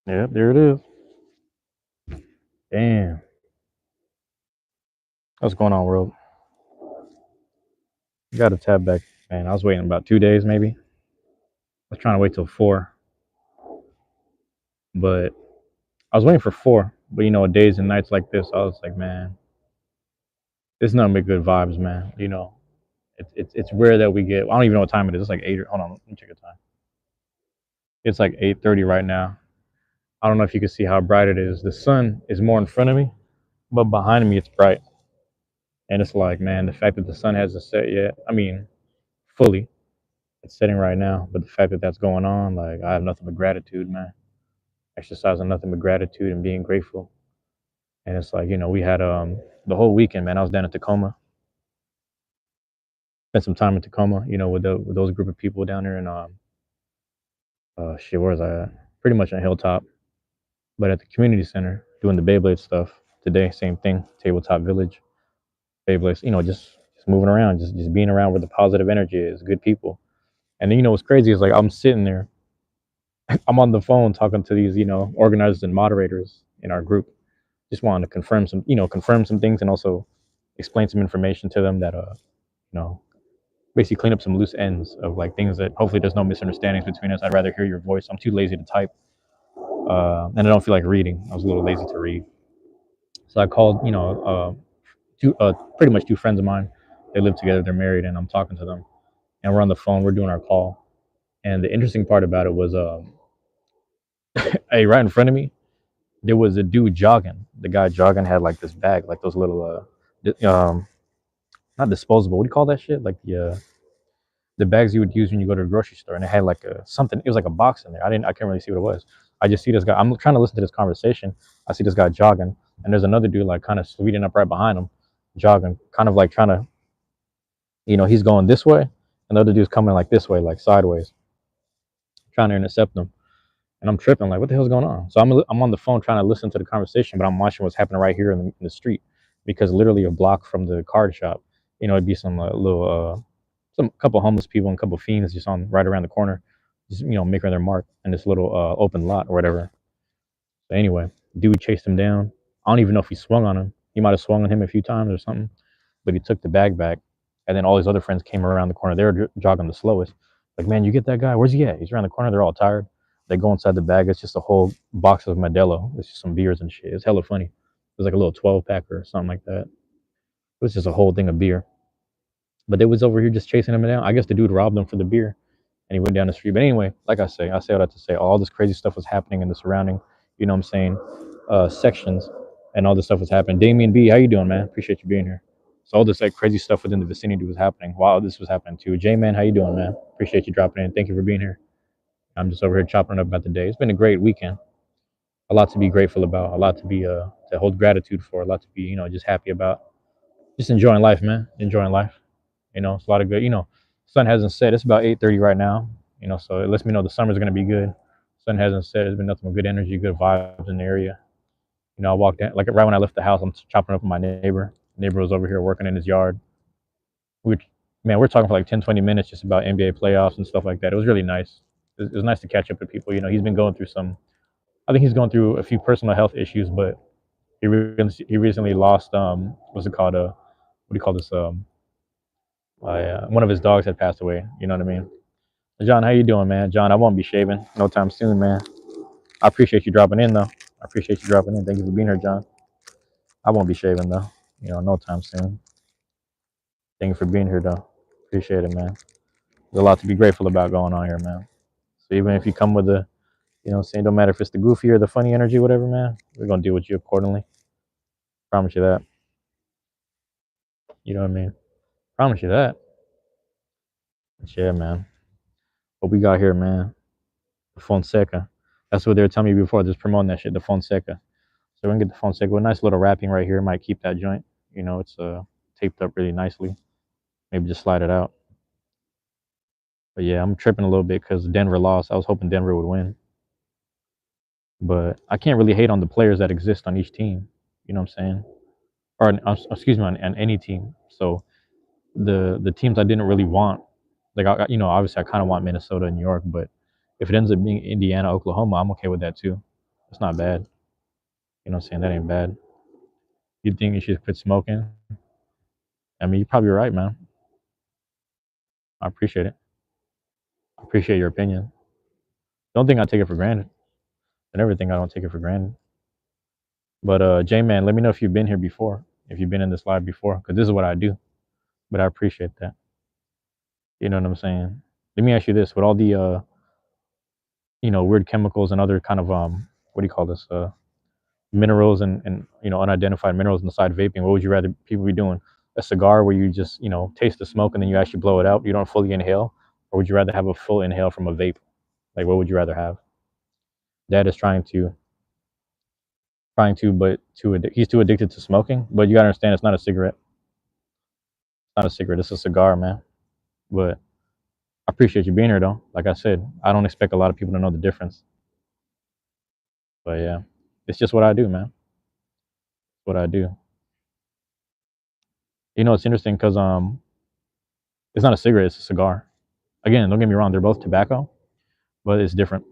Yep, there it is. Damn. What's going on, world? You got to tab back, man. I was waiting about 2 days, maybe. I was trying to wait till 4, but I was waiting for 4. But days and nights like this, I was like, man, this is nothing but good vibes, man. It's rare that we get. I don't even know what time it is. It's like 8. Hold on, let me check the time. It's like 8:30 right now. I don't know if you can see how bright it is. The sun is more in front of me, but behind me it's bright, and it's like, man, the fact that the sun hasn't set yet. I mean, fully. It's setting right now, but the fact that that's going on, like, I have nothing but gratitude, man. Exercising nothing but gratitude and being grateful. And it's like, we had the whole weekend, man. I was down in Tacoma, spent some time in Tacoma, with those group of people down there, and shit, where was I at? Pretty much on Hilltop, but at the community center doing the Beyblade stuff today. Same thing, tabletop village, Beyblades. Just moving around, just being around where the positive energy is, good people. And then what's crazy is, like, I'm sitting there, I'm on the phone talking to these organizers and moderators in our group, just wanting to confirm some things, and also explain some information to them that you know basically clean up some loose ends of, like, things that hopefully there's no misunderstandings between us. I'd rather hear your voice. I'm too lazy to type, and I don't feel like reading. I was a little lazy to read, so I called two pretty much two friends of mine. They live together. They're married, and I'm talking to them, and we're on the phone. We're doing our call, and the interesting part about it was, hey, right in front of me, there was a dude jogging. The guy jogging had, like, this bag, like those little not disposable. What do you call that shit? Like the bags you would use when you go to the grocery store, and it had like a something. It was like a box in there. I can't really see what it was. I just see this guy. I'm trying to listen to this conversation. I see this guy jogging, and there's another dude, like, kind of speeding up right behind him, jogging, kind of like trying to, he's going this way, and the other dude's coming like this way, like sideways, trying to intercept him. And I'm tripping, like, what the hell's going on? So I'm on the phone trying to listen to the conversation, but I'm watching what's happening right here in the street, because literally a block from the card shop, it'd be some little some couple homeless people and a couple fiends just on right around the corner, just making their mark in this little open lot or whatever. So anyway, dude chased him down. I don't even know if he swung on him. He might have swung on him a few times or something, but he took the bag back. And then all his other friends came around the corner. They were jogging the slowest. Like, man, you get that guy? Where's he at? He's around the corner. They're all tired. They go inside the bag. It's just a whole box of Modelo. It's just some beers and shit. It's hella funny. It was like a little 12 pack or something like that. It was just a whole thing of beer. But they was over here just chasing him down. I guess the dude robbed them for the beer, and he went down the street. But anyway, like I say all that to say, all this crazy stuff was happening in the surrounding, what I'm saying, sections, and all this stuff was happening. Damien B, how you doing, man? Appreciate you being here. So all this, like, crazy stuff within the vicinity was happening while this was happening too. J man, how you doing, man? Appreciate you dropping in. Thank you for being here. I'm just over here chopping it up about the day. It's been a great weekend. A lot to be grateful about. A lot to be to hold gratitude for. A lot to be just happy about. Just enjoying life, man. Enjoying life. It's a lot of good. Sun hasn't set. It's about 8:30 right now. So it lets me know the summer's gonna be good. Sun hasn't set. There's been nothing but good energy, good vibes in the area. I walked in, like, right when I left the house. I'm chopping up with my neighbor. The neighbor was over here working in his yard. We, man, we're talking for like 10, 20 minutes just about NBA playoffs and stuff like that. It was really nice. It was nice to catch up with people. He's been going through some. I think he's going through a few personal health issues, but he recently lost what's it called? What do you call this? One of his dogs had passed away. You know what I mean? John, how you doing, man? John, I won't be shaving no time soon, man. I appreciate you dropping in, though. I appreciate you dropping in. Thank you for being here, John. I won't be shaving, though. No time soon. Thank you for being here, though. Appreciate it, man. There's a lot to be grateful about going on here, man. So even if you come with the, saying, don't matter if it's the goofy or the funny energy, whatever, man, we're gonna deal with you accordingly. Promise you that. You know what I mean? Promise you that. But yeah, man. What we got here, man? The Fonseca. That's what they were telling me before. Just promoting that shit, the Fonseca. So we're gonna get the Fonseca with a nice little wrapping right here. Might keep that joint. It's taped up really nicely. Maybe just slide it out. But yeah, I'm tripping a little bit because Denver lost. I was hoping Denver would win, but I can't really hate on the players that exist on each team. You know what I'm saying? Or excuse me, on any team. So the teams I didn't really want, like, obviously I kind of want Minnesota and New York, but if it ends up being Indiana, Oklahoma, I'm okay with that too. It's not bad. You know what I'm saying? That ain't bad. You think you should quit smoking? I mean, you're probably right, man. I appreciate it. I appreciate your opinion. Don't think I take it for granted. And everything I don't take it for granted. But J Man, let me know if you've been here before, if you've been in this live before, because this is what I do. But I appreciate that. You know what I'm saying? Let me ask you this: with all the weird chemicals and other kind of what do you call this minerals and unidentified minerals inside vaping, what would you rather people be doing? A cigar where you just taste the smoke and then you actually blow it out, you don't fully inhale, or would you rather have a full inhale from a vape? Like, what would you rather have? Dad is but he's too addicted to smoking. But you gotta understand, it's not a cigarette. It's not a cigarette. It's a cigar, man. But I appreciate you being here, though. Like I said, I don't expect a lot of people to know the difference. But yeah, it's just what I do, man. It's what I do. It's interesting because it's not a cigarette. It's a cigar. Again, don't get me wrong. They're both tobacco, but it's different.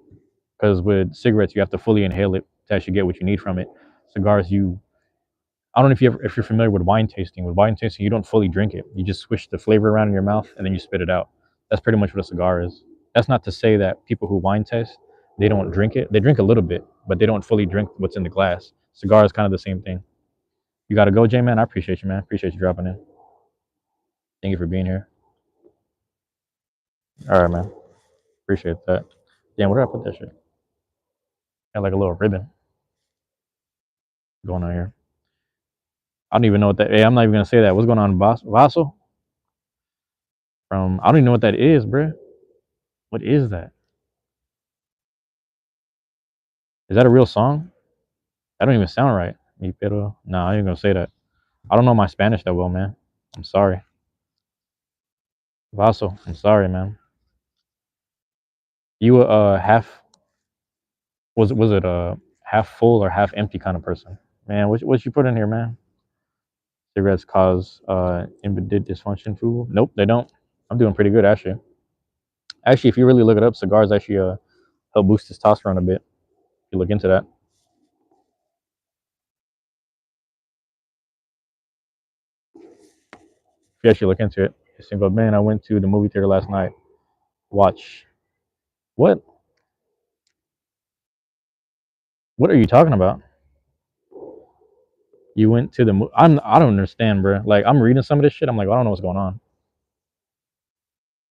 Because with cigarettes, you have to fully inhale it to actually get what you need from it. Cigars, I don't know if you're familiar with wine tasting. With wine tasting, you don't fully drink it. You just swish the flavor around in your mouth and then you spit it out. That's pretty much what a cigar is. That's not to say that people who wine taste, they don't drink it. They drink a little bit, but they don't fully drink what's in the glass. Cigar is kind of the same thing. You got to go, J Man. I appreciate you, man. Appreciate you dropping in. Thank you for being here. All right, man. Appreciate that. Damn, where did I put that shit? Got like a little ribbon going on here. I don't even know what that. Hey, I'm not even gonna say that. What's going on, Vaso? I don't even know what that is, bro. What is that? Is that a real song? That don't even sound right. Mi pero. No, I ain't gonna say that. I don't know my Spanish that well, man. I'm sorry. Vaso, I'm sorry, man. You half was it a half full or half empty kind of person? Man, what you put in here, man? Cigarettes cause impotent dysfunction food? Nope, they don't. I'm doing pretty good actually. Actually, if you really look it up, cigars actually help boost testosterone a bit. If you look into that. If you actually look into it, you think, but man, I went to the movie theater last night. Watch what? What are you talking about? You went to the movie? I don't understand, bro. Like I'm reading some of this shit. I'm like, I don't know what's going on.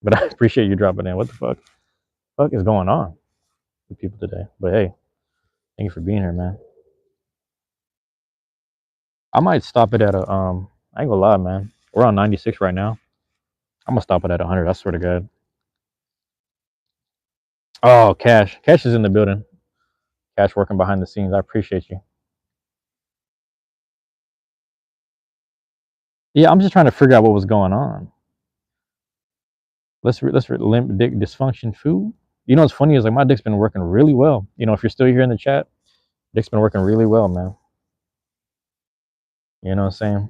But I appreciate you dropping in. What the fuck is going on with people today? But hey, thank you for being here, man. I might stop it at a I ain't gonna lie, man. We're on 96 right now. I'm gonna stop it at 100. I swear to God. Oh, Cash is in the building. Cash working behind the scenes. I appreciate you. Yeah, I'm just trying to figure out what was going on. Let's limp dick dysfunction food. You know what's funny is like my dick's been working really well. If you're still here in the chat, dick's been working really well, man. You know what I'm saying?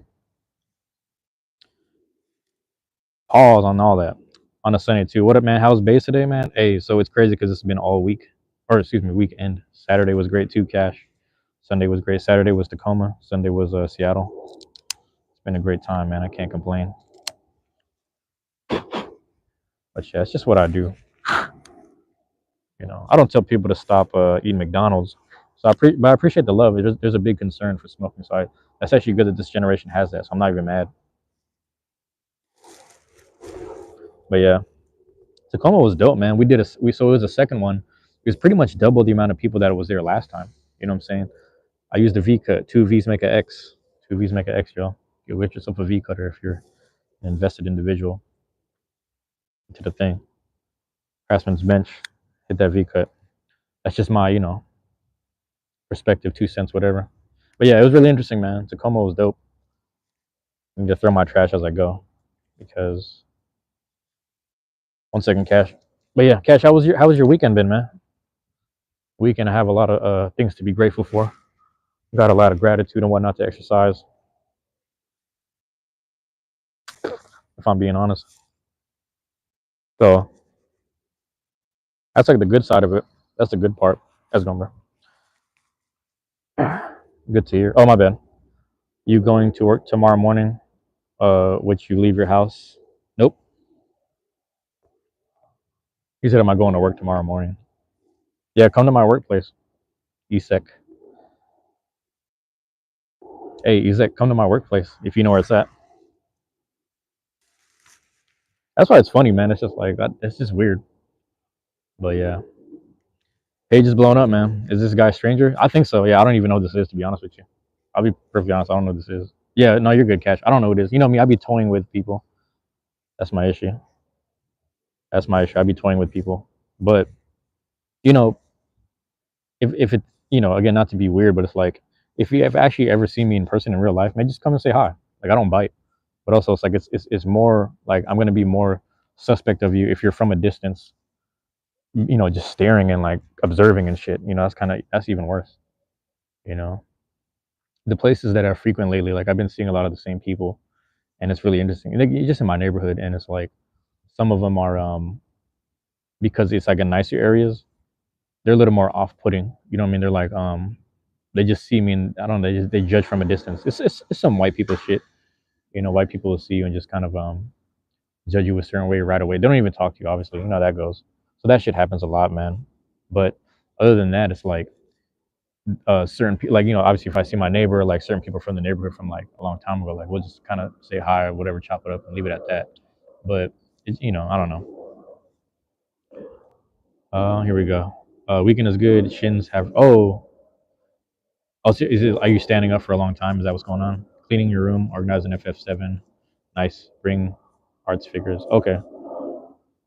Pause on all that. On a Sunday too. What up, man? How's base today, man? Hey, so it's crazy because it's been all week, or excuse me, weekend. Saturday was great too, Cash. Sunday was great. Saturday was Tacoma. Sunday was Seattle. It's been a great time, man. I can't complain. But yeah, it's just what I do. I don't tell people to stop eating McDonald's. But I appreciate the love. There's a big concern for smoking, so that's actually good that this generation has that. So I'm not even mad. But yeah, Tacoma was dope, man. So it was a second one. It was pretty much double the amount of people that was there last time. You know what I'm saying? I used a V cut. Two V's make an X. Two V's make an X, y'all. You get yourself a V cutter if you're an invested individual into the thing. Craftsman's bench, hit that V cut. That's just my, perspective, 2 cents, whatever. But yeah, it was really interesting, man. Tacoma was dope. I'm gonna throw my trash as I go because 1 second, Cash. But yeah, Cash, how was your weekend been, man? Weekend, I have a lot of things to be grateful for. Got a lot of gratitude and whatnot to exercise. If I'm being honest, so that's like the good side of it. That's the good part. That's going, bro. Good to hear. Oh, my bad. You going to work tomorrow morning? Which you leave your house? Nope. He said, "Am I going to work tomorrow morning?" Yeah, come to my workplace. ESEC. Hey, ESEC, come to my workplace if you know where it's at. That's why it's funny, man. It's just like it's just weird. But yeah, page is blown up, man. Is this guy a stranger? I think so. Yeah, I don't even know who this is, to be honest with you. I'll be perfectly honest. I don't know who this is. Yeah, no, you're good, Cash. I don't know who it is. You know me. I be toying with people. That's my issue. That's my issue. I be toying with people. But you know, if it, again, not to be weird, but it's like if you have actually ever seen me in person in real life, man, just come and say hi. Like I don't bite. But also, it's like it's more like I'm gonna be more suspect of you if you're from a distance, just staring and like observing and shit. That's even worse. You know, the places that are frequent lately, like I've been seeing a lot of the same people, and it's really interesting. Like, just in my neighborhood, and it's like some of them are because it's like in nicer areas, they're a little more off-putting. You know what I mean? They're like they just see me, and I don't know, they judge from a distance. It's some white people shit. White people will see you and just kind of judge you a certain way right away. They don't even talk to you, obviously. You know how that goes. So that shit happens a lot, man. But other than that, it's like certain people, like obviously, if I see my neighbor, like certain people from the neighborhood from like a long time ago, like we'll just kind of say hi or whatever, chop it up, and leave it at that. But it's I don't know. Here we go. Weekend is good. Shins have. Oh, so are you standing up for a long time? Is that what's going on? Cleaning your room, organizing FF7. Nice. Bring arts figures. Okay.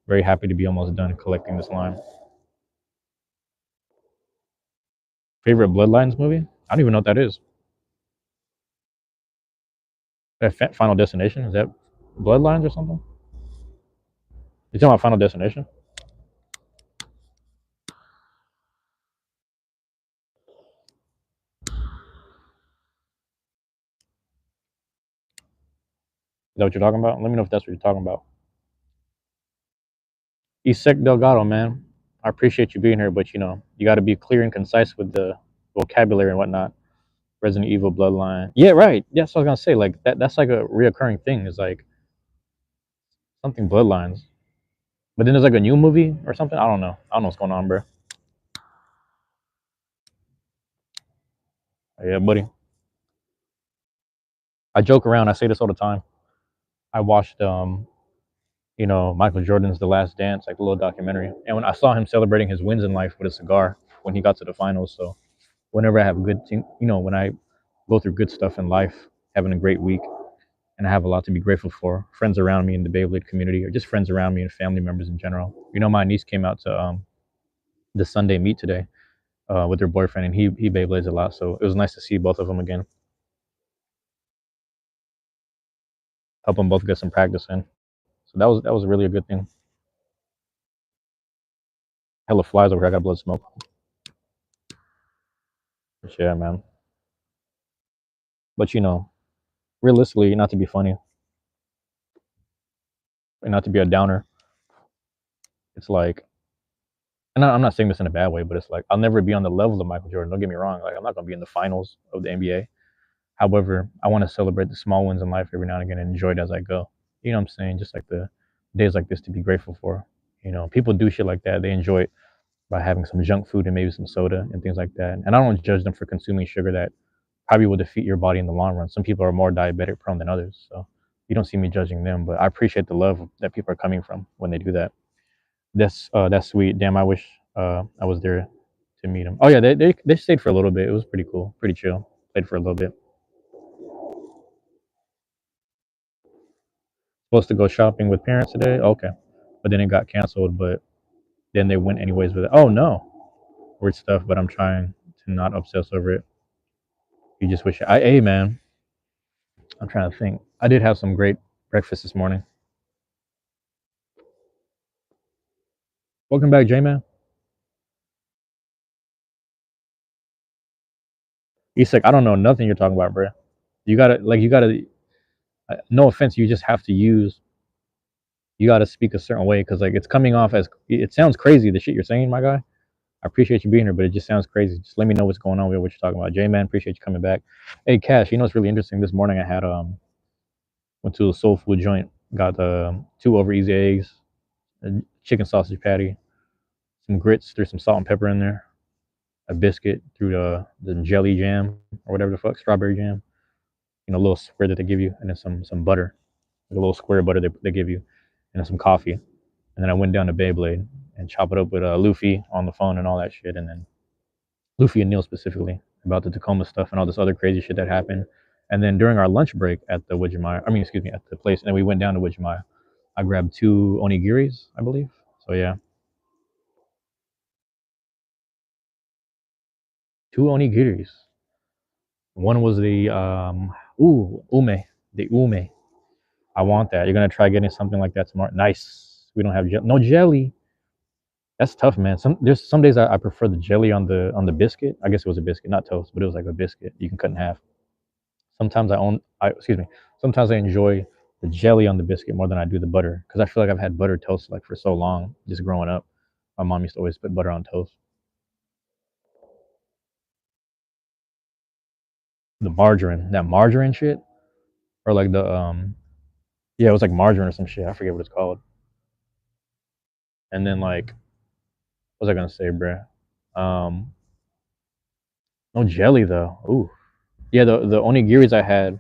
Very happy to be almost done collecting this line. Favorite Bloodlines movie? I don't even know what that is. That Final Destination? Is that Bloodlines or something? You talking about Final Destination? Is that what you're talking about? Let me know if that's what you're talking about. Isek Delgado, man. I appreciate you being here, but you got to be clear and concise with the vocabulary and whatnot. Resident Evil Bloodline. Yeah, right. Yeah, that's what I was gonna say. Like that's like a reoccurring thing. Is like something Bloodlines. But then there's like a new movie or something. I don't know. I don't know what's going on, bro. Yeah, buddy. I joke around. I say this all the time. I watched Michael Jordan's The Last Dance, like a little documentary. And when I saw him celebrating his wins in life with a cigar when he got to the finals. So whenever I have good thing, when I go through good stuff in life, having a great week, and I have a lot to be grateful for, friends around me in the Beyblade community, or just friends around me and family members in general. My niece came out to the Sunday meet today with her boyfriend, and he Beyblades a lot. So it was nice to see both of them again. Help them both get some practice in. So that was really a good thing. Hella flies over here. I got blood smoke. Yeah, man. But realistically, not to be funny and not to be a downer, it's like, and I'm not saying this in a bad way, but it's like I'll never be on the level of Michael Jordan. Don't get me wrong. Like I'm not gonna be in the finals of the NBA. However, I want to celebrate the small wins in life every now and again and enjoy it as I go. You know what I'm saying? Just like the days like this to be grateful for. People do shit like that. They enjoy it by having some junk food and maybe some soda and things like that. And I don't judge them for consuming sugar that probably will defeat your body in the long run. Some people are more diabetic prone than others. So you don't see me judging them, but I appreciate the love that people are coming from when they do that. That's sweet. Damn, I wish I was there to meet them. Oh yeah, they stayed for a little bit. It was pretty cool, pretty chill. Played for a little bit. Supposed to go shopping with parents today. Okay, but then it got canceled. But then they went anyways with it. Oh no, weird stuff. But I'm trying to not obsess over it. You just wish hey man. I'm trying to think. I did have some great breakfast this morning. Welcome back, J man. He's like, I don't know nothing you're talking about, bro. You gotta. No offense, you just have to use. You gotta speak a certain way because like it's coming off as it sounds crazy the shit you're saying, my guy. I appreciate you being here, but it just sounds crazy. Just let me know what's going on with what you're talking about. J man, appreciate you coming back. Hey, Cash, you know what's really interesting? This morning I had went to a soul food joint, got two over easy eggs, a chicken sausage patty, some grits, threw some salt and pepper in there, a biscuit, threw the jelly jam or whatever the fuck, strawberry jam, a little square that they give you, and then some butter, like a little square of butter they give you, and then some coffee. And then I went down to Beyblade and chop it up with Luffy on the phone and all that shit, and then Luffy and Neil specifically about the Tacoma stuff and all this other crazy shit that happened. And then during our lunch break at the Widgemire, I mean, excuse me, at the place, and then we went down to Widgemire. I grabbed two onigiris, I believe. So yeah, two onigiris. One was the the ume. I want that. You're gonna try getting something like that tomorrow. Nice. We don't have no jelly. That's tough, man. There's some days I prefer the jelly on the biscuit. I guess it was a biscuit, not toast, but it was like a biscuit you can cut in half. Sometimes excuse me. Sometimes I enjoy the jelly on the biscuit more than I do the butter because I feel like I've had butter toast like for so long, just growing up. My mom used to always put butter on toast. The margarine, that margarine shit, or like the yeah, it was like margarine or some shit. I forget what it's called. And then like, what was I gonna say, bruh? Um, no jelly though. Ooh, yeah. The onigiris I had,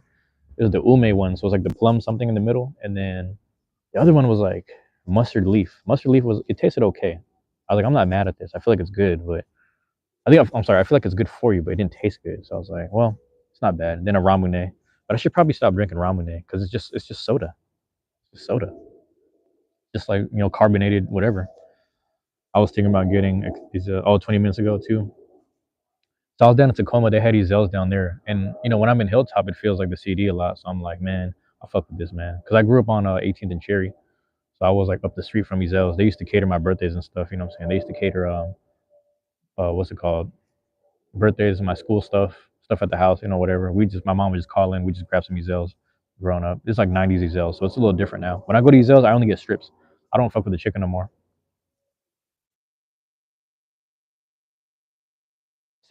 it was the ume one, so it was like the plum something in the middle, and then the other one was like mustard leaf. Mustard leaf was it tasted okay. I was like, I'm not mad at this. I feel like it's good, but I'm sorry. I feel like it's good for you, but it didn't taste good. So I was like, well, it's not bad. And then a ramune, but I should probably stop drinking ramune because it's just soda. It's just soda, just like carbonated whatever. I was thinking about getting these 20 minutes ago too. So I was down in Tacoma. They had these Zels down there, and when I'm in Hilltop, it feels like the CD a lot. So I'm like, man, I fuck with this, man, because I grew up on 18th and Cherry, so I was like up the street from these Zels. They used to cater my birthdays and stuff. You know what I'm saying? They used to cater what's it called? Birthdays and my school stuff at the house. Whatever. My mom would just call in. We just grab some Zels. Growing up, it's like 90s Zels, so it's a little different now. When I go to Zels, I only get strips. I don't fuck with the chicken no more.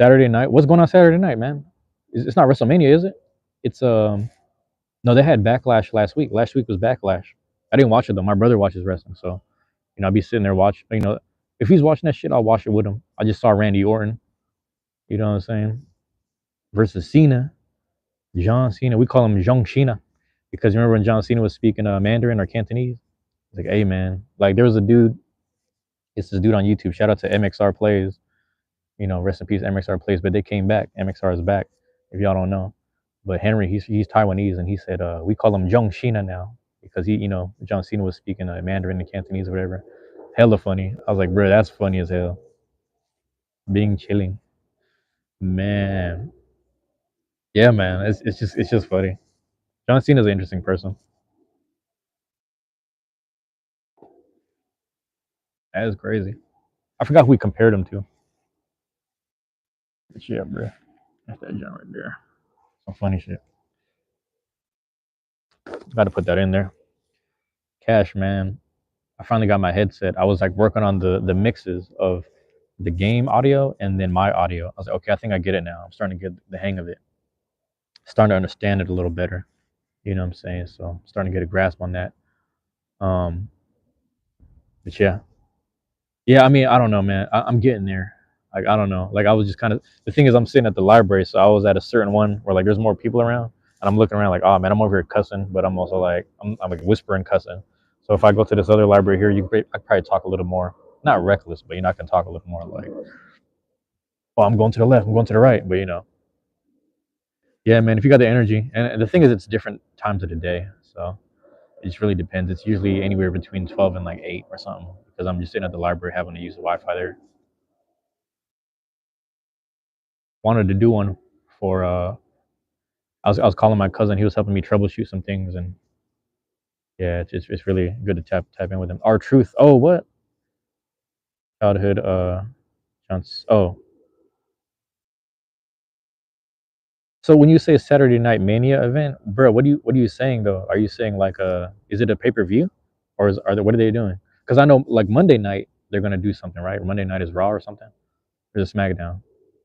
Saturday night. What's going on Saturday night, man? It's not WrestleMania, is it? It's No, they had Backlash last week. Last week was Backlash. I didn't watch it though. My brother watches wrestling, so I'll be sitting there watching. If he's watching that shit, I'll watch it with him. I just saw Randy Orton. You know what I'm saying? Versus Cena, John Cena. We call him Zhong Cena because remember when John Cena was speaking Mandarin or Cantonese? It's like, hey man, like there was a dude. It's this dude on YouTube. Shout out to MXR Plays. Rest in peace, MXR Plays. But they came back. MXR is back. If y'all don't know, but Henry, he's Taiwanese, and he said we call him Zhong Shina now because John Cena was speaking Mandarin and Cantonese or whatever. Hella funny. I was like, bro, that's funny as hell. Being chilling, man. Yeah, man. It's just funny. John Cena's an interesting person. That is crazy. I forgot who we compared him to. But yeah, bro. That's that John right there. Some funny shit. Got to put that in there. Cash, man. I finally got my headset. I was like working on the mixes of the game audio and then my audio. I was like, okay, I think I get it now. I'm starting to get the hang of it. Starting to understand it a little better. You know what I'm saying? So I'm starting to get a grasp on that. Um, but yeah, yeah. I mean, I don't know, man. I'm getting there. Like I don't know. Like I was just kind of the thing is I'm sitting at the library, so I was at a certain one where like there's more people around, and I'm looking around like, oh man, I'm over here cussing, but I'm also like I'm like whispering cussing. So if I go to this other library here, I could probably talk a little more, not reckless, but I can talk a little more like, oh, I'm going to the left, I'm going to the right, but yeah, man. If you got the energy, and the thing is, it's different times of the day, so it just really depends. It's usually anywhere between 12 and like 8 or something because I'm just sitting at the library having to use the Wi-Fi there. Wanted to do one for I was calling my cousin. He was helping me troubleshoot some things, and yeah, it's really good to tap in with him. Our truth. Oh, what childhood? Chance. Oh, so when you say Saturday Night Mania event, bro, what are you saying though? Are you saying like is it a pay per view, or what are they doing? Because I know like Monday night they're gonna do something, right? Monday night is Raw or something. There's a SmackDown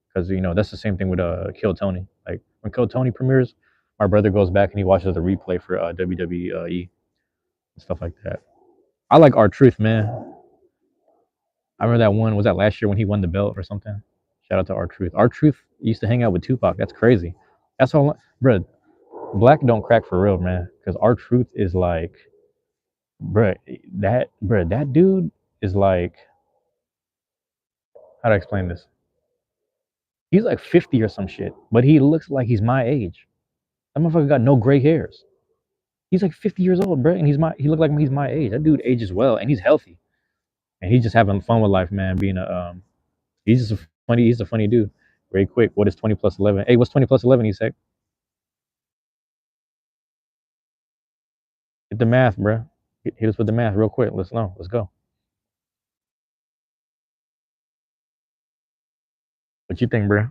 because that's the same thing with Kill Tony. Like when Kill Tony premieres, my brother goes back and he watches the replay for WWE and stuff like that. I like our Truth, man. I remember that one. Was that last year when he won the belt or something? Shout out to our Truth. Our Truth used to hang out with Tupac. That's crazy. That's all, bro. Black don't crack for real, man. Because our Truth is like, bro. That dude is like, how to explain this? He's like 50 or some shit, but he looks like he's my age. That motherfucker got no gray hairs. He's like 50 years old, bro, and he looked like he's my age. That dude ages well, and he's healthy, and he's just having fun with life, man. Being he's just he's a funny dude. Very quick, what is 20 plus 11? Hey, what's 20 plus 11? He said, hit the math, bro. Hit us with the math real quick. Let's know. Let's go. What you think, bro?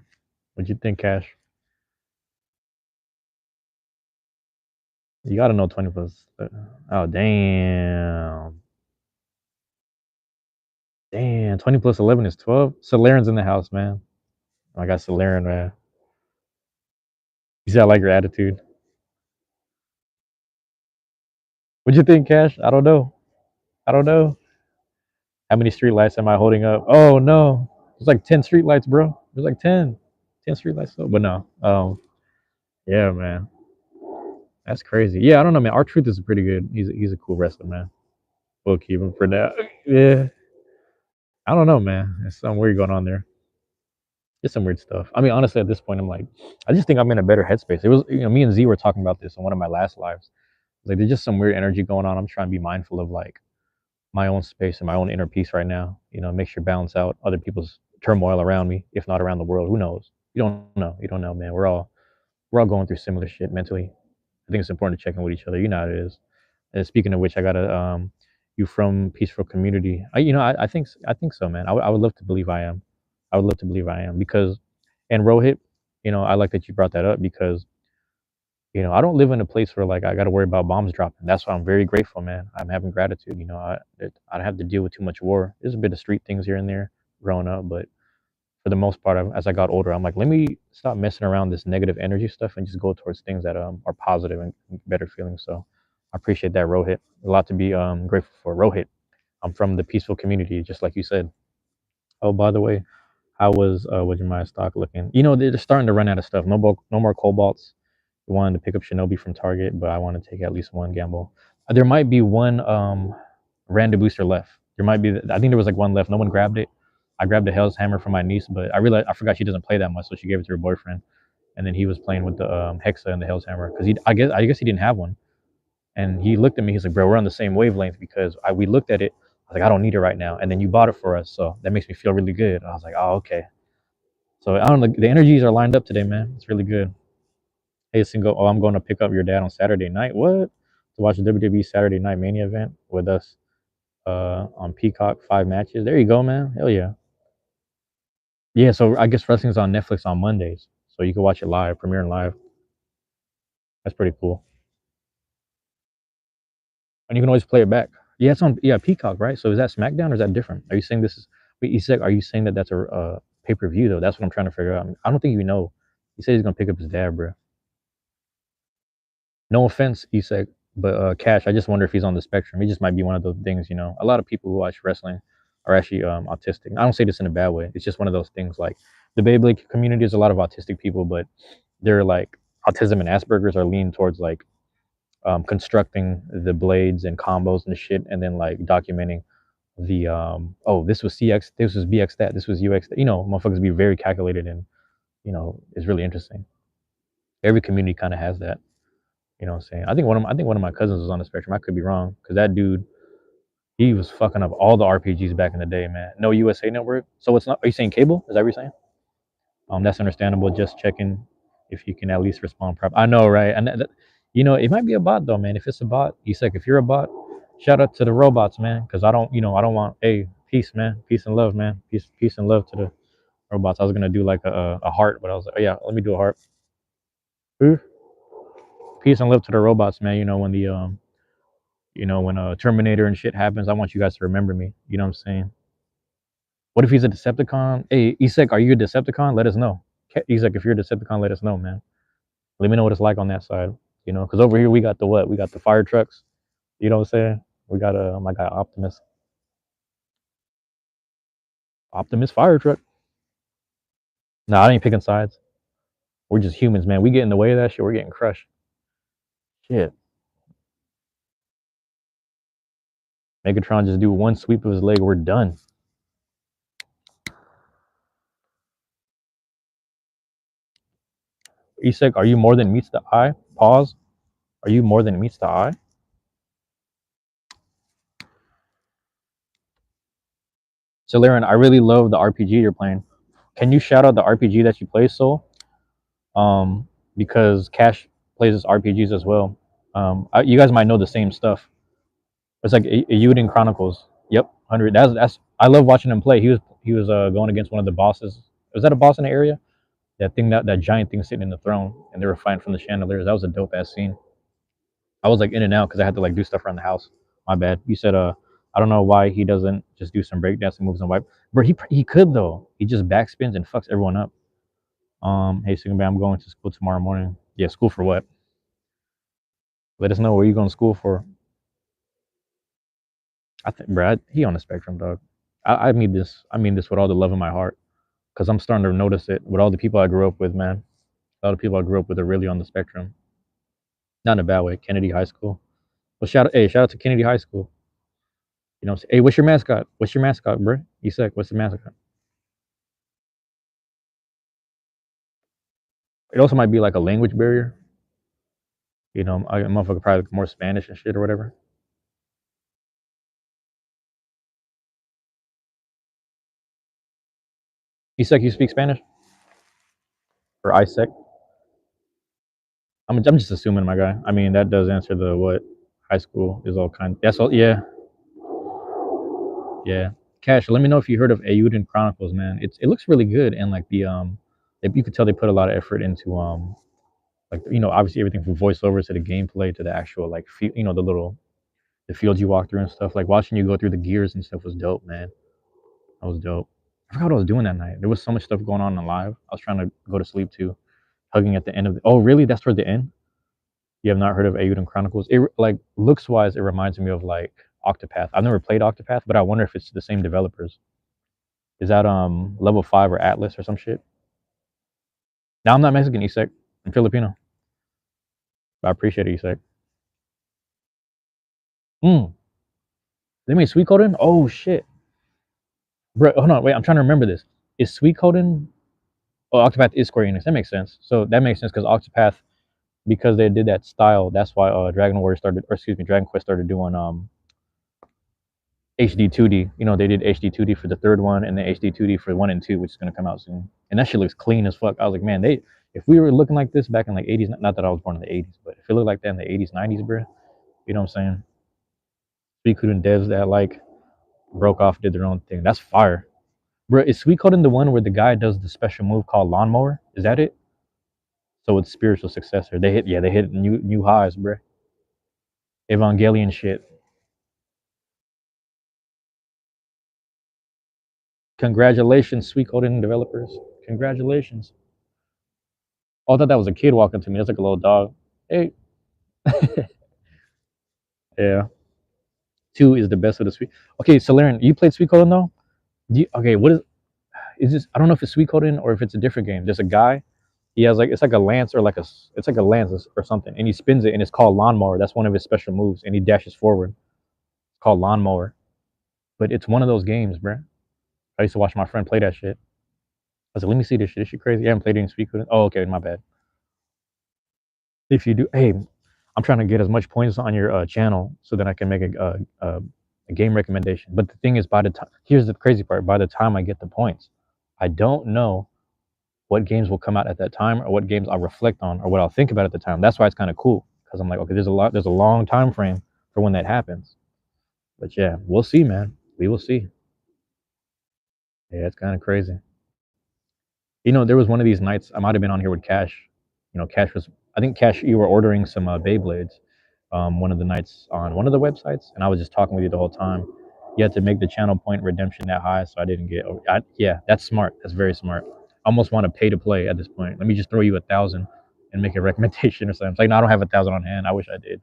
What you think, Cash? You gotta know 20 plus. Oh, damn. Damn, 20 plus 11 is 12. Solarian's in the house, man. I got Solarian, man. You see, I like your attitude. What you think, Cash? I don't know. I don't know. How many street lights am I holding up? Oh, no. There's like 10 street lights, bro. There's like 10 street lights. But no. Yeah, man. That's crazy. Yeah, I don't know, man. Our Truth is pretty good. He's a cool wrestler, man. We'll keep him for now. Yeah. I don't know, man. There's some weird going on there. Just some weird stuff. I mean, honestly, at this point, I'm like, I just think I'm in a better headspace. It was, me and Z were talking about this on one of my last lives. Like, there's just some weird energy going on. I'm trying to be mindful of like my own space and my own inner peace right now. Make sure balance out other people's turmoil around me, if not around the world. Who knows? You don't know. You don't know, man. We're all going through similar shit mentally. I think it's important to check in with each other. You know how it is. And speaking of which, I got you from peaceful community. I think so, man. I would love to believe I am. I would love to believe I am because, and Rohit, I like that you brought that up because I don't live in a place where like I got to worry about bombs dropping. That's why I'm very grateful, man. I'm having gratitude. I don't have to deal with too much war. There's a bit of street things here and there growing up, but for the most part, as I got older, I'm like, let me stop messing around this negative energy stuff and just go towards things that are positive and better feelings. So I appreciate that, Rohit. A lot to be grateful for, Rohit. I'm from the peaceful community, just like you said. Oh, by the way, how was Would You Mind stock looking? They're starting to run out of stuff. No more cobalts. We wanted to pick up Shinobi from Target, but I want to take at least one gamble. There might be one random booster left. There might be. I think there was like one left. No one grabbed it. I grabbed the Hell's Hammer from my niece, but I forgot she doesn't play that much, so she gave it to her boyfriend. And then he was playing with the Hexa and the Hell's Hammer because I guess he didn't have one. And he looked at me. He's like, "Bro, we're on the same wavelength because we looked at it. I was like, I don't need it right now. And then you bought it for us, so that makes me feel really good." I was like, "Oh, okay." So I don't know. The energies are lined up today, man. It's really good. Hey, single. Oh, I'm going to pick up your dad on Saturday night. What? To watch the WWE Saturday Night Mania event with us on Peacock, 5 matches. There you go, man. Hell yeah. Yeah, so I guess wrestling's on Netflix on Mondays, so you can watch it live, premiering live. That's pretty cool, and you can always play it back. Yeah, it's on Peacock, right? So is that SmackDown or is that different? Are you saying this is? Wait, you said, are you saying that that's a pay per view though? That's what I'm trying to figure out. I don't think you know. He said he's gonna pick up his dad, bro. No offense, Isak, but Cash, I just wonder if he's on the spectrum. He just might be one of those things, A lot of people who watch wrestling are actually autistic. I don't say this in a bad way. It's just one of those things. Like the Beyblade community is a lot of autistic people, but they're like autism and Asperger's are leaned towards like constructing the blades and combos and shit, and then like documenting the oh, this was CX, this was BX that, this was UX that. Motherfuckers be very calculated and it's really interesting. Every community kind of has that. You know what I'm saying? I think one of my cousins was on the spectrum. I could be wrong because that dude, he was fucking up all the RPGs back in the day, man. No USA Network. So it's not. Are you saying cable? Is that what you're saying? That's understandable. Just checking if you can at least respond properly. I know, right? And it might be a bot though, man. If it's a bot, if you're a bot, shout out to the robots, man. Because I don't want. Hey, peace, man. Peace and love, man. Peace and love to the robots. I was gonna do like a heart, but I was like, oh yeah, let me do a heart. Peace and love to the robots, man. When the when a Terminator and shit happens, I want you guys to remember me. You know what I'm saying? What if he's a Decepticon? Hey, Isek, are you a Decepticon? Let us know. Isek, if you're a Decepticon, let us know, man. Let me know what it's like on that side. You know, because over here we got the what? We got the fire trucks. You know what I'm saying? We got my guy Optimus. Optimus fire truck. Nah, I ain't picking sides. We're just humans, man. We get in the way of that shit. We're getting crushed. Shit. Megatron just do one sweep of his leg. We're done. Isek, are you more than meets the eye? Pause. Are you more than meets the eye? So, Laren, I really love the RPG you're playing. Can you shout out the RPG that you play, Soul? Because Cash plays his RPGs as well. You guys might know the same stuff. It's like Euden Chronicles. Yep, 100. That's. I love watching him play. He was going against one of the bosses. Was that a boss in the area? That giant thing sitting in the throne, and they were fighting from the chandeliers. That was a dope ass scene. I was like in and out because I had to like do stuff around the house. My bad. You said I don't know why he doesn't just do some breakdancing moves and wipe. Bro, he could though. He just backspins and fucks everyone up. Hey, Single Man, I'm going to school tomorrow morning. Yeah, school for what? Let us know where you going to school for. I think, Brad, he on the spectrum, dog. I mean this. I mean this with all the love in my heart, because I'm starting to notice it with all the people I grew up with, man. A lot of people I grew up with are really on the spectrum. Not in a bad way. Kennedy High School. Well, shout out to Kennedy High School. You know, hey, what's your mascot? What's your mascot, bro? You said, what's the mascot? It also might be like a language barrier. You know, a motherfucker probably like more Spanish and shit or whatever. You said you speak Spanish or ISEC? I'm just assuming, my guy. I mean, that does answer the what high school is all kind. That's all. Yeah, yeah. Cash, let me know if you heard of Ayuden Chronicles, man. It looks really good, and like you could tell they put a lot of effort into like obviously everything from voiceovers to the gameplay to the actual like the fields you walk through and stuff. Like watching you go through the gears and stuff was dope, man. That was dope. I forgot what I was doing that night. There was so much stuff going on in live. I was trying to go to sleep too, hugging at the end of the. Oh, really? That's toward the end. You have not heard of Ayuden Chronicles? It like looks wise, it reminds me of like Octopath. I've never played Octopath, but I wonder if it's the same developers. Is that level 5 or Atlas or some shit? Now I'm not Mexican, Isek. I'm Filipino. But I appreciate it, Isek. Mm. They made Sweet Coden? Oh shit. Bro, hold on, wait, I'm trying to remember this. Is Sweet Coden? Oh, Octopath is Square Enix. That makes sense. So that makes sense because Octopath, because they did that style, that's why Dragon Warrior started, or excuse me, Dragon Quest started doing HD 2D. You know, they did HD 2D for the third one and then HD 2D for 1 and 2, which is going to come out soon. And that shit looks clean as fuck. I was like, man, if we were looking like this back in like 80s, not that I was born in the 80s, but if it looked like that in the 80s, 90s, bro, you know what I'm saying? Suikoden devs that like broke off, did their own thing. That's fire. Bro, is Suikoden the one where the guy does the special move called Lawnmower? Is that it? So it's spiritual successor. They hit new highs, bro. Evangelion shit. Congratulations, Suikoden developers. Congratulations. Oh, I thought that was a kid walking to me. That's like a little dog. Hey, yeah. Two is the best of the sweet. Okay, so Laren, you played Sweet Coden though? Okay, what is this? I don't know if it's Sweet Coden or if it's a different game. There's a guy. He has like it's like a lance or it's like a lance or something, and he spins it, and it's called Lawnmower. That's one of his special moves, and he dashes forward. It's called Lawnmower, but it's one of those games, bro. I used to watch my friend play that shit. I was like, let me see this shit. This shit crazy. I haven't played any Sweet Coden. Oh, okay, my bad. If you do, hey, I'm trying to get as much points on your channel so that I can make a game recommendation. But the thing is, by the time here's the crazy part: by the time I get the points, I don't know what games will come out at that time or what games I'll reflect on or what I'll think about at the time. That's why it's kind of cool because I'm like, okay, there's a long time frame for when that happens. But yeah, we'll see, man. We will see. Yeah, it's kind of crazy. There was one of these nights I might have been on here with Cash. Cash was. I think Cash, you were ordering some Beyblades one of the nights on one of the websites, and I was just talking with you the whole time. You had to make the channel point redemption that high, so I didn't get. Yeah, that's smart. That's very smart. I almost want to pay to play at this point. Let me just throw you 1,000 and make a recommendation or something. It's like, no, I don't have 1,000 on hand. I wish I did.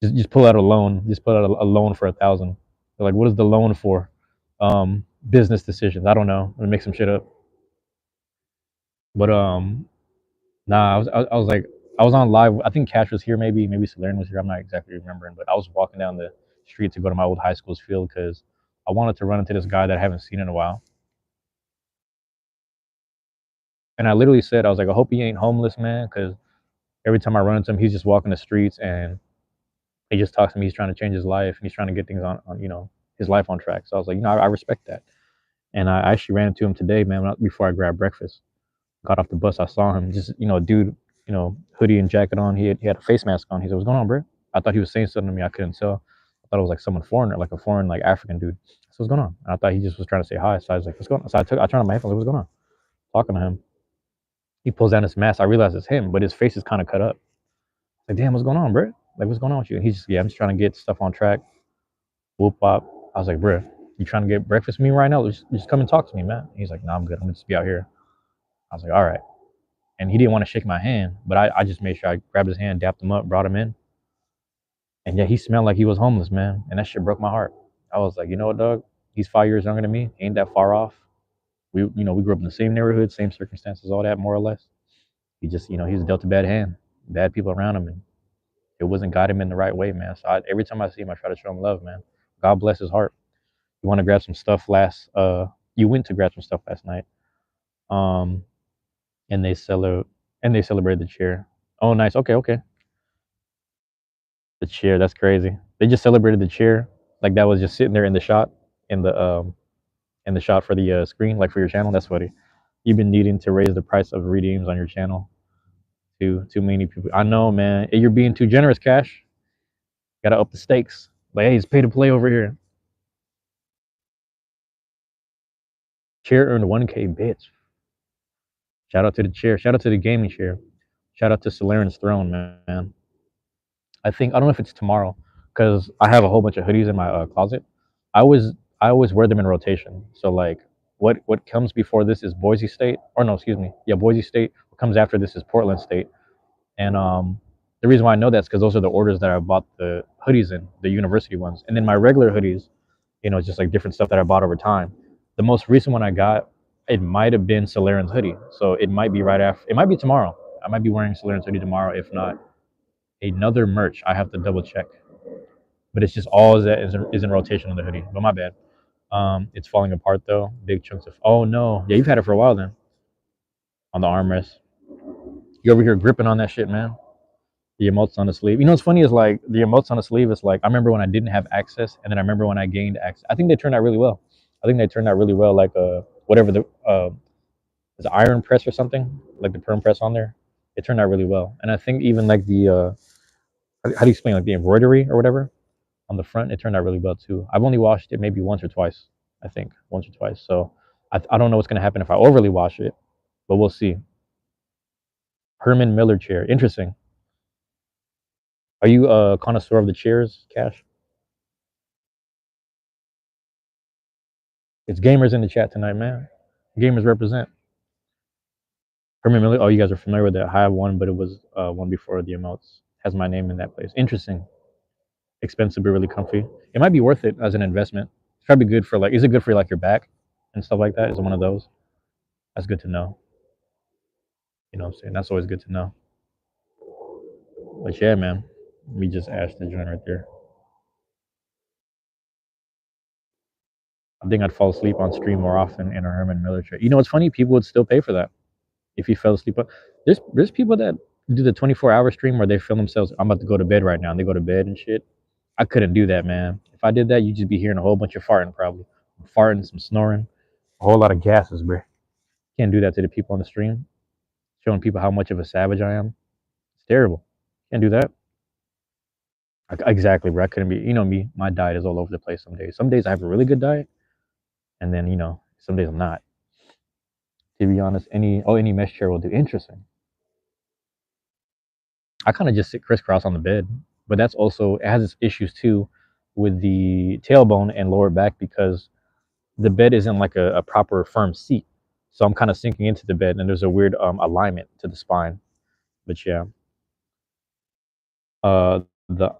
Just pull out a loan. Just pull out a loan for 1,000. They're like, what is the loan for? Business decisions. I don't know. Let me make some shit up. But nah, I was like, I was on live. I think Cash was here, maybe Solarian was here. I'm not exactly remembering, but I was walking down the street to go to my old high school's field because I wanted to run into this guy that I haven't seen in a while. And I literally said, I was like, I hope he ain't homeless, man, because every time I run into him, he's just walking the streets and he just talks to me. He's trying to change his life and he's trying to get things on his life on track. So I was like, I respect that. And I actually ran into him today, man, before I grabbed breakfast. Got off the bus, I saw him, just dude, hoodie and jacket on. He had a face mask on. He said, "What's going on, bro?" I thought he was saying something to me. I couldn't tell. I thought it was like someone foreigner, like a foreign, like African dude. So what's going on? And I thought he just was trying to say hi. So I was like, "What's going on?" So I turned on my headphones. Like, what's going on? Talking to him. He pulls down his mask. I realize it's him, but his face is kind of cut up. Like, damn, what's going on, bro? Like, what's going on with you? And he's just, yeah, I'm just trying to get stuff on track. Whoop pop. I was like, bro, you trying to get breakfast with me right now? Just come and talk to me, man. He's like, nah, I'm good. I'm gonna just be out here. I was like, all right. And he didn't want to shake my hand, but I just made sure I grabbed his hand, dapped him up, brought him in. And yeah, he smelled like he was homeless, man. And that shit broke my heart. I was like, you know what, dog? He's 5 years younger than me. He ain't that far off. We grew up in the same neighborhood, same circumstances, all that, more or less. He just, he's dealt a bad hand, bad people around him, and it wasn't guiding him in the right way, man. So every time I see him, I try to show him love, man. God bless his heart. You want to grab some stuff you went to grab some stuff last night. Um, and they celebrated the chair. Oh, nice. Okay. The chair, that's crazy. They just celebrated the chair, like that was just sitting there in the shot, in the shot for the screen, like for your channel. That's funny. You've been needing to raise the price of redeems on your channel. Too many people. I know, man. You're being too generous, Cash. Gotta up the stakes. Like, hey, it's pay to play over here. Chair earned 1K bits. Shout out to the chair. Shout out to the gaming chair. Shout out to Solarian's throne, man. I don't know if it's tomorrow, because I have a whole bunch of hoodies in my closet. I always I always wear them in rotation. So like what comes before this is Boise State, or no, excuse me, yeah, Boise State. What comes after this is Portland State, and the reason why I know that's because those are the orders that I bought the hoodies in, the university ones, and then my regular hoodies, just like different stuff that I bought over time. The most recent one I got, it might have been Solarian's hoodie, so it might be right after. It might be tomorrow. I might be wearing Solarian's hoodie tomorrow, if not another merch. I have to double check, but it's just all that is in rotation on the hoodie. But my bad. It's falling apart though. Big chunks of. Oh no, yeah, you've had it for a while then. On the armrest, you over here gripping on that shit, man. The emotes on the sleeve. You know what's funny is like the emotes on the sleeve is like I remember when I didn't have access, and then I remember when I gained access. I think they turned out really well. I think they turned out really well. Like whatever the is it iron press or something, like the perm press on there. It turned out really well, and I think even like the how do you explain, like the embroidery or whatever on the front, it turned out really well too. I've only washed it maybe once or twice. I think once or twice. So I don't know what's gonna happen if I overly wash it, but we'll see. Herman Miller chair, interesting. Are you a connoisseur of the chairs, Cash? It's gamers in the chat tonight, man. Gamers represent. Herman Miller. Oh, you guys are familiar with that. I have one, but it was one before the emotes. Has my name in that place. Interesting. Expensive but really comfy. It might be worth it as an investment. It's probably good for like. Is it good for like your back and stuff like that? Is it one of those? That's good to know. You know what I'm saying? That's always good to know. But yeah, man. Let me just ask the joint right there. I think I'd fall asleep on stream more often in a Herman Miller chair. You know what's funny? People would still pay for that if you fell asleep. There's people that do the 24-hour stream where they film themselves. I'm about to go to bed right now, and they go to bed and shit. I couldn't do that, man. If I did that, you'd just be hearing a whole bunch of farting, probably farting, some snoring, a whole lot of gases, bro. Can't do that to the people on the stream, showing people how much of a savage I am. It's terrible. Can't do that. Exactly, bro. I couldn't be. You know me. My diet is all over the place. Some days. Some days I have a really good diet, and then some days I'm not. To be honest, any mesh chair will do. Interesting. I kind of just sit crisscross on the bed, but that's also, it has its issues too. with the tailbone and lower back because the bed isn't like a proper firm seat. So I'm kind of sinking into the bed, and there's a weird alignment to the spine. But yeah, the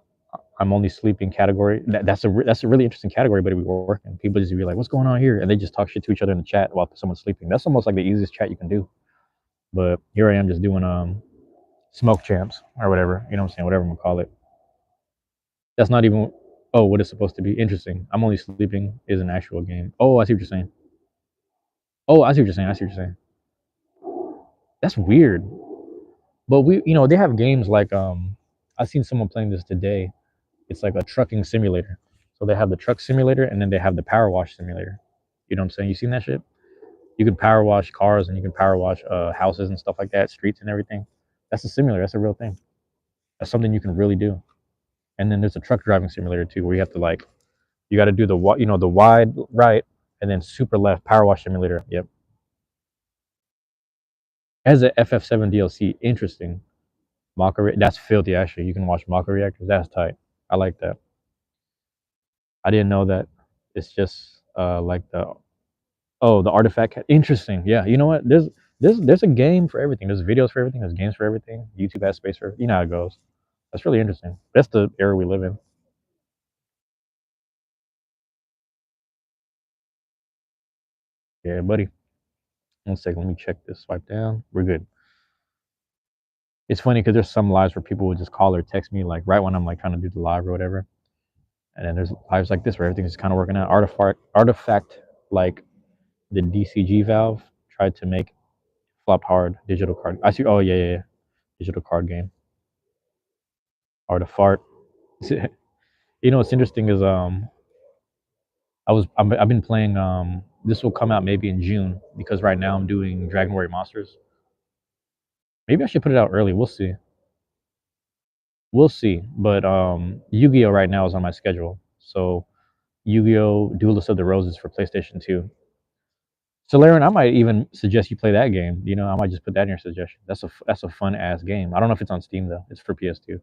I'm only sleeping category. That's a really interesting category, but it be working. People just be like, "What's going on here?" And they just talk shit to each other in the chat while someone's sleeping. That's almost like the easiest chat you can do. But here I am just doing smoke champs or whatever. You know what I'm saying? Whatever I'm gonna call it. That's not even what it's supposed to be. Interesting. I'm only sleeping is an actual game. Oh, I see what you're saying. Oh, I see what you're saying. I see what you're saying. That's weird. But they have games like I seen someone playing this today. It's like a trucking simulator. So they have the truck simulator and then they have the power wash simulator. You know what I'm saying? You seen that shit? You can power wash cars and you can power wash houses and stuff like that, streets and everything. That's a simulator. That's a real thing. That's something you can really do. And then there's a truck driving simulator too, where you have to you got to do the wide right and then super left power wash simulator. Yep. As a FF7 DLC, interesting. Maka, that's filthy. Actually, you can watch Maka reactors. That's tight. I like that. I didn't know that. It's just like the artifact. Interesting. Yeah. You know what? There's a game for everything. There's videos for everything. There's games for everything. YouTube has space for. You know how it goes. That's really interesting. That's the era we live in. Yeah, buddy. 1 second. Let me check this. Swipe down. We're good. It's funny because there's some lives where people will just call or text me like right when I'm like trying to do the live or whatever. And then there's lives like this where everything's kind of working out. Artifact like the DCG valve tried to make flopped hard digital card. I see. Oh yeah. Digital card game. Artifact. What's interesting is I've been playing this will come out maybe in June because right now I'm doing Dragon Warrior Monsters. Maybe I should put it out early. We'll see. We'll see. But Yu-Gi-Oh right now is on my schedule. So Yu-Gi-Oh Duelist of the Roses for PlayStation 2. So Laren, I might even suggest you play that game. I might just put that in your suggestion. That's a fun ass game. I don't know if it's on Steam though. It's for PS2,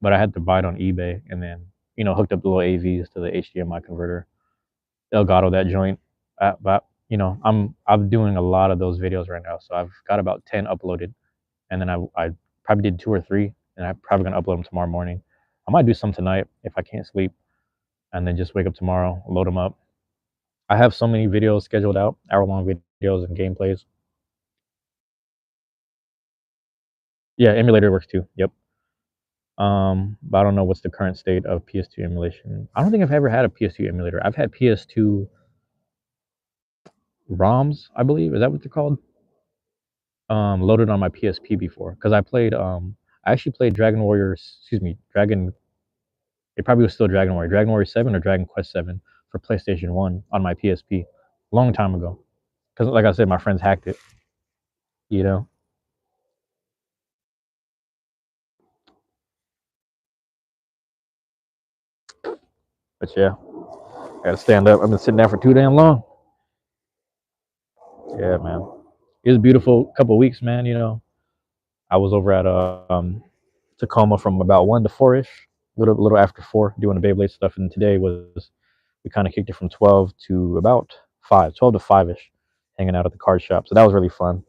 but I had to buy it on eBay and then hooked up the little AVs to the HDMI converter. Elgato that joint. But I'm doing a lot of those videos right now, so I've got about 10 uploaded, and then I probably did 2 or 3, and I'm probably gonna upload them tomorrow morning. I might do some tonight if I can't sleep, and then just wake up tomorrow, load them up. I have so many videos scheduled out, hour-long videos and gameplays. Yeah, emulator works too. Yep. But I don't know what's the current state of PS2 emulation. I don't think I've ever had a PS2 emulator. I've had PS2 ROMs, I believe. Is that what they're called? Loaded on my PSP before because I actually played Dragon Warriors. Excuse me, Dragon. It probably was still Dragon Warrior 7 or Dragon Quest 7 for PlayStation 1 on my PSP, long time ago. Because like I said, my friends hacked it. You know. But yeah, I gotta stand up. I've been sitting down for too damn long. Yeah, man. It was a beautiful couple weeks, man. I was over at Tacoma from about 1 to 4ish, little after 4, doing the Beyblade stuff, and today was we kind of kicked it from 12 to about 5, 12 to 5ish, hanging out at the card shop. So that was really fun,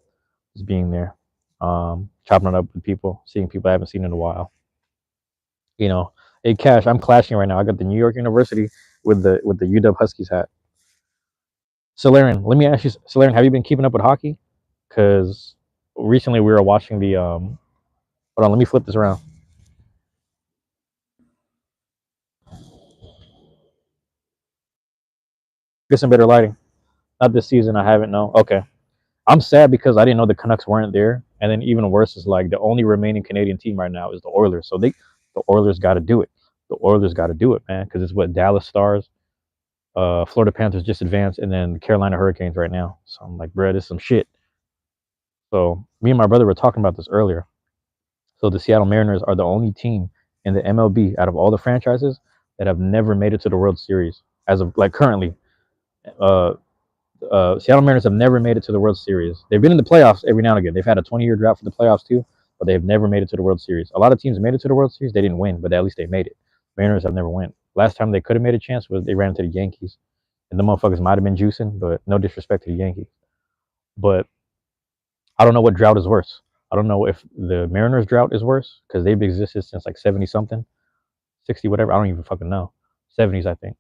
just being there, chopping it up with people, seeing people I haven't seen in a while. Hey Cash, I'm clashing right now. I got the New York University with the UW Huskies hat. Solarian, let me ask you, Solarian, have you been keeping up with hockey? Because recently we were watching the Hold on, let me flip this around. Get some better lighting. Not this season. I haven't. No. Okay. I'm sad because I didn't know the Canucks weren't there. And then even worse is like the only remaining Canadian team right now is the Oilers. So the Oilers got to do it. The Oilers got to do it, man, because it's what Dallas Stars, Florida Panthers just advanced, and then Carolina Hurricanes right now. So I'm like, bro, this is some shit. So me and my brother were talking about this earlier. So the Seattle Mariners are the only team in the MLB out of all the franchises that have never made it to the World Series as of like currently. Uh, Seattle Mariners have never made it to the World Series. They've been in the playoffs every now and again. They've had a 20-year drought for the playoffs too, but they've never made it to the World Series. A lot of teams made it to the World Series. They didn't win, but at least they made it. Mariners have never went. Last time they could have made a chance was they ran into the Yankees, and the motherfuckers might have been juicing, but no disrespect to the Yankees. But I don't know what drought is worse. I don't know if the Mariners drought is worse because they've existed since like 70 something, 60 whatever. I don't even fucking know. 70s I think,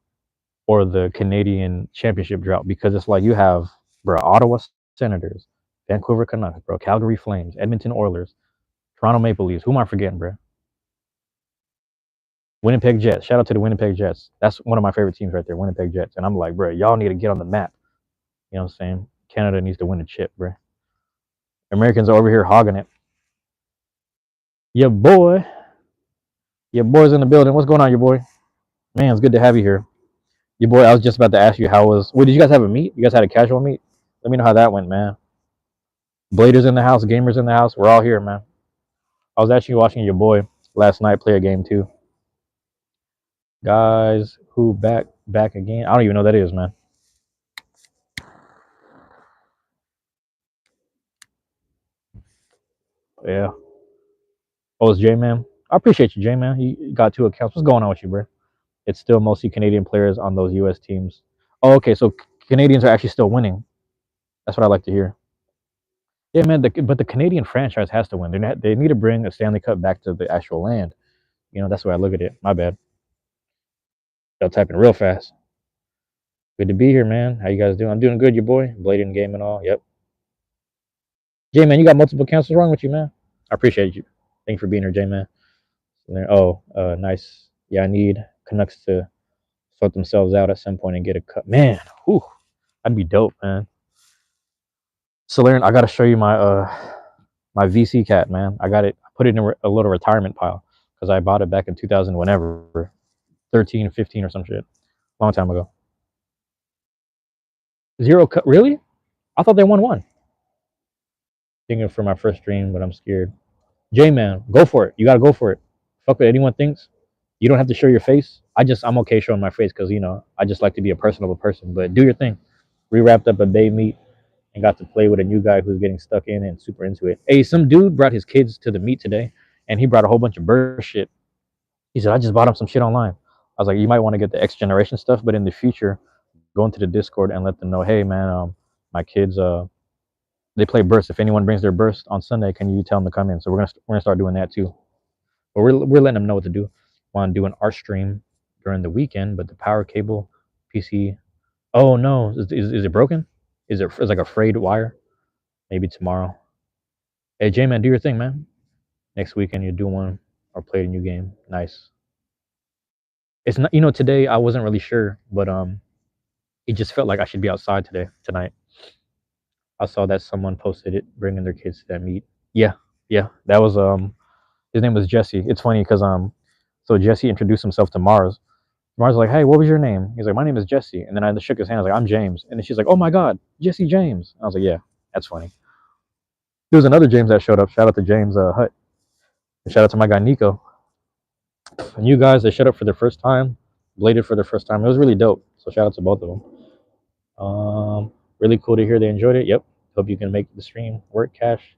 or the Canadian championship drought because it's like you have bro Ottawa Senators, Vancouver Canucks, bro, Calgary Flames, Edmonton Oilers, Toronto Maple Leafs. Who am I forgetting, bro? Winnipeg Jets. Shout out to the Winnipeg Jets. That's one of my favorite teams right there, Winnipeg Jets. And I'm like, bro, y'all need to get on the map. You know what I'm saying? Canada needs to win a chip, bro. Americans are over here hogging it. Your boy, your boy's in the building. What's going on, your boy? Man, it's good to have you here. Your boy, I was just about to ask you how was. Wait, did you guys have a meet? You guys had a casual meet? Let me know how that went, man. Bladers in the house, gamers in the house. We're all here, man. I was actually watching your boy last night play a game too. Guys who back again. I don't even know what that is, man. Yeah. Oh, it's J Man. I appreciate you, J Man. You got 2 accounts. What's going on with you, bro? It's still mostly Canadian players on those U.S. teams. Oh, okay. So Canadians are actually still winning. That's what I like to hear. Yeah, man. But the Canadian franchise has to win. They need to bring a Stanley Cup back to the actual land. You know, that's the way I look at it. My bad. Y'all typing real fast. Good to be here, man. How you guys doing? I'm doing good, your boy. Blading game and all. Yep. J Man, you got multiple accounts. What's wrong with you, man? I appreciate you. Thank you for being here, J Man. Oh, nice. Yeah, I need Canucks to sort themselves out at some point and get a cut. Man, whew, that'd be dope, man. Solarian, I gotta show you my VC cat, man. I got it. I put it in a little retirement pile because I bought it back in 2000, whenever 13, 15 or some shit, long time ago. Zero cut, really? I thought they won one. Thinking for my first stream, but I'm scared. J Man, go for it. You gotta go for it. Fuck what anyone thinks. You don't have to show your face. I'm okay showing my face because I just like to be a personable person. But do your thing. We wrapped up a bay meet and got to play with a new guy who's getting stuck in and super into it. Hey, some dude brought his kids to the meet today, and he brought a whole bunch of bird shit. He said, "I just bought him some shit online." I was like, "You might want to get the X generation stuff, but in the future, go into the Discord and let them know, hey man, my kids they play burst. If anyone brings their burst on Sunday, can you tell them to come in?" So we're gonna start doing that too. But we're letting them know what to do. Want to do an art stream during the weekend, but the power cable PC. Oh no, is it broken? Is like a frayed wire? Maybe tomorrow. Hey J Man, do your thing, man. Next weekend you do one or play a new game. Nice. It's not today I wasn't really sure, but it just felt like I should be outside tonight. I saw that someone posted it, bringing their kids to that meet. Yeah, yeah, that was his name was Jesse. It's funny because so Jesse introduced himself to Mars. Mars was like, "Hey, what was your name?" He's like, "My name is Jesse." And then I shook his hand. I was like, "I'm James." And then she's like, "Oh my God, Jesse James." I was like, "Yeah, that's funny." There was another James that showed up. Shout out to James Hutt. And shout out to my guy Nico. And you guys that showed up for the first time, bladed for the first time. It was really dope. So shout out to both of them. Really cool to hear they enjoyed it. Yep. Hope you can make the stream work. Cash.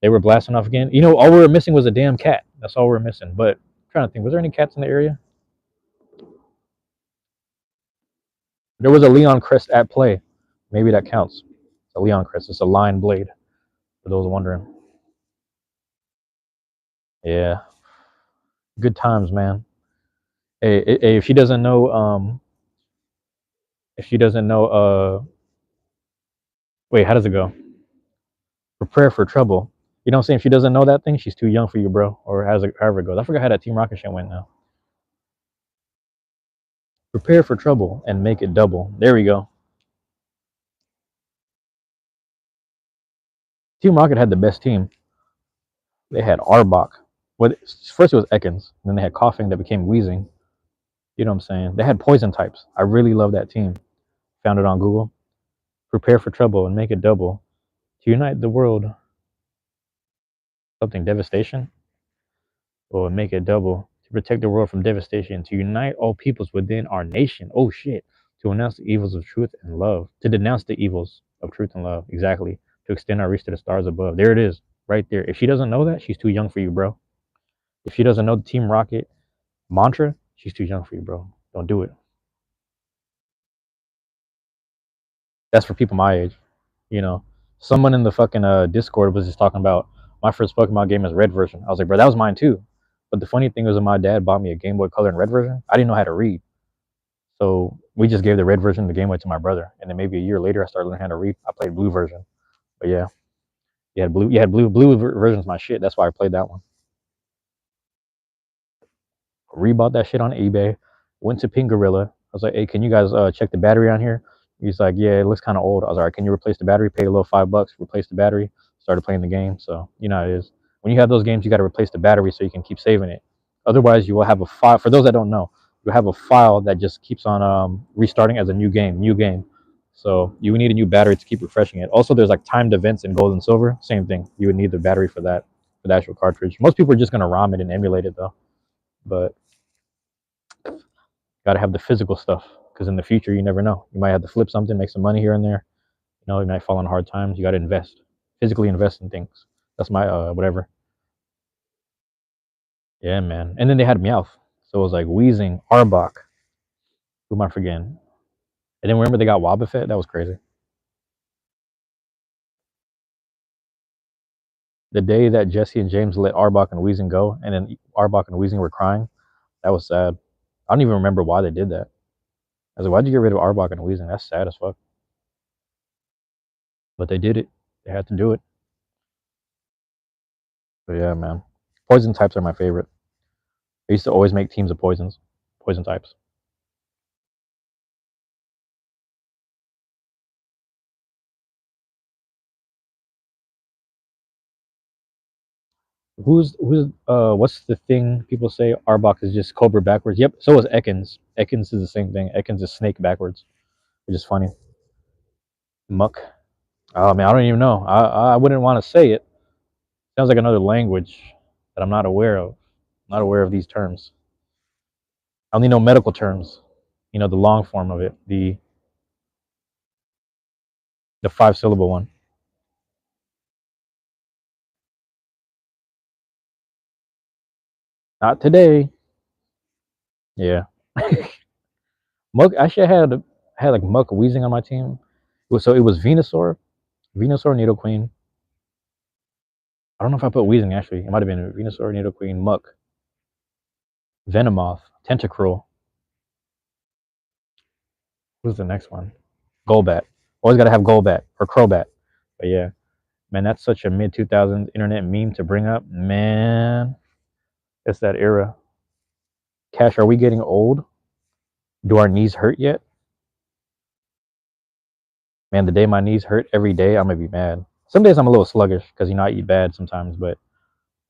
They were blasting off again. All we were missing was a damn cat. That's all we were missing. But I'm trying to think, was there any cats in the area? There was a Leon crest at play. Maybe that counts. It's a Leon crest. It's a line blade. For those wondering. Yeah. Good times, man. Hey, if she doesn't know, wait, how does it go? Prepare for trouble. You know what I'm saying? If she doesn't know that thing, she's too young for you, bro. Or however it goes. I forgot how that Team Rocket shit went now. Prepare for trouble and make it double. There we go. Team Rocket had the best team. They had Arbok. Well, first it was Ekans. Then they had coughing that became wheezing. You know what I'm saying? They had poison types. I really love that team. Found it on Google. Prepare for trouble and make it double. To unite the world. Something devastation. Or make it double. To protect the world from devastation. To unite all peoples within our nation. Oh shit. To announce the evils of truth and love. To denounce the evils of truth and love. Exactly. To extend our reach to the stars above. There it is. Right there. If she doesn't know that, she's too young for you, bro. If she doesn't know the Team Rocket mantra, She's too young for you, bro. Don't do it. That's for people my age. You know, someone in the fucking Discord was just talking about my first Pokemon game is Red version. I was like, bro, that was mine too. But the funny thing was, when my dad bought me a Game Boy Color and Red version, I didn't know how to read. So we just gave the Red version of the Game Boy to my brother, and then maybe a year later, I started learning how to read. I played Blue version, but yeah, you had blue version's my shit. That's why I played that one. Rebought that shit on eBay. Went to Pink Gorilla. I was like, hey, can you guys check the battery on here? He's like, yeah, it looks kind of old. I was like, can you replace the battery? Paid a little $5, replace the battery. Started playing the game. So you know how it is. When you have those games, you got to replace the battery so you can keep saving it. Otherwise, you will have a file. For those that don't know, you have a file that just keeps on restarting as a new game, So you would need a new battery to keep refreshing it. Also, there's like timed events in Gold and Silver. Same thing. You would need the battery for that, for the actual cartridge. Most people are just gonna ROM it and emulate it though. But got to have the physical stuff because in the future you never know. You might have to flip something, make some money here and there. You know, you might fall on hard times. You got to invest, physically invest in things. That's my whatever. Yeah, man. And then they had Meowth, so it was like Wheezing, Arbok. Who am I forgetting? And then remember they got Wobbuffet. That was crazy. The day that Jesse and James let Arbok and Wheezing go, and then Arbok and Wheezing were crying. That was sad. I don't even remember why they did that. I was like, why'd you get rid of Arbok and Wheezing? That's sad as fuck. But they did it. They had to do it. But yeah, man. Poison types are my favorite. I used to always make teams of poison types. What's the thing people say Arbok is just Cobra backwards? Yep, so is Ekans. Ekans is the same thing. Ekans is snake backwards, which is funny. Muck. Oh man, I don't even know. I wouldn't want to say it. Sounds like another language that I'm not aware of. I'm not aware of these terms. I only know medical terms. You know, the long form of it, the 5 syllable one. Not today. Yeah. Muck. Actually, I had like Muck Wheezing on my team. So it was Venusaur, Nidoqueen. I don't know if I put Wheezing actually. It might have been Venusaur, Nidoqueen, Muck, Venomoth, Tentacruel. Who's the next one? Golbat. Always got to have Golbat or Crobat. But yeah, man, that's such a mid 2000s internet meme to bring up. Man, it's that era. Cash, are we getting old? Do our knees hurt yet? Man, the day my knees hurt every day, I'm gonna be mad. Some days I'm a little sluggish because I eat bad sometimes, but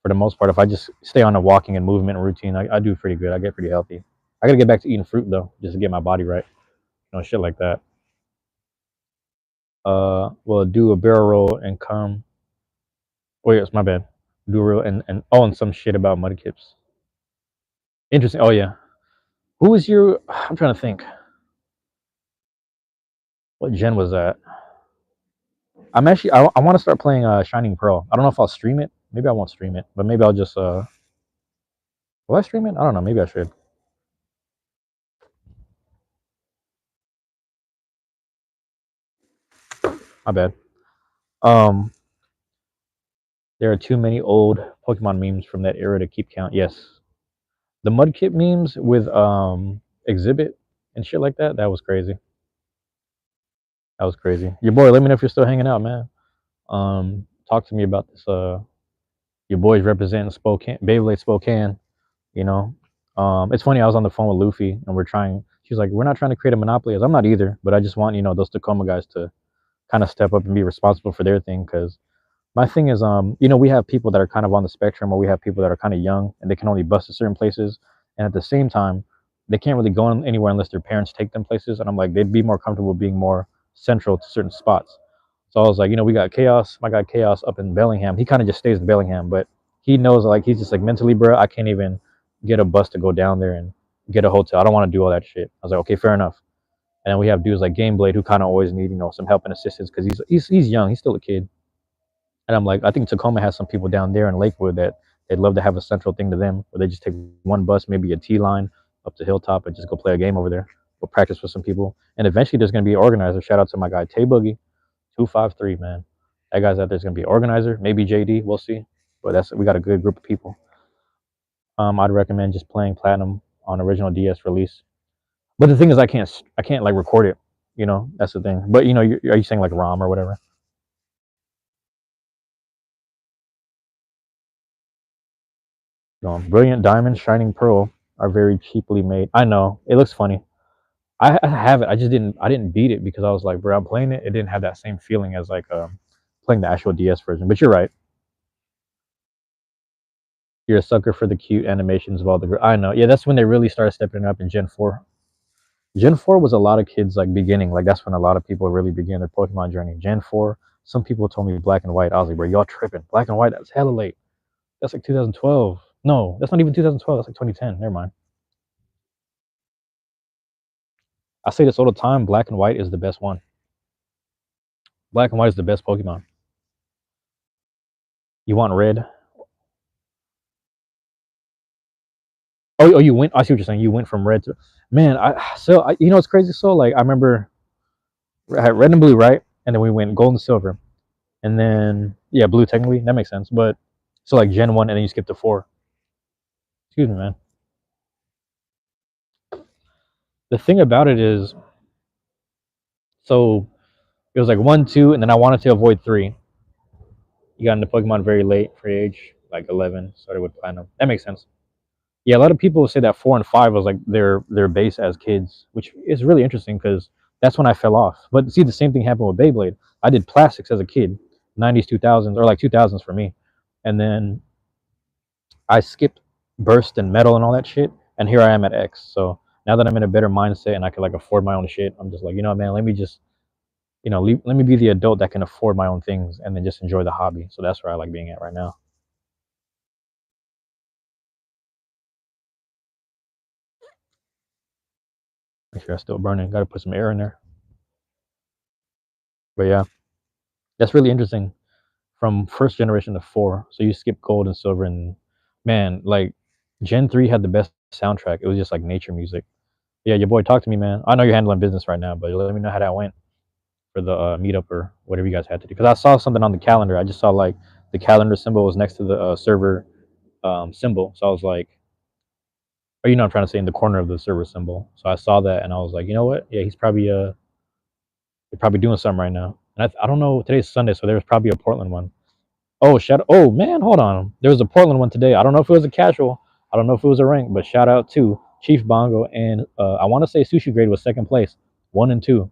for the most part, if I just stay on a walking and movement routine, I do pretty good. I get pretty healthy. I gotta get back to eating fruit though, just to get my body right. You know, shit like that. Well, do a barrel roll and come. Oh yes, my bad. Do a real and some shit about mudkips. Interesting. Oh yeah. Who was your? I'm trying to think. What gen was that? I'm actually. I want to start playing Shining Pearl. I don't know if I'll stream it. Maybe I won't stream it, but maybe I'll just. Will I stream it? I don't know. Maybe I should. My bad. Um, there are too many old Pokemon memes from that era to keep count. Yes, the Mudkip memes with Exhibit and shit like that. That was crazy. That was crazy. Your boy, let me know if you're still hanging out, man. Talk to me about this. Your boys representing Spokane, Beyblade Spokane. You know, it's funny. I was on the phone with Luffy, and we're trying. She's like, "We're not trying to create a monopoly." As I'm not either, but I just want those Tacoma guys to kind of step up and be responsible for their thing. Because my thing is, we have people that are kind of on the spectrum, or we have people that are kind of young and they can only bust to certain places, and at the same time, they can't really go anywhere unless their parents take them places. And I'm like, they'd be more comfortable being more central to certain spots. So I was like, we got Chaos, my guy Chaos up in Bellingham. He kind of just stays in Bellingham, but he knows like he's just like mentally, bro. I can't even get a bus to go down there and get a hotel. I don't want to do all that shit. I was like, okay, fair enough. And then we have dudes like Gameblade who kind of always need some help and assistance because he's young, he's still a kid. And I'm like, I think Tacoma has some people down there in Lakewood that they'd love to have a central thing to them, where they just take one bus, maybe a T line, up to Hilltop and just go play a game over there. Go practice with some people, and eventually there's gonna be an organizer. Shout out to my guy Tay Boogie 253, man. That guy's out there's gonna be an organizer, maybe JD, we'll see. But that's we got a good group of people. I'd recommend just playing Platinum on original DS release. But the thing is, I can't like record it. You know, that's the thing. But you know, are you saying like ROM or whatever? Brilliant Diamond, Shining Pearl are very cheaply made. I know it looks funny. I have it. I didn't beat it because I was like, bro, I'm playing it. It didn't have that same feeling as like playing the actual DS version. But you're right. You're a sucker for the cute animations of all the. I know. Yeah, that's when they really started stepping up in Gen 4. Gen 4 was a lot of kids like beginning. Like that's when a lot of people really began their Pokemon journey. Gen 4. Some people told me Black and White. I was like, bro, y'all tripping. Black and White. That's hella late. That's like 2012. No, that's not even 2012. That's like 2010. Never mind. I say this all the time. Black and White is the best one. Black and White is the best Pokemon. You want Red? Oh, you went. I see what you're saying. You went from Red to man. You know it's crazy. So like I remember I had Red and Blue, right? And then we went Gold and Silver, and then yeah, Blue technically that makes sense. But so like Gen 1, and then you skip to 4. Excuse me, man. The thing about it is, so it was like 1, 2, and then I wanted to avoid 3. You got into Pokemon very late for age, like 11. Started with Platinum. That makes sense. Yeah, a lot of people say that 4 and 5 was like their base as kids, which is really interesting because that's when I fell off. But see, the same thing happened with Beyblade. I did plastics as a kid, 90s, 2000s, or like 2000s for me, and then I skipped burst and metal and all that shit, and here I am at X. So now that I'm in a better mindset and I can like afford my own shit, I'm just like, you know, man, let me just let me be the adult that can afford my own things and then just enjoy the hobby. So that's where I like being at right now. Make sure I'm still burning. Got to put some air in there. But yeah, that's really interesting. From first generation to 4, so you skip gold and silver, and man, like Gen 3 had the best soundtrack. It was just like nature music. Yeah, your boy, talk to me, man. I know you're handling business right now, but let me know how that went for the meetup or whatever you guys had to do. Because I saw something on the calendar. I just saw like the calendar symbol was next to the server symbol. So I was like, or you know, I'm trying to say in the corner of the server symbol. So I saw that and I was like, you know what? Yeah, he's probably doing something right now. And I don't know. Today's Sunday, so there's probably a Portland one. Oh, shout! Oh man, hold on. There was a Portland one today. I don't know if it was a casual. I don't know if it was a rank, but shout out to Chief Bongo and I want to say Sushi Grade was second place, 1 and 2.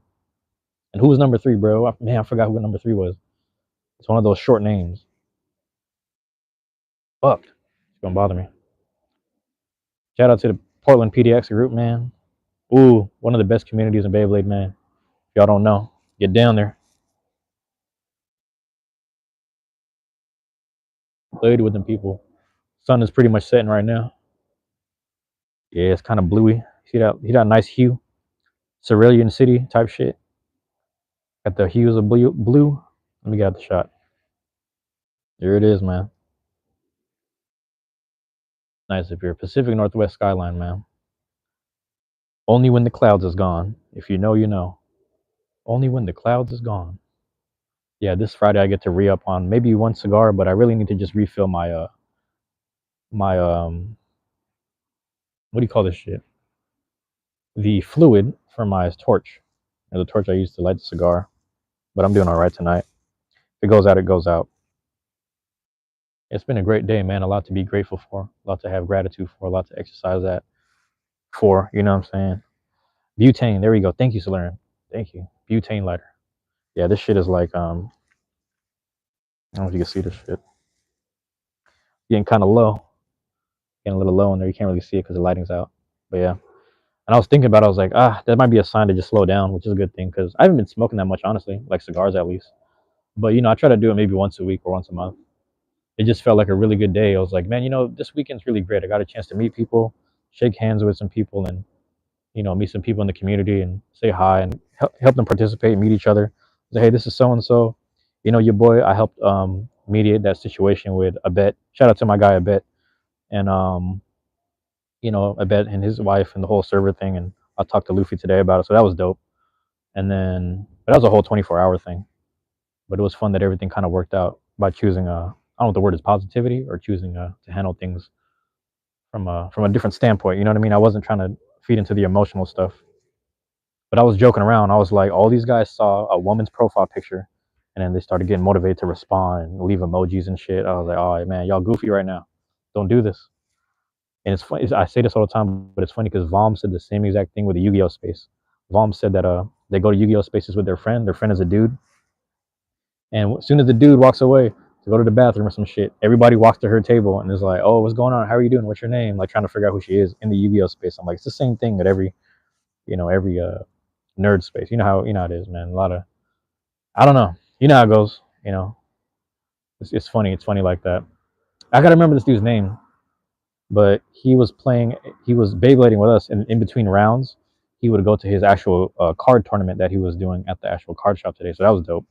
And who was number 3, bro? Man, I forgot who number 3 was. It's one of those short names. Fuck, it's gonna bother me. Shout out to the Portland PDX group, man. Ooh, one of the best communities in Beyblade, man. If y'all don't know, get down there. Played with them people. Sun is pretty much setting right now. Yeah, it's kind of bluey. See that? See that nice hue? Cerulean City type shit. Got the hues of blue. Blue. Let me get out the shot. There it is, man. Nice up here. Pacific Northwest skyline, man. Only when the clouds is gone. If you know, you know. Only when the clouds is gone. Yeah, this Friday I get to re-up on maybe one cigar, but I really need to just refill my what do you call this shit? The fluid for my torch. The torch I use to light the cigar. But I'm doing all right tonight. If it goes out, it goes out. It's been a great day, man. A lot to be grateful for, a lot to have gratitude for, a lot to exercise that for. You know what I'm saying? Butane. There we go. Thank you, Solarian. Thank you. Butane lighter. Yeah, this shit is like I don't know if you can see this shit. Getting kind of low. Getting a little low in there. You can't really see it because the lighting's out. But yeah. And I was thinking about it, I was like, that might be a sign to just slow down, which is a good thing because I haven't been smoking that much, honestly, like cigars at least. But I try to do it maybe once a week or once a month. It just felt like a really good day. I was like, man, this weekend's really great. I got a chance to meet people, shake hands with some people, and meet some people in the community and say hi and help them participate, meet each other. Say, hey, this is so and so. Your boy. I helped mediate that situation with a bet. Shout out to my guy a bet, and I bet, and his wife and the whole server thing. And I talked to Luffy today about it, so that was dope. And then, but that was a whole 24-hour thing. But it was fun that everything kind of worked out by choosing I don't know what the word is, positivity, or choosing to handle things from a different standpoint. You know what I mean? I wasn't trying to feed into the emotional stuff, but I was joking around. I was like, all these guys saw a woman's profile picture, and then they started getting motivated to respond and leave emojis and shit. I was like, oh man, y'all goofy right now. Don't do this. And it's funny. I say this all the time, but it's funny because Vom said the same exact thing with the Yu-Gi-Oh space. Vom said that they go to Yu-Gi-Oh spaces with their friend. Their friend is a dude, and as soon as the dude walks away to go to the bathroom or some shit, everybody walks to her table and is like, "Oh, what's going on? How are you doing? What's your name?" Like trying to figure out who she is in the Yu-Gi-Oh space. I'm like, it's the same thing at every nerd space. You know how it is, man. A lot of, I don't know. You know how it goes. It's funny. It's funny like that. I gotta remember this dude's name, but he was playing. He was Beyblading with us, and in between rounds, he would go to his actual card tournament that he was doing at the actual card shop today. So that was dope.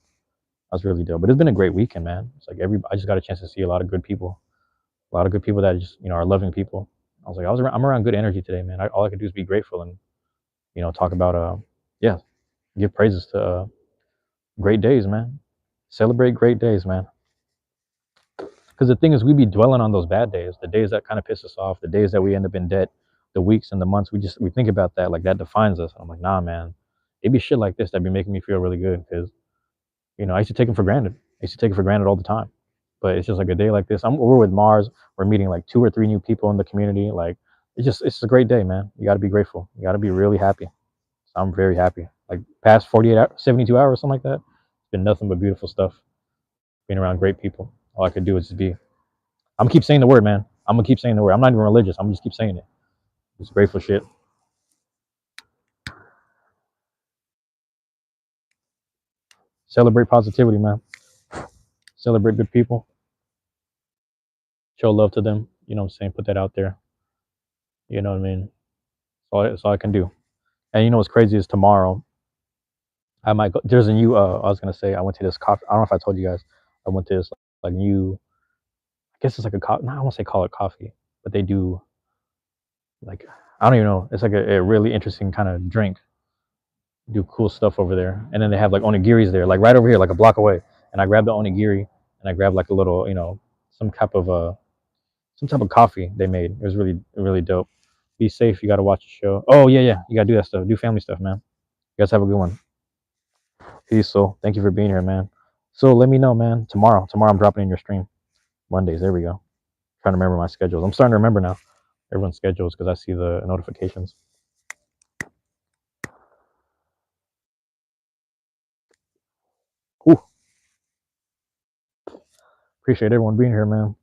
That was really dope. But it's been a great weekend, man. It's like I just got a chance to see a lot of good people, a lot of good people that just are loving people. I was like, I'm around good energy today, man. All I could do is be grateful and talk about yeah, give praises to great days, man. Celebrate great days, man. Because the thing is, we be dwelling on those bad days, the days that kind of piss us off, the days that we end up in debt, the weeks and the months. We think about that, like that defines us. I'm like, nah, man. It be shit like this that be making me feel really good because I used to take them for granted. I used to take it for granted all the time. But it's just like a day like this. We're with Mars. We're meeting like 2 or 3 new people in the community. Like it's a great day, man. You got to be grateful. You got to be really happy. So I'm very happy. Like past 48 hours, 72 hours, something like that. It's been nothing but beautiful stuff. Being around great people. All I could do is just be. I'm gonna keep saying the word, man. I'm gonna keep saying the word. I'm not even religious. I'm gonna just keep saying it. It's grateful shit. Celebrate positivity, man. Celebrate good people. Show love to them. You know what I'm saying? Put that out there. You know what I mean? That's all I can do. And you know what's crazy is tomorrow I might go. There's a new. I was gonna say I went to this coffee. I don't know if I told you guys. I went to this like new. I guess it's like a coffee. No, I won't say call it coffee, but they do like I don't even know. It's like a really interesting kind of drink. Do cool stuff over there, and then they have like onigiris there, like right over here, like a block away. And I grabbed the onigiri, and I grabbed like a little, some type of coffee they made. It was really dope. Be safe. You gotta watch the show. Oh yeah, yeah. You gotta do that stuff. Do family stuff, man. You guys have a good one. Peace, soul. Thank you for being here, man. So let me know, man. Tomorrow I'm dropping in your stream. Mondays. There we go. Trying to remember my schedules. I'm starting to remember now. Everyone's schedules because I see the notifications. Ooh, appreciate everyone being here, man.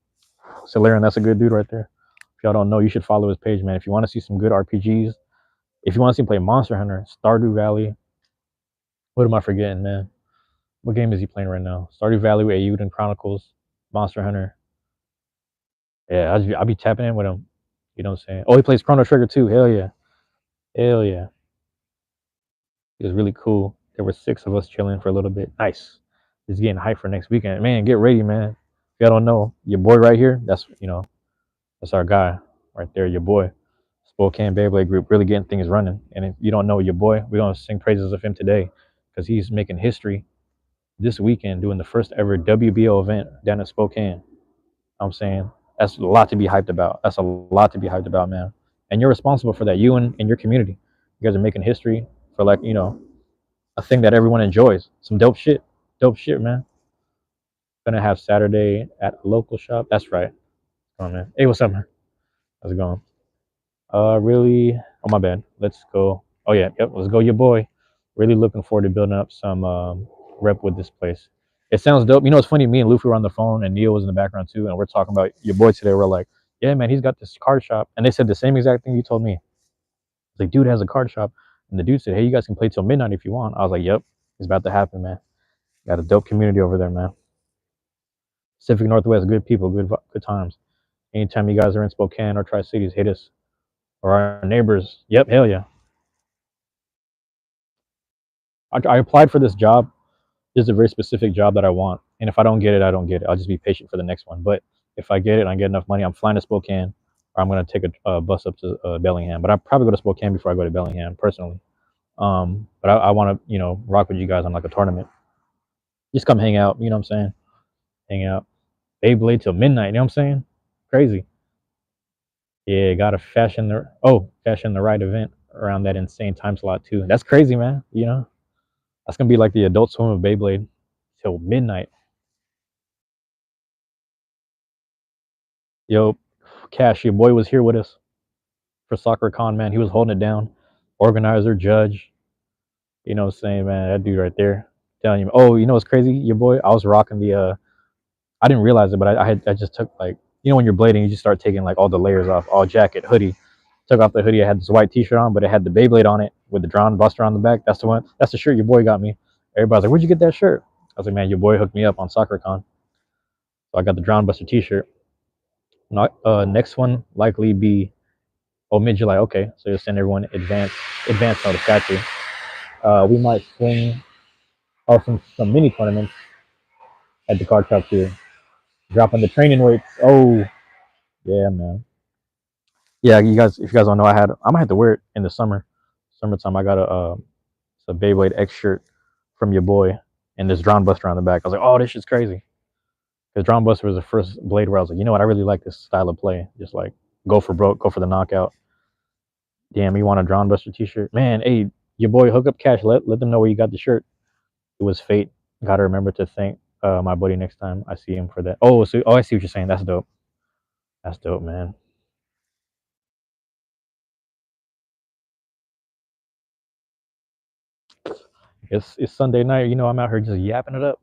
Solarian, that's a good dude right there. If y'all don't know, you should follow his page, man. If you want to see some good RPGs, if you want to see him play Monster Hunter, Stardew Valley. What am I forgetting, man? What game is he playing right now? Stardew Valley with Euden Chronicles, Monster Hunter. Yeah, I'll be tapping in with him. You know what I'm saying? Oh, he plays Chrono Trigger too. Hell yeah. Hell yeah. It was really cool. There were 6 of us chilling for a little bit. Nice. Just getting hyped for next weekend. Man, get ready, man. If y'all don't know, your boy right here, that's our guy right there, your boy. Spokane Beyblade Group really getting things running. And if you don't know your boy, we're going to sing praises of him today because he's making history this weekend doing the first ever WBO event down in Spokane. I'm saying that's a lot to be hyped about. That's a lot to be hyped about, man. And you're responsible for that. You and your community. You guys are making history for a thing that everyone enjoys. Some dope shit. Dope shit, man. Gonna have Saturday at a local shop. That's right. Come on, man. Hey, what's up, man? How's it going? Really? Oh, my bad. Let's go. Oh yeah, yep. Let's go, your boy. Really looking forward to building up some rep with this place. It sounds dope. You know, it's funny. Me and Luffy were on the phone, and Neil was in the background too, and we're talking about your boy today. We're like, yeah, man, he's got this card shop, and they said the same exact thing you told me. It's like, dude has a card shop, and the dude said, hey, you guys can play till midnight if you want. I was like, yep, it's about to happen, man. Got a dope community over there, man. Pacific Northwest, good people, good times. Anytime you guys are in Spokane or Tri Cities, hit us or our neighbors. Yep, hell yeah. I applied for this job. This is a very specific job that I want, and if I don't get it, I don't get it. I'll just be patient for the next one. But if I get it and I get enough money, I'm flying to Spokane. or I'm gonna take a bus up to Bellingham. But I probably go to Spokane before I go to Bellingham personally. But I want to rock with you guys on like a tournament. Just come hang out. You know what I'm saying? Hang out. Beyblade till midnight. You know what I'm saying? Crazy. Yeah, gotta fashion the right event around that insane time slot too. That's crazy, man. That's gonna be like the Adult Swim of Beyblade till midnight. Yo, Cash, your boy was here with us for Soccer Con, man. He was holding it down. Organizer, judge. You know what I'm saying, man? That dude right there. Telling you. Oh, you know what's crazy? Your boy, I was rocking the I didn't realize it, but I just took like when you're blading, you just start taking like all the layers off, all jacket, hoodie. Took off the hoodie. I had this white T-shirt on, but it had the Beyblade on it with the drawn buster on the back. That's the one. That's the shirt your boy got me. Everybody's like, "Where'd you get that shirt?" I was like, "Man, your boy hooked me up on SoccerCon." So I got the drawn buster T-shirt. Next one likely be mid July. Okay, so you'll send everyone advance notice. Got you. We might swing some mini tournaments at the card shop too. Dropping the training weights. Oh yeah, man. Yeah, you guys. If you guys don't know, I might have to wear it in the summertime. I got a Beyblade X shirt from your boy, and there's Drawn Buster on the back. I was like, oh, this shit's crazy. Because Drawn Buster was the first blade where I was like, you know what, I really like this style of play. Just like go for broke, go for the knockout. Damn, you want a Drawn Buster T-shirt, man? Hey, your boy, hook up Cash. Let them know where you got the shirt. It was fate. Got to remember to thank my buddy next time I see him for that. I see what you're saying. That's dope. That's dope, man. It's Sunday night. I'm out here just yapping it up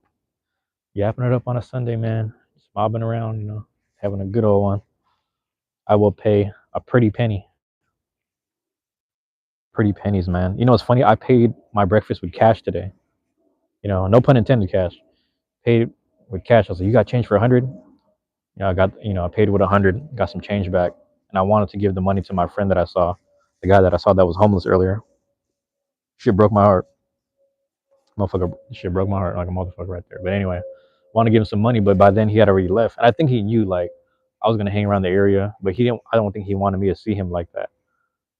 on a Sunday, man. Just mobbing around, having a good old one. I will pay a pretty pennies, man. It's funny. I paid my breakfast with cash today. No pun intended, cash. Paid with cash. I was like, you got change for 100? I paid with 100, got some change back, and I wanted to give the money to my friend that I saw, the guy that I saw that was homeless earlier. Shit broke my heart, motherfucker. Shit broke my heart like a motherfucker right there. But anyway, want to give him some money, but by then he had already left, and I think he knew like I was gonna hang around the area, but he didn't. I don't think he wanted me to see him like that.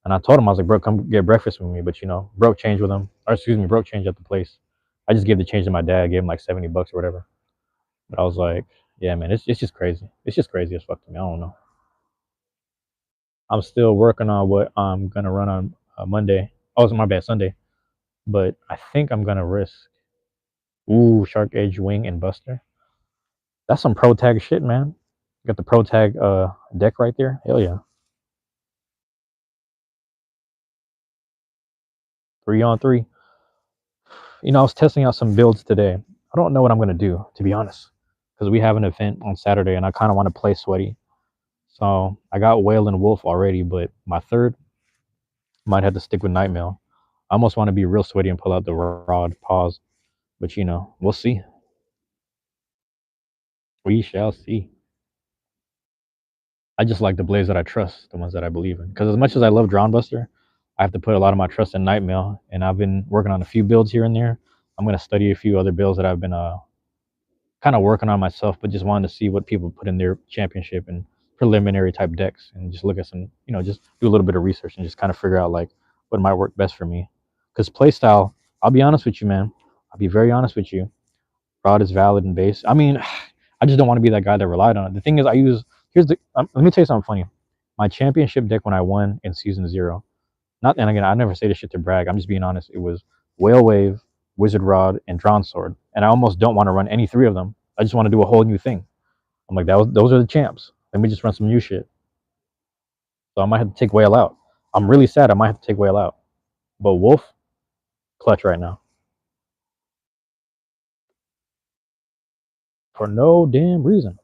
And I told him, I was like, bro, come get breakfast with me. But broke change with him, or excuse me, broke change at the place. I just gave the change to my dad, gave him like $70 or whatever. But I was like, yeah, man, it's just crazy. It's just crazy as fuck to me. I don't know. I'm still working on what I'm gonna run on Monday. Oh, it's my bad, Sunday. But I think I'm gonna risk. Ooh, Shark Edge Wing and Buster. That's some pro tag shit, man. Got the pro tag deck right there. Hell yeah. 3-on-3. I was testing out some builds today. I don't know what I'm gonna do, to be honest, because we have an event on Saturday, and I kind of want to play sweaty. So I got Whale and Wolf already, but my third might have to stick with Nightmail. I almost want to be real sweaty and pull out the rod pause, but we'll see. We shall see. I just like the blades that I trust, the ones that I believe in. Because as much as I love Drawn Buster, I have to put a lot of my trust in Nightmail, and I've been working on a few builds here and there. I'm gonna study a few other builds that I've been kind of working on myself, but just wanted to see what people put in their championship and preliminary type decks, and just look at some, just do a little bit of research and just kind of figure out like what might work best for me. Because playstyle, I'll be honest with you, man. I'll be very honest with you. Rod is valid and base. I mean, I just don't want to be that guy that relied on it. The thing is, let me tell you something funny. My championship deck when I won in season 0, not, and again, I never say this shit to brag. I'm just being honest. It was Whale Wave, Wizard Rod, and Drawn Sword. And I almost don't want to run any 3 of them. I just want to do a whole new thing. I'm like, those are the champs. Let me just run some new shit. So I might have to take Whale out. I'm really sad. I might have to take Whale out. But Wolf, clutch right now. For no damn reason.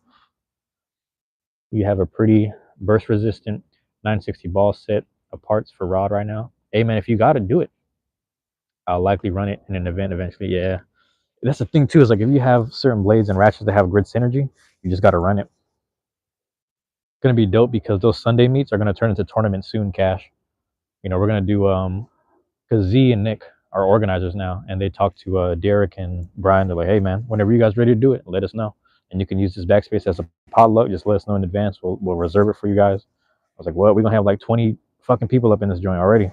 You have a pretty burst resistant 960 ball set of parts for Rod right now. Hey man, if you got to do it, I'll likely run it in an event eventually. Yeah, that's the thing too. Is like if you have certain blades and ratchets that have grid synergy, you just got to run it. It's gonna be dope because those Sunday meets are gonna turn into tournaments soon. Cash. We're gonna do because Z and Nick are organizers now, and they talk to Derek and Brian. They're like, hey man, whenever you guys ready to do it, let us know. And you can use this backspace as a potluck. Just let us know in advance. We'll reserve it for you guys. was like, what? We're gonna have like 20 fucking people up in this joint already,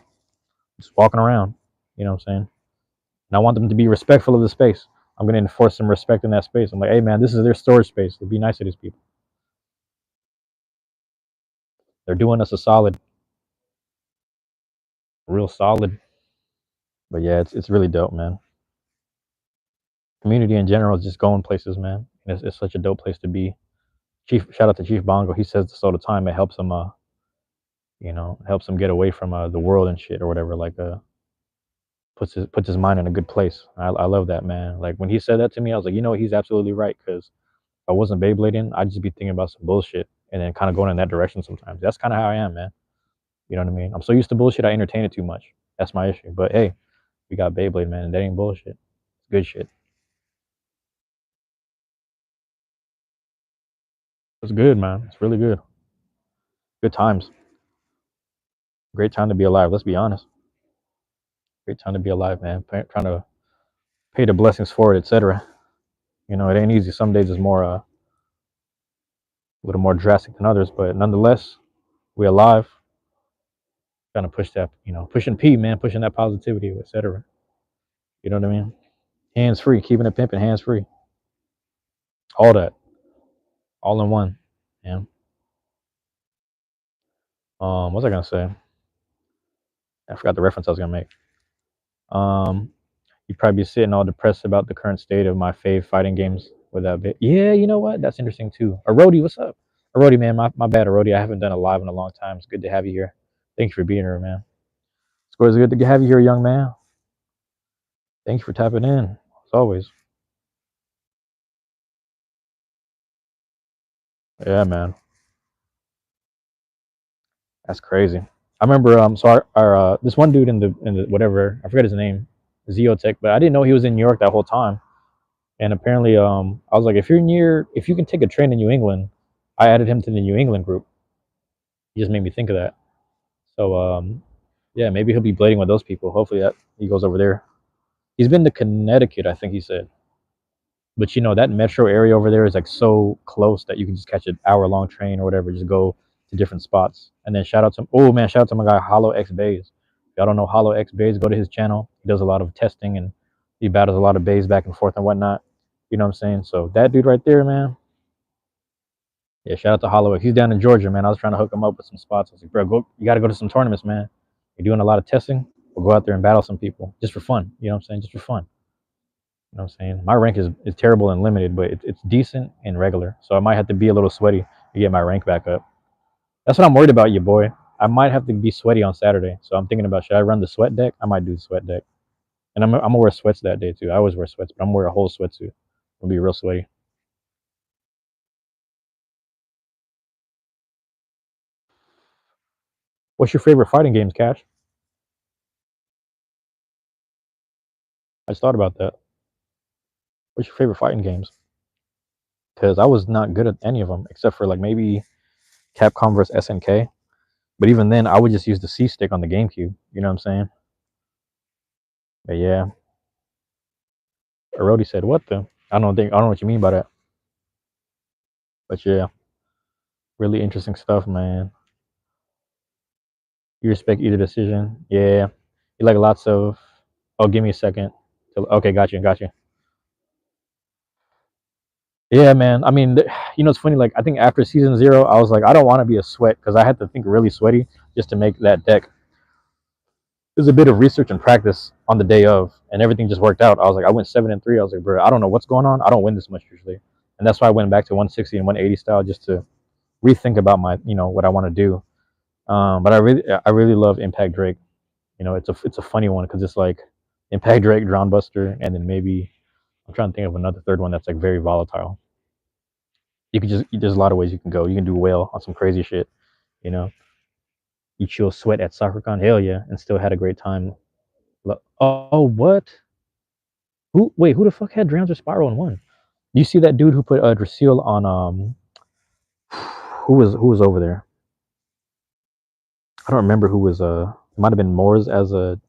just walking around. You know what I'm saying? And I want them to be respectful of the space. I'm gonna enforce some respect in that space. I'm like, hey man, this is their storage space. So be nice to these people. They're doing us a solid, real solid. But yeah, it's really dope, man. Community in general is just going places, man. It's such a dope place to be. Chief, shout out to Chief Bongo. He says this all the time. It helps him, helps him get away from the world and shit or whatever. Like, puts his mind in a good place. I love that, man. Like when he said that to me, I was like, he's absolutely right. Because if I wasn't Beyblading, I'd just be thinking about some bullshit and then kind of going in that direction sometimes. That's kind of how I am, man. You know what I mean? I'm so used to bullshit, I entertain it too much. That's my issue. But hey, we got Beyblade, man, and that ain't bullshit. It's good shit. It's good, man. It's really good. Good times. Great time to be alive. Let's be honest. Great time to be alive, man. Trying to pay the blessings forward, etc. It ain't easy. Some days it's more a little more drastic than others, but nonetheless, we alive. Trying to push that, pushing P, man, pushing that positivity, etc. You know what I mean? Hands free, keeping it pimping, hands free. All that, all in one. Yeah. What was I gonna say? I forgot the reference I was gonna make. You'd probably be sitting all depressed about the current state of my fave fighting games with that bit. Yeah, you know what? That's interesting too. Arodi, what's up? Arodi, man, my bad, Arodi. I haven't done a live in a long time. It's good to have you here. Thank you for being here, man. It's always good to have you here, young man. Thank you for tapping in, as always. Yeah, man. That's crazy. I remember so our this one dude in the whatever, I forget his name, Zeotech, but I didn't know he was in New York that whole time. And apparently I was like, if you can take a train in New England, I added him to the New England group. He just made me think of that. So yeah, maybe he'll be blading with those people. Hopefully that he goes over there. He's been to Connecticut, I think he said. But that metro area over there is like so close that you can just catch an hour-long train or whatever, just go to different spots. And then shout out to my guy Hollow X Bays. If y'all don't know Hollow X Bays, go to his channel. He does a lot of testing and he battles a lot of bays back and forth and whatnot. You know what I'm saying? So that dude right there, man. Yeah, shout out to Hollow X. He's down in Georgia, man. I was trying to hook him up with some spots. I was like, bro, you got to go to some tournaments, man. You're doing a lot of testing. We'll go out there and battle some people just for fun. You know what I'm saying? Just for fun. You know what I'm saying? My rank is terrible and limited, but it's decent and regular. So I might have to be a little sweaty to get my rank back up. That's what I'm worried about, you boy. I might have to be sweaty on Saturday. So I'm thinking about, should I run the sweat deck? I might do the sweat deck. And I'm gonna wear sweats that day too. I always wear sweats, but I'm gonna wear a whole sweatsuit. It'll be real sweaty. What's your favorite fighting games, Cash? I just thought about that. What's your favorite fighting games? Because I was not good at any of them except for like maybe Capcom vs SNK. But even then, I would just use the C stick on the GameCube. You know what I'm saying? But yeah, Arodi said, "What the? I don't know what you mean by that." But yeah, really interesting stuff, man. You respect either decision. Yeah, you like lots of. Oh, give me a second. Okay, got you, got you. Yeah, man. I mean, it's funny. Like, I think after season 0, I was like, I don't want to be a sweat because I had to think really sweaty just to make that deck. There's a bit of research and practice on the day of, and everything just worked out. I was like, I went 7-3. I was like, bro, I don't know what's going on. I don't win this much usually, and that's why I went back to 160 and 180 style just to rethink about my, what I want to do. But I really love Impact Drake. It's a funny one because it's like Impact Drake, Drown Buster, and then maybe I'm trying to think of another third one that's like very volatile. You could there's a lot of ways you can go. You can do whale on some crazy shit. You know, you chill sweat at SoccerCon, hell yeah, and still had a great time. Oh, what? Who the fuck had Drowns or Spiral in one? You see that dude who put Drasil on who was over there? I don't remember who was it might have been Moores as a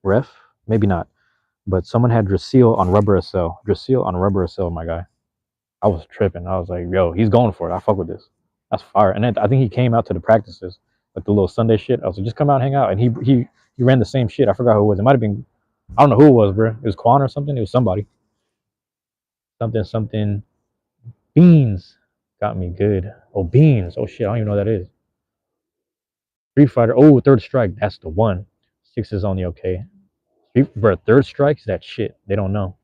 ref, maybe not. But someone had Drasil on Rubber SL. Drasil on Rubber SL, my guy. I was tripping. I was like, yo, he's going for it. I fuck with this. That's fire. And then I think he came out to the practices. like the little Sunday shit. I was like, just come out and hang out. And he ran the same shit. I forgot who it was. It might have been, I don't know who it was, bro. It was Quan or something. It was somebody. Something. Beans got me good. Oh, Beans. Oh shit, I don't even know what that is. Street Fighter. Oh, Third Strike. That's the one. Six is only okay. Bro, Third Strike's that shit. They don't know.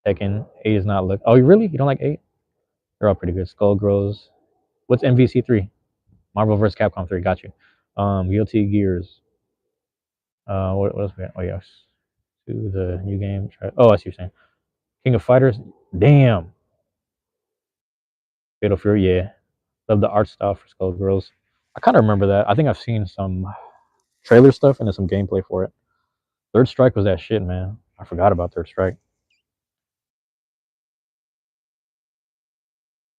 Tekken 8 is not look. Oh, you really? You don't like 8? They're all pretty good. Skull Grows. What's MVC 3? Marvel vs. Capcom 3. Got you. Guilty Gears. What else we got? Oh yes. To the new game. Oh, I see what you're saying. King of Fighters. Damn. Fatal Fury. Yeah. Love the art style for Skull Girls. I kind of remember that. I think I've seen some trailer stuff and then some gameplay for it. Third Strike was that shit, man. I forgot about Third Strike.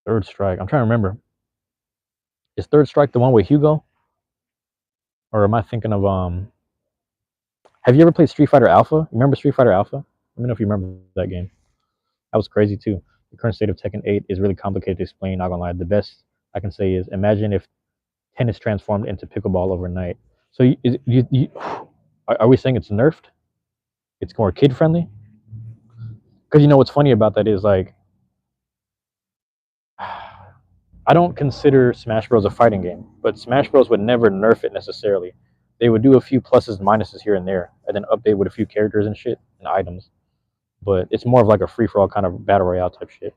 Third Strike. I'm trying to remember. Is Third Strike the one with Hugo? Or am I thinking of have you ever played Street Fighter Alpha? You remember Street Fighter Alpha? Let me know if you remember that game. That was crazy too. The current state of Tekken 8 is really complicated to explain, not gonna lie. The best I can say is imagine if tennis transformed into pickleball overnight. So are we saying it's nerfed? It's more kid friendly? Because you know what's funny about that is like I don't consider Smash Bros a fighting game, but Smash Bros would never nerf it necessarily. They would do a few pluses and minuses here and there, and then update with a few characters and shit and items. But it's more of like a free for all kind of battle royale type shit.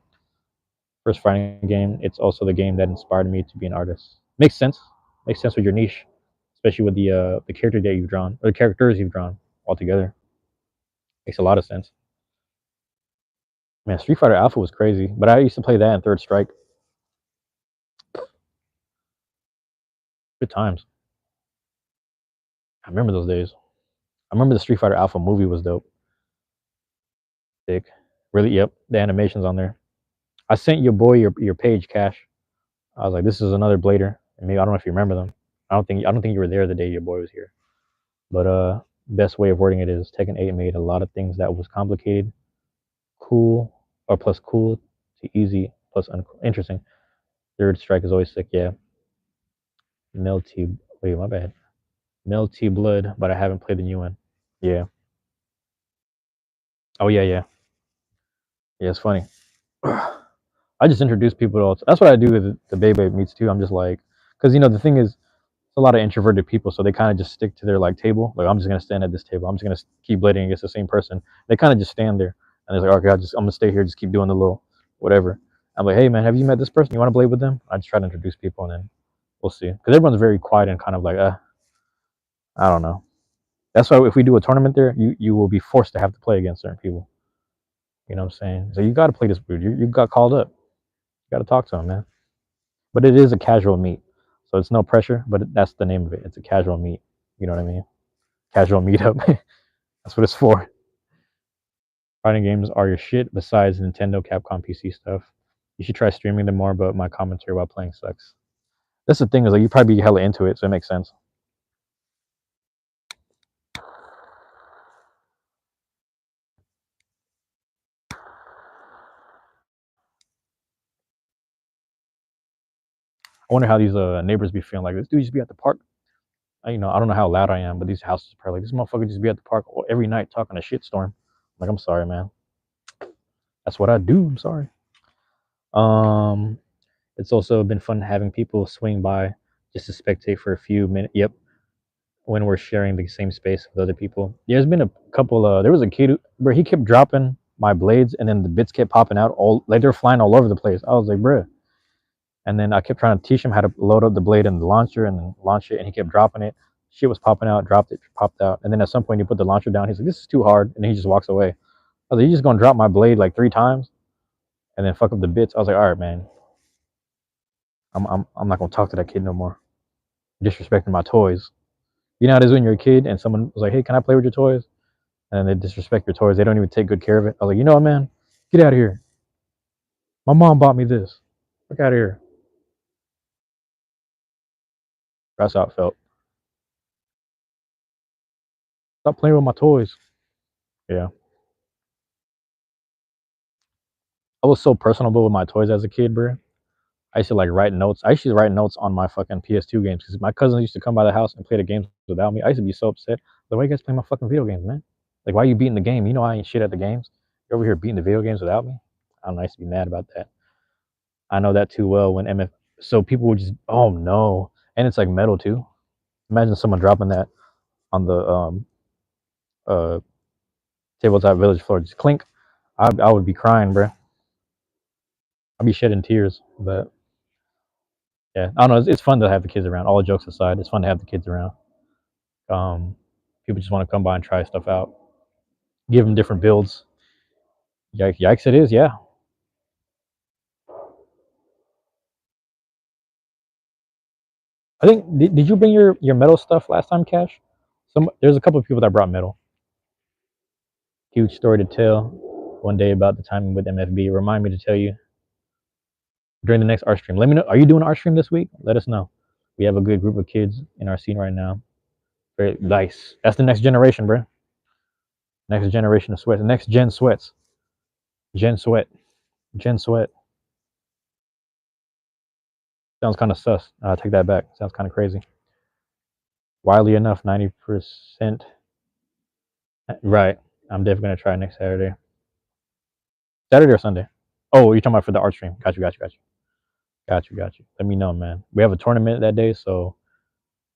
First fighting game. It's also the game that inspired me to be an artist. Makes sense. Makes sense with your niche, especially with the character that you've drawn or the characters you've drawn altogether. Makes a lot of sense. Man, Street Fighter Alpha was crazy, but I used to play that in Third Strike. Good times. I remember those days. I remember the Street Fighter Alpha movie was dope. Sick. Really, yep. The animations on there. I sent your boy your page, Cash. I was like, this is another Blader. And maybe I don't know if you remember them. I don't think you were there the day your boy was here. But best way of wording it is Tekken 8 made a lot of things that was complicated, cool, or plus cool to easy plus interesting. Third Strike is always sick, yeah. Melty, wait, my bad. Melty Blood, but I haven't played the new one. Yeah. Oh yeah, yeah. Yeah, it's funny. I just introduce people to all. That's what I do with the Beyblade meets too. I'm just like, because the thing is, it's a lot of introverted people, so they kind of just stick to their like table. Like I'm just gonna stand at this table. I'm just gonna keep blading against the same person. They kind of just stand there, and they're like, okay, I'm gonna stay here, just keep doing the little whatever. I'm like, hey man, have you met this person? You want to blade with them? I just try to introduce people, and then we'll see. Because everyone's very quiet and kind of like, I don't know. That's why if we do a tournament there, you will be forced to have to play against certain people. You know what I'm saying? So you got to play this dude. You got called up. You got to talk to him, man. But it is a casual meet, so it's no pressure. But that's the name of it. It's a casual meet. You know what I mean? Casual meetup. That's what it's for. Fighting games are your shit. Besides Nintendo, Capcom, PC stuff, you should try streaming them more. But my commentary while playing sucks. That's the thing is like you probably be hella into it, so it makes sense. I wonder how these neighbors be feeling. Like this dude just be at the park. I don't know how loud I am, but these houses are probably like this motherfucker just be at the park every night talking a shitstorm. Like I'm sorry, man. That's what I do. I'm sorry. Um, it's also been fun having people swing by just to spectate for a few minutes. Yep, when we're sharing the same space with other people. Yeah, there's been a couple. There was a kid where he kept dropping my blades, and then the bits kept popping out. All like they're flying all over the place. I was like, bruh. And then I kept trying to teach him how to load up the blade in the launcher and then launch it, and he kept dropping it. Shit was popping out, dropped it, popped out, and then at some point he put the launcher down. He's like, "This is too hard," and then he just walks away. I was like, "You just gonna drop my blade like 3 times and then fuck up the bits?" I was like, "All right, man, I'm not gonna talk to that kid no more. Disrespecting my toys. You know how it is when you're a kid and someone was like, "Hey, can I play with your toys?" And then they disrespect your toys. They don't even take good care of it. I was like, "You know what, man? Get out of here. My mom bought me this. Look out of here." That's how it felt. Stop playing with my toys. Yeah. I was so personable with my toys as a kid, bro. I used to like write notes. I used to write notes on my fucking PS2 games because my cousins used to come by the house and play the games without me. I used to be so upset. Like, why you guys play my fucking video games, man? Like, why are you beating the game? You know I ain't shit at the games. You're over here beating the video games without me. I don't know. I used to be mad about that. I know that too well when MF. So people would just, oh no, and it's like metal too. Imagine someone dropping that on the uh tabletop village floor, just clink. I would be crying, bro. I'd be shedding tears. But yeah, I don't know. It's fun to have the kids around. All jokes aside, it's fun to have the kids around. Um, People just want to come by and try stuff out, give them different builds. Yikes! It is, yeah. I think did you bring your metal stuff last time, Cash? There's a couple of people that brought metal. Huge story to tell one day about the time with MFB. Remind me to tell you during the next art stream. Let me know. Are you doing art stream this week? Let us know. We have a good group of kids in our scene right now. Very nice. That's the next generation, bro. Next generation of sweats. Next gen sweats. Gen sweat. Gen sweat. Sounds kind of sus. Take that back. Sounds kind of crazy. Wildly enough, 90%. Right. I'm definitely gonna try next Saturday. Saturday or Sunday? Oh, you're talking about for the art stream. Got you. Got you. Got you. Got you. Got you. Let me know, man. We have a tournament that day, so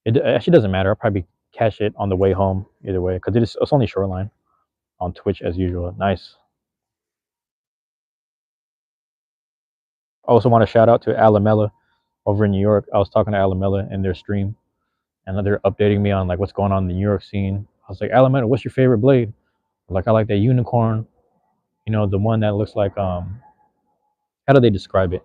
it actually doesn't matter. I'll probably catch it on the way home either way because it's only Shoreline on Twitch as usual. Nice. I also want to shout out to Alamella over in New York. I was talking to Alamella in their stream, and they're updating me on like what's going on in the New York scene. I was like, Alamella, what's your favorite blade? Like, I like that unicorn. You know, the one that looks like how do they describe it?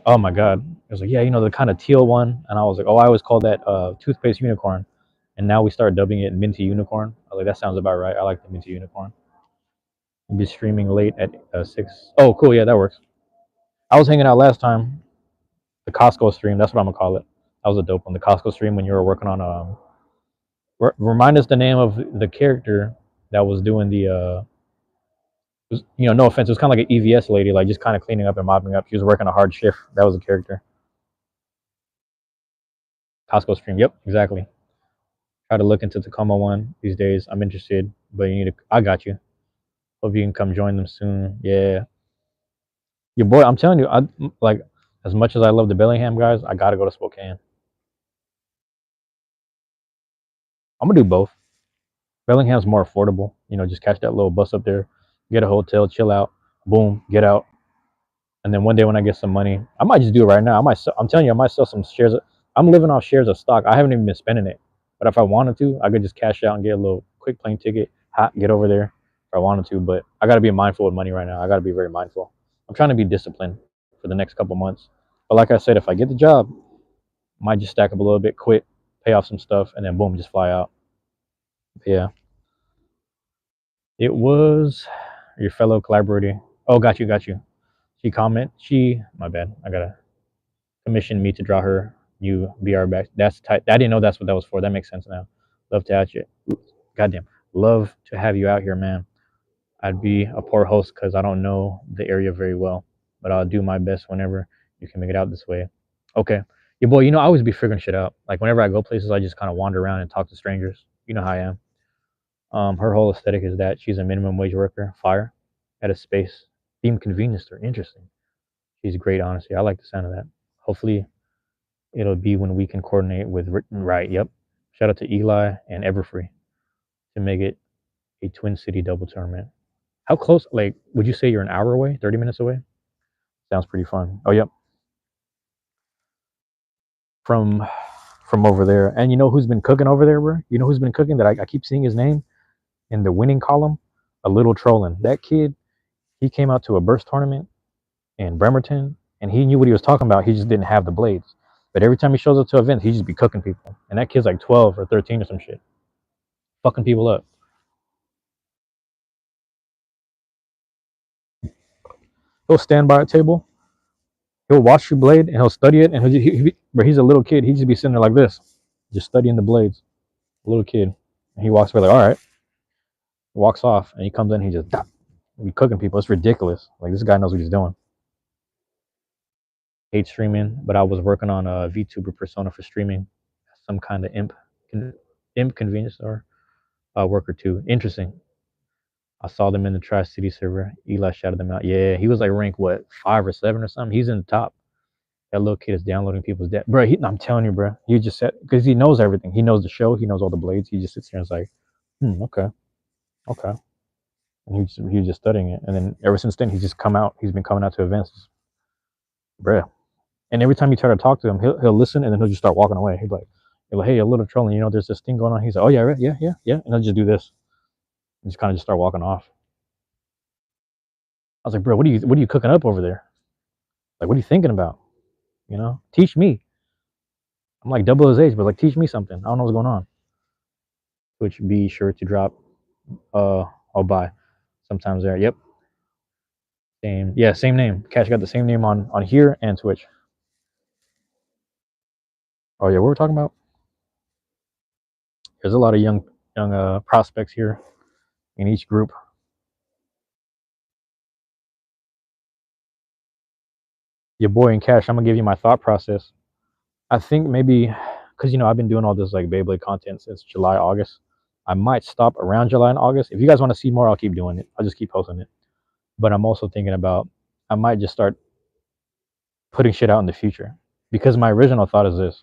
Oh my god. I was like, yeah, you know, the kind of teal one. And I was like, oh, I always call that toothpaste unicorn. And now we started dubbing it minty unicorn. I was like, that sounds about right. I like the minty unicorn. We'll be streaming late at 6. Oh, cool. Yeah, that works. I was hanging out last time. The Costco stream. That's what I'm gonna call it. That was a dope one. The Costco stream when you were working on remind us the name of the character that was doing the you know, no offense, it was kind of like an EVS lady, like just kind of cleaning up and mopping up. She was working a hard shift. That was a character. Costco stream. Yep, exactly. Try to look into Tacoma one these days. I'm interested, but you need to. I got you. Hope you can come join them soon. Yeah, your boy. I'm telling you, I like as much as I love the Bellingham guys. I gotta go to Spokane. I'm gonna do both. Bellingham's more affordable. You know, just catch that little bus up there, get a hotel, chill out, boom, get out. And then one day when I get some money, I might just do it right now. I'm telling you, I might sell some shares. I'm living off shares of stock. I haven't even been spending it. But if I wanted to, I could just cash out and get a little quick plane ticket, get over there if I wanted to. But I got to be mindful with money right now. I got to be very mindful. I'm trying to be disciplined for the next couple months. But like I said, if I get the job, I might just stack up a little bit, quit, pay off some stuff, and then boom, just fly out. But yeah. It was your fellow collaborator. Oh, got you, got you. My bad. I gotta commission me to draw her new BR back. That's tight. I didn't know that's what that was for. That makes sense now. Love to have you. Goddamn. Love to have you out here, man. I'd be a poor host because I don't know the area very well, but I'll do my best whenever you can make it out this way. Okay. Yeah, boy, you know, I always be figuring shit out. Like, whenever I go places, I just kind of wander around and talk to strangers. You know how I am. Her whole aesthetic is that she's a minimum wage worker, fire, at a space themed convenience store. Interesting. She's great, honestly. I like the sound of that. Hopefully, it'll be when we can coordinate with right. Yep. Shout out to Eli and Everfree to make it a Twin City double tournament. How close? Like, would you say you're an hour away, 30 minutes away? Sounds pretty fun. Oh, yep. From from over there. And you know who's been cooking over there, bro? You know who's been cooking that I keep seeing his name in the winning column? A little trolling. That kid, he came out to a burst tournament in Bremerton, and he knew what he was talking about. He just didn't have the blades. But every time he shows up to events, he just be cooking people. And that kid's like 12 or 13 or some shit, fucking people up. He'll stand by a table, he'll watch your blade, and he'll study it. And but he's a little kid. He just be sitting there like this, just studying the blades. A little kid. And he walks away like, all right. Walks off, and he comes in. He just be cooking people. It's ridiculous. Like, this guy knows what he's doing. hate streaming, but I was working on a VTuber persona for streaming, some kind of imp convenience store worker too. Interesting. I saw them in the Tri City server. Eli shouted them out. Yeah, he was like rank what 5 or 7 or something. He's in the top. That little kid is downloading people's debt, bro. I'm telling you, bro. He just said because he knows everything. He knows the show. He knows all the blades. He just sits here and is like, okay, okay. And he was just studying it. And then ever since then, he's just come out. He's been coming out to events, bro. And every time you try to talk to him, he'll listen and then he'll just start walking away. He'll like, hey, a little trolling. You know, there's this thing going on. He's like, oh yeah, right, yeah, yeah, yeah. And he'll just do this and just kind of just start walking off. I was like, bro, what are you cooking up over there? Like, what are you thinking about? You know, teach me. I'm like double his age, but like, teach me something. I don't know what's going on. Which be sure to drop. I'll buy. Sometimes there. Yep. Same. Yeah, same name. Cash got the same name on here and Twitch. Oh yeah, what we're talking about? There's a lot of young prospects here in each group. Your boy and Cash, I'm gonna give you my thought process. I think maybe because I've been doing all this like Beyblade content since July, August. I might stop around July and August. If you guys want to see more, I'll keep doing it. I'll just keep posting it. But I'm also thinking about I might just start putting shit out in the future because my original thought is this: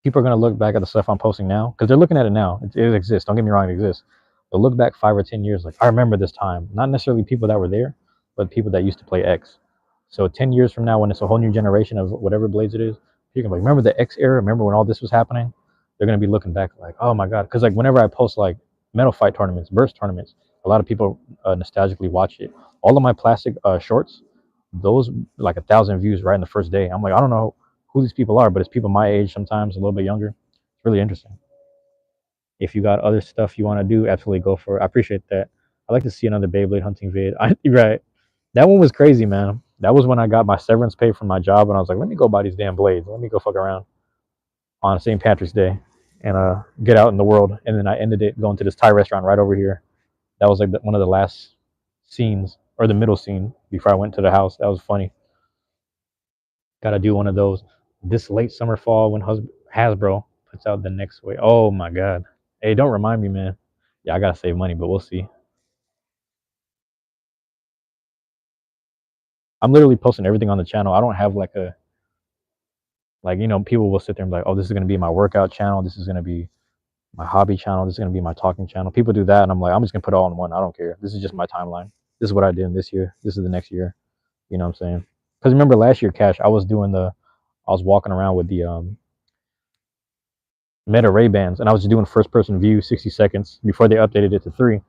people are gonna look back at the stuff I'm posting now because they're looking at it now. It exists. Don't get me wrong, it exists. They'll look back 5 or 10 years, like I remember this time. Not necessarily people that were there, but people that used to play X. So 10 years from now, when it's a whole new generation of whatever blades it is, you can like remember the X era. Remember when all this was happening? They're gonna be looking back like, oh my god, because like whenever I post like metal fight tournaments, burst tournaments, a lot of people nostalgically watch it. All of my plastic shorts, those like 1,000 views right in the first day. I'm like, I don't know who these people are, but it's people my age, sometimes a little bit younger. It's really interesting. If you got other stuff you want to do, absolutely go for it. I appreciate that. I like to see another Beyblade hunting vid. Right. That one was crazy, man. That was when I got my severance pay from my job, and I was like, let me go buy these damn blades. Let me go fuck around on St. Patrick's Day and get out in the world. And then I ended it going to this Thai restaurant right over here. That was like one of the last scenes or the middle scene before I went to the house. That was funny. Got to do one of those this late summer fall when Hasbro puts out the next way. Oh my god. Hey, don't remind me, man. Yeah, I gotta save money, but we'll see. I'm literally posting everything on the channel. I don't have like a people will sit there and be like, oh, this is gonna be my workout channel. This is gonna be my hobby channel. This is gonna be my talking channel. People do that, and I'm like, I'm just gonna put it all in one. I don't care. This is just my timeline. This is what I did in this year. This is the next year. You know what I'm saying? Because remember last year, Cash, I was walking around with the Meta Ray Bans, and I was just doing first person view 60 seconds before they updated it to 3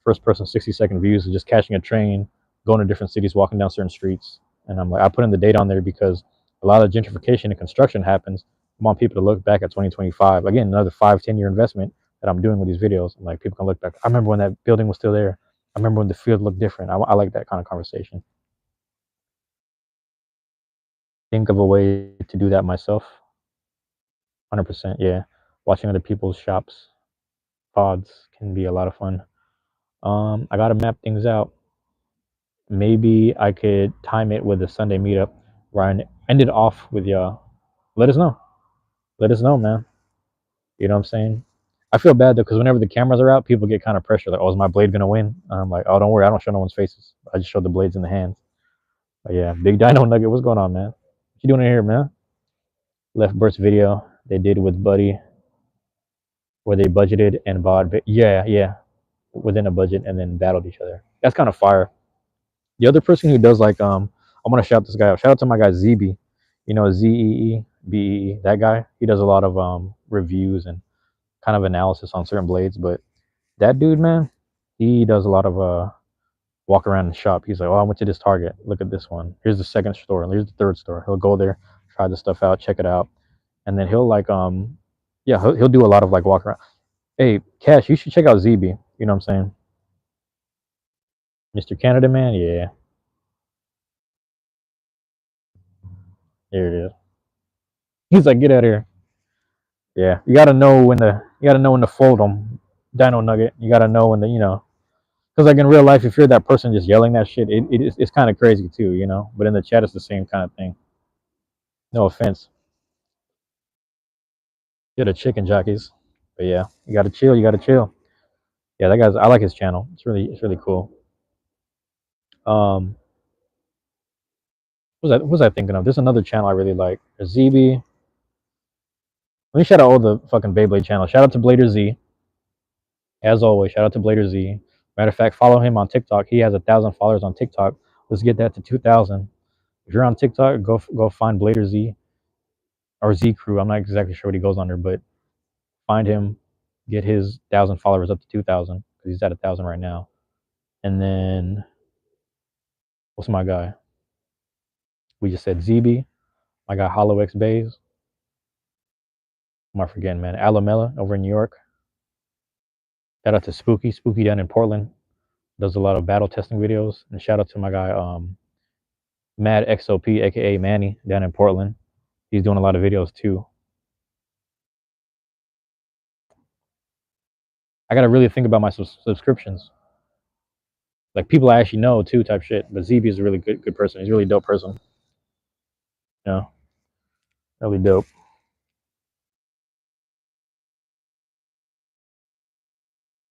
first person 60-second views of just catching a train, going to different cities, walking down certain streets. And I'm like, I put in the date on there because a lot of gentrification and construction happens. I want people to look back at 2025. Again, another 5-10 year investment that I'm doing with these videos. I'm like, people can look back. I remember when that building was still there. I remember when the field looked different. I like that kind of conversation. Think of a way to do that myself. 100%, yeah. Watching other people's shops, pods can be a lot of fun. I gotta map things out. Maybe I could time it with a Sunday meetup where I end it off with y'all. Let us know. Let us know, man. You know what I'm saying? I feel bad though because whenever the cameras are out, people get kind of pressured. Like, oh, is my blade gonna win? And I'm like, oh, don't worry, I don't show no one's faces. I just show the blades in the hands. But yeah, Big Dino Nugget, what's going on, man? What you doing in here, man? Left Burst video they did with Buddy, where they budgeted and bought. Yeah, within a budget and then battled each other. That's kind of fire. The other person who does like I'm gonna shout this guy out. Shout out to my guy ZB. You know, ZEEBEE. That guy. He does a lot of reviews and kind of analysis on certain blades. But that dude, man, he does a lot of walk around the shop. He's like, oh, I went to this Target. Look at this one. Here's the second store. Here's the third store. He'll go there, try the stuff out, check it out, and then he'll like yeah, he'll do a lot of like walk around. Hey, Cash, you should check out ZB. You know what I'm saying? Mr. Canada Man, yeah. Here it is. He's like, get out of here. Yeah, you gotta know when to fold them. Dino Nugget. You gotta know when because like in real life, if you're that person just yelling that shit, it's kind of crazy too, But in the chat, it's the same kind of thing. No offense. You're the chicken jockeys. But yeah, you gotta chill. You gotta chill. Yeah, that guy's. I like his channel. It's really cool. Um, what was I thinking of? There's another channel I really like. ZB. Let me shout out all the fucking Beyblade channels. Shout out to Blader Z. As always, shout out to Blader Z. Matter of fact, follow him on TikTok. He has 1,000 followers on TikTok. Let's get that to 2,000. If you're on TikTok, go find Blader Z or Z Crew. I'm not exactly sure what he goes under, but find him, get his 1,000 followers up to 2,000 because he's at 1,000 right now. And then what's my guy? We just said ZB. My guy Hollow X Bays. Am I forgetting, man? Alamella over in New York. Shout out to Spooky. Spooky down in Portland. Does a lot of battle testing videos. And shout out to my guy Mad XOP, aka Manny, down in Portland. He's doing a lot of videos too. I gotta really think about my subscriptions. Like people I actually know too, type shit. But ZB is a really good person. He's a really dope person. You know, really dope.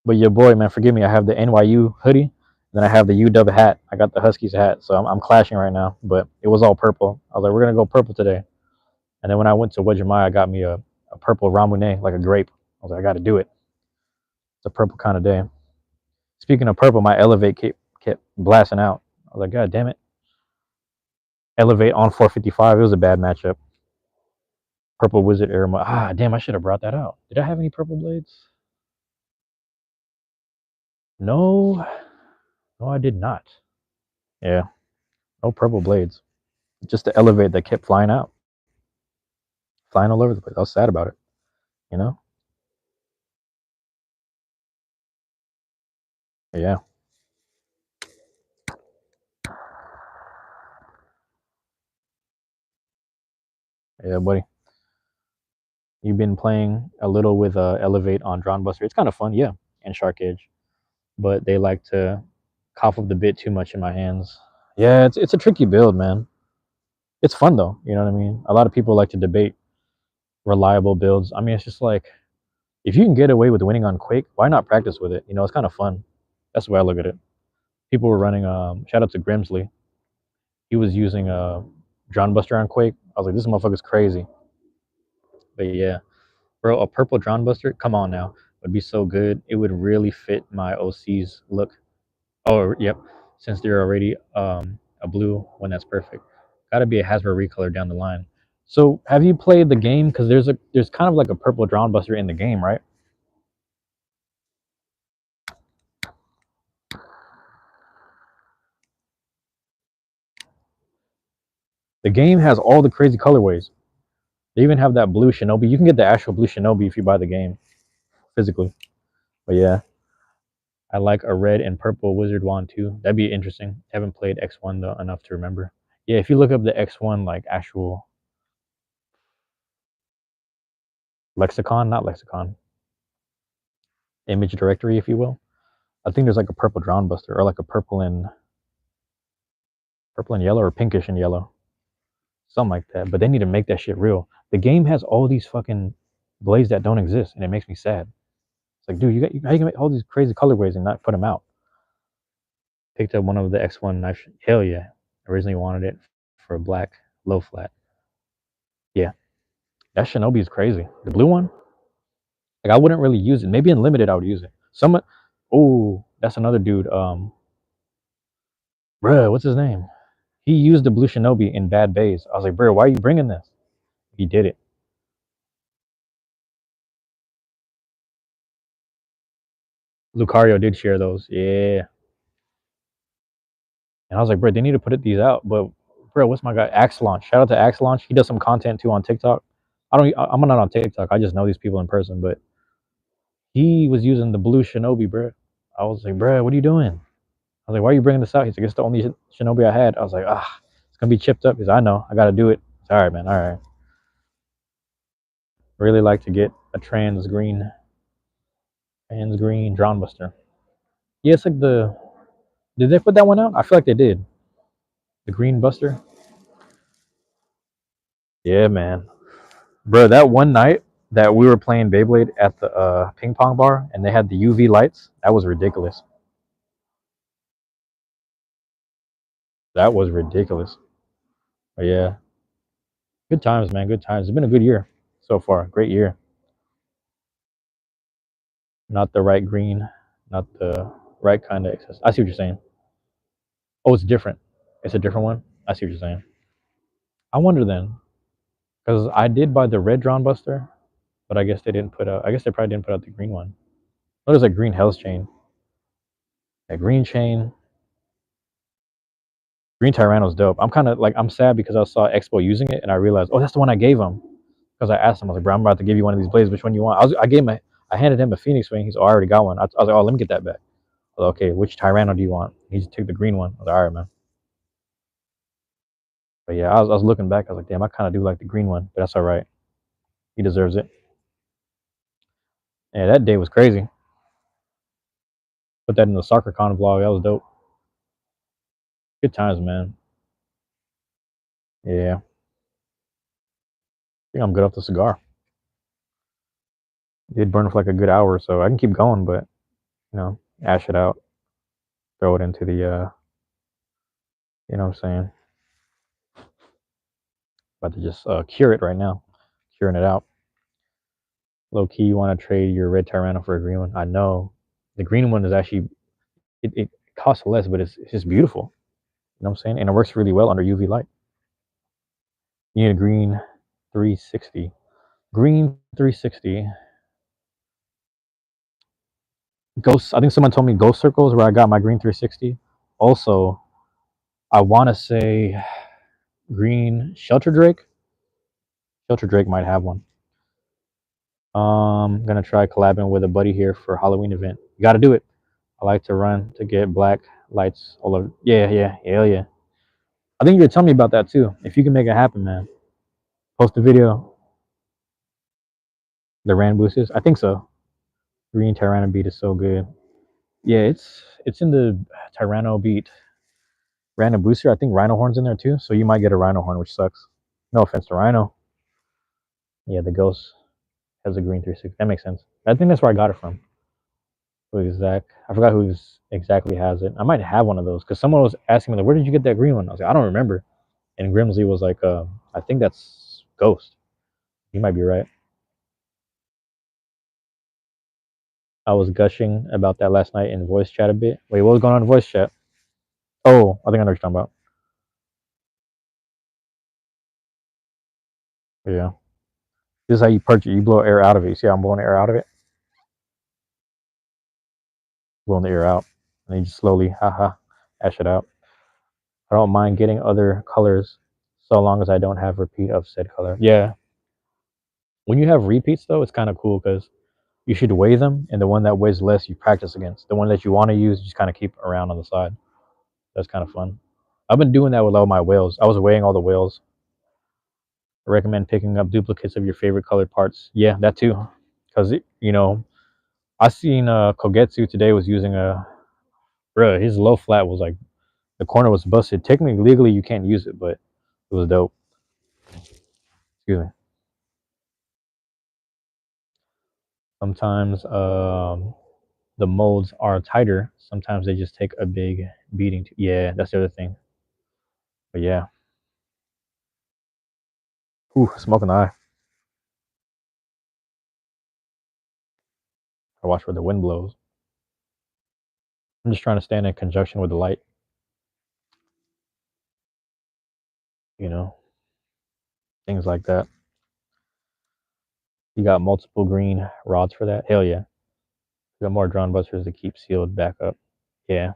But your boy, man, forgive me. I have the NYU hoodie, then I have the UW hat. I got the Huskies hat, so I'm clashing right now. But it was all purple. I was like, we're gonna go purple today. And then when I went to Wajimaya, I got me a purple ramune, like a grape. I was like, I got to do it. It's a purple kind of day. Speaking of purple, my Elevate kept blasting out. I was like, God damn it. Elevate on 455. It was a bad matchup. Purple Wizard era. Damn, I should have brought that out. Did I have any purple blades? No. No, I did not. Yeah. No purple blades. Just the Elevate that kept flying out. Flying all over the place. I was sad about it. You know? Yeah. Yeah, buddy. You've been playing a little with Elevate on Drawn Buster. It's kind of fun, yeah, and Shark Edge. But they like to cough up the bit too much in my hands. Yeah, it's a tricky build, man. It's fun though, you know what I mean? A lot of people like to debate reliable builds. I mean, it's just like if you can get away with winning on Quake, why not practice with it? You know, it's kind of fun. That's the way I look at it. People were running. Shout out to Grimsley. He was using Drawn Buster on Quake. I was like, this motherfucker's crazy. But yeah, bro, a purple Drawn Buster. Come on now, would be so good. It would really fit my OC's look. Oh, yep. Since they're already a blue one, that's perfect. Got to be a Hasbro recolor down the line. So, have you played the game? Because there's kind of like a purple Drawn Buster in the game, right? The game has all the crazy colorways. They even have that blue Shinobi. You can get the actual blue Shinobi if you buy the game physically. But yeah, I like a red and purple Wizard Wand too. That'd be interesting. Haven't played X1 though enough to remember. Yeah, if you look up the X1 like actual lexicon, not lexicon, image directory, if you will. I think there's like a purple Drawn Buster or like a purple and yellow or pinkish and yellow, something like that. But they need to make that shit real. The game has all these fucking blades that don't exist, and it makes me sad. It's like, dude, how you can make all these crazy colorways and not put them out? Picked up one of the X1 knife. Hell yeah! Originally wanted it for a black low flat. Yeah, that Shinobi is crazy. The blue one, like I wouldn't really use it. Maybe in limited I would use it. Someone, oh, that's another dude. Bruh, what's his name? He used the blue Shinobi in Bad Bays. I was like, bro, why are you bringing this? He did it. Lucario did share those. Yeah. And I was like, bro, they need to put these out. But bro, what's my guy? Axe Launch. Shout out to Axe Launch. He does some content too on TikTok. I'm not on TikTok. I just know these people in person. But he was using the blue Shinobi, bro. I was like, bro, what are you doing? I was like, why are you bringing this out? He's like, it's the only Shinobi I had. I was like, it's gonna be chipped up. He's like, I know, I gotta do it. It's all right, man. All right. Really like to get a trans green Drawn Buster. Yeah, it's like did they put that one out? I feel like they did. The Green Buster. Yeah, man. Bro, that one night that we were playing Beyblade at the ping pong bar and they had the UV lights, that was ridiculous. That was ridiculous. But yeah, good times, man. Good times. It's been a good year so far. Great year. Not the right green, not the right kind of excess. I see what you're saying. Oh, it's different. It's a different one. I see what you're saying. I wonder then, because I did buy the red drawn buster, but I guess they didn't put out. I guess they probably didn't put out the green one. Oh, there's a green Hell's chain. A green chain. Green Tyranno's dope. I'm kind of like I'm sad because I saw Expo using it and I realized, oh, that's the one I gave him. Because I asked him, I was like, bro, I'm about to give you one of these blades. Which one you want? I gave him I handed him a Phoenix wing. He's, oh, I already got one. I was like, oh, let me get that back. I was like, okay, which Tyranno do you want? He just took the green one. I was like, all right, man. But yeah, I was looking back. I was like, damn, I kind of do like the green one, but that's all right. He deserves it. Yeah, that day was crazy. Put that in the soccer con vlog. That was dope. Good times, man. Yeah, I think I'm good off the cigar. It did burn for like a good hour, so I can keep going, but ash it out, throw it into the you know what I'm saying? About to just cure it right now, curing it out. Low key, you want to trade your red Tyranno for a green one? I know the green one is actually it costs less, but it's just beautiful. You know what I'm saying? And it works really well under UV light. You need a green 360. Green 360. Ghost. I think someone told me Ghost Circles where I got my green 360. Also, I want to say green Shelter Drake. Shelter Drake might have one. Gonna try collabing with a buddy here for Halloween event. You got to do it. I like to run to get black lights all over. Yeah, yeah, hell yeah. I think you're telling me about that too. If you can make it happen, man, post a video. The Rand boosters. I think so. Green Tyranno beat is so good. Yeah, it's in the Tyranno beat random booster. I think Rhino Horn's in there too, so you might get a Rhino Horn, which sucks. No offense to Rhino. Yeah, the Ghost has a green 360. That makes sense. I think that's where I got it from. Who exact? I forgot who exactly has it. I might have one of those because someone was asking me like, "Where did you get that green one?" I was like, "I don't remember." And Grimsley was like, "I think that's Ghost." You might be right. I was gushing about that last night in voice chat a bit. Wait, what was going on in voice chat? Oh, I think I know what you're talking about. Yeah. This is how you purge it. You blow air out of it. You see how I'm blowing air out of it? Blowing the air out. And you just slowly, haha, ash it out. I don't mind getting other colors so long as I don't have repeat of said color. Yeah. When you have repeats, though, it's kind of cool because you should weigh them, and the one that weighs less, you practice against. The one that you want to use, you just kind of keep around on the side. That's kind of fun. I've been doing that with all my whales. I was weighing all the whales. I recommend picking up duplicates of your favorite colored parts. Yeah, that too. Because, I seen Kogetsu today was using bruh, his low flat was like, the corner was busted. Technically, legally, you can't use it, but it was dope. Excuse me. Sometimes the molds are tighter. Sometimes they just take a big beating. Yeah, that's the other thing. But yeah. Ooh, smoke in the eye. I watch where the wind blows. I'm just trying to stand in conjunction with the light. You know, things like that. You got multiple green rods for that? Hell yeah. You got more drawn busters to keep sealed back up. Yeah.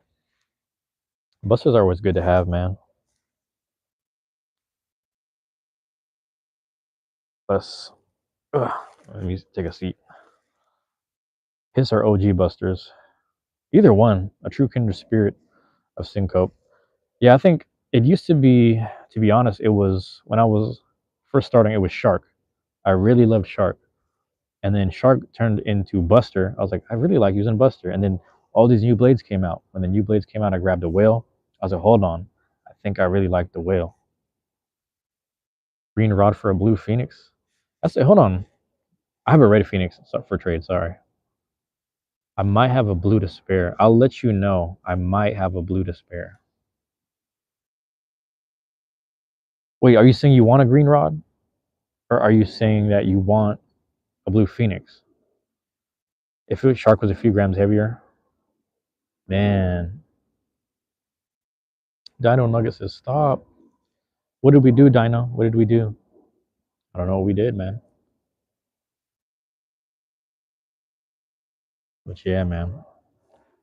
Busters are always good to have, man. Let's let me take a seat. His are OG busters. Either one, a true kindred spirit of Syncope. Yeah, I think it used to be honest, it was when I was first starting, it was Shark. I really loved Shark. And then Shark turned into Buster. I was like, I really like using Buster. And then all these new blades came out. When the new blades came out, I grabbed a whale. I was like, hold on. I think I really like the whale. Green rod for a blue phoenix. That's it. Hold on. I have a red phoenix for trade. Sorry. I might have a blue to spare. I'll let you know. I might have a blue to spare. Wait, are you saying you want a green rod? Or are you saying that you want a blue phoenix? If it shark was a few grams heavier, man. Dino Nugget says stop. What did we do, Dino? What did we do? I don't know what we did, man. But yeah, man.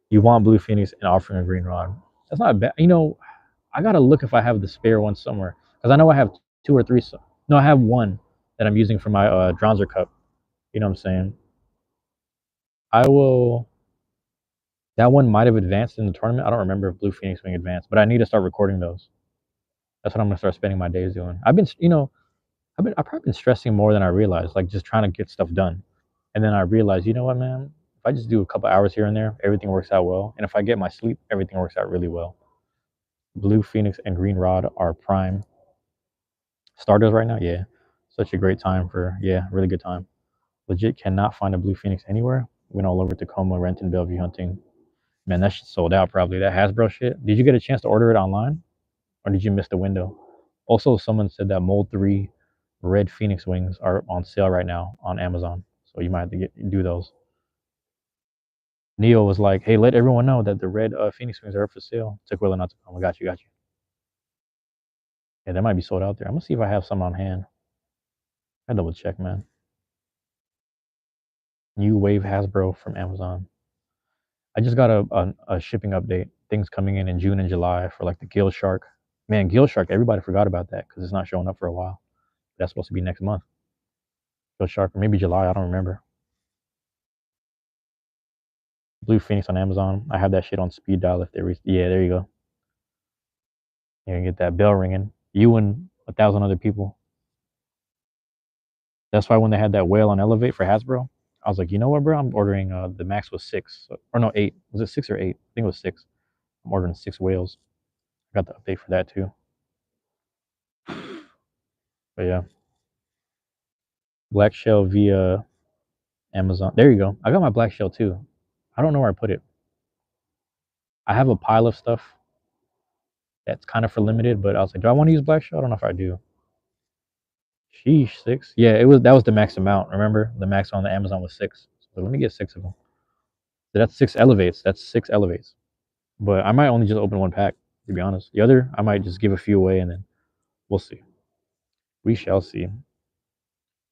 You want blue phoenix and offering a green rod. That's not bad. You know, I gotta look if I have the spare one somewhere. Because I know I have two or three. No, I have one that I'm using for my Dronzer cup. You know what I'm saying? I will. That one might have advanced in the tournament. I don't remember if Blue Phoenix Wing advanced, but I need to start recording those. That's what I'm gonna start spending my days doing. I've probably been stressing more than I realized, like just trying to get stuff done. And then I realized, you know what, man? If I just do a couple hours here and there, everything works out well. And if I get my sleep, everything works out really well. Blue Phoenix and Green Rod are prime starters right now. Yeah, such a great time really good time. Legit cannot find a Blue Phoenix anywhere. Went all over Tacoma, Renton, Bellevue hunting. Man, that shit sold out probably. That Hasbro shit. Did you get a chance to order it online, or did you miss the window? Also, someone said that Mold 3 Red Phoenix wings are on sale right now on Amazon, so you might have to do those. Neo was like, "Hey, let everyone know that the red Phoenix wings are up for sale." Took Willa not to come. I got you, got you. Yeah, that might be sold out there. I'm gonna see if I have some on hand. I double check, man. New Wave Hasbro from Amazon. I just got a shipping update. Things coming in June and July for like the Gill Shark. Man, Gill Shark, everybody forgot about that because it's not showing up for a while. That's supposed to be next month. Gill Shark, or maybe July, I don't remember. Blue Phoenix on Amazon. I have that shit on speed dial if yeah, there you go. You can get that bell ringing. You and 1,000 other people. That's why when they had that whale on Elevate for Hasbro, I was like, you know what, bro? I'm ordering the max was 6. Or no, 8. Was it 6 or 8? I think it was 6. I'm ordering 6 whales. I got the update for that too. But yeah. Black shell via Amazon. There you go. I got my black shell too. I don't know where I put it. I have a pile of stuff that's kind of for limited, but I was like, do I want to use black shell? I don't know if I do. Sheesh, 6. Yeah, that was the max amount. Remember, the max on the Amazon was 6. So let me get 6 of them. So that's 6 elevates. That's 6 elevates. But I might only just open one pack, to be honest. The other, I might just give a few away and then we'll see. We shall see.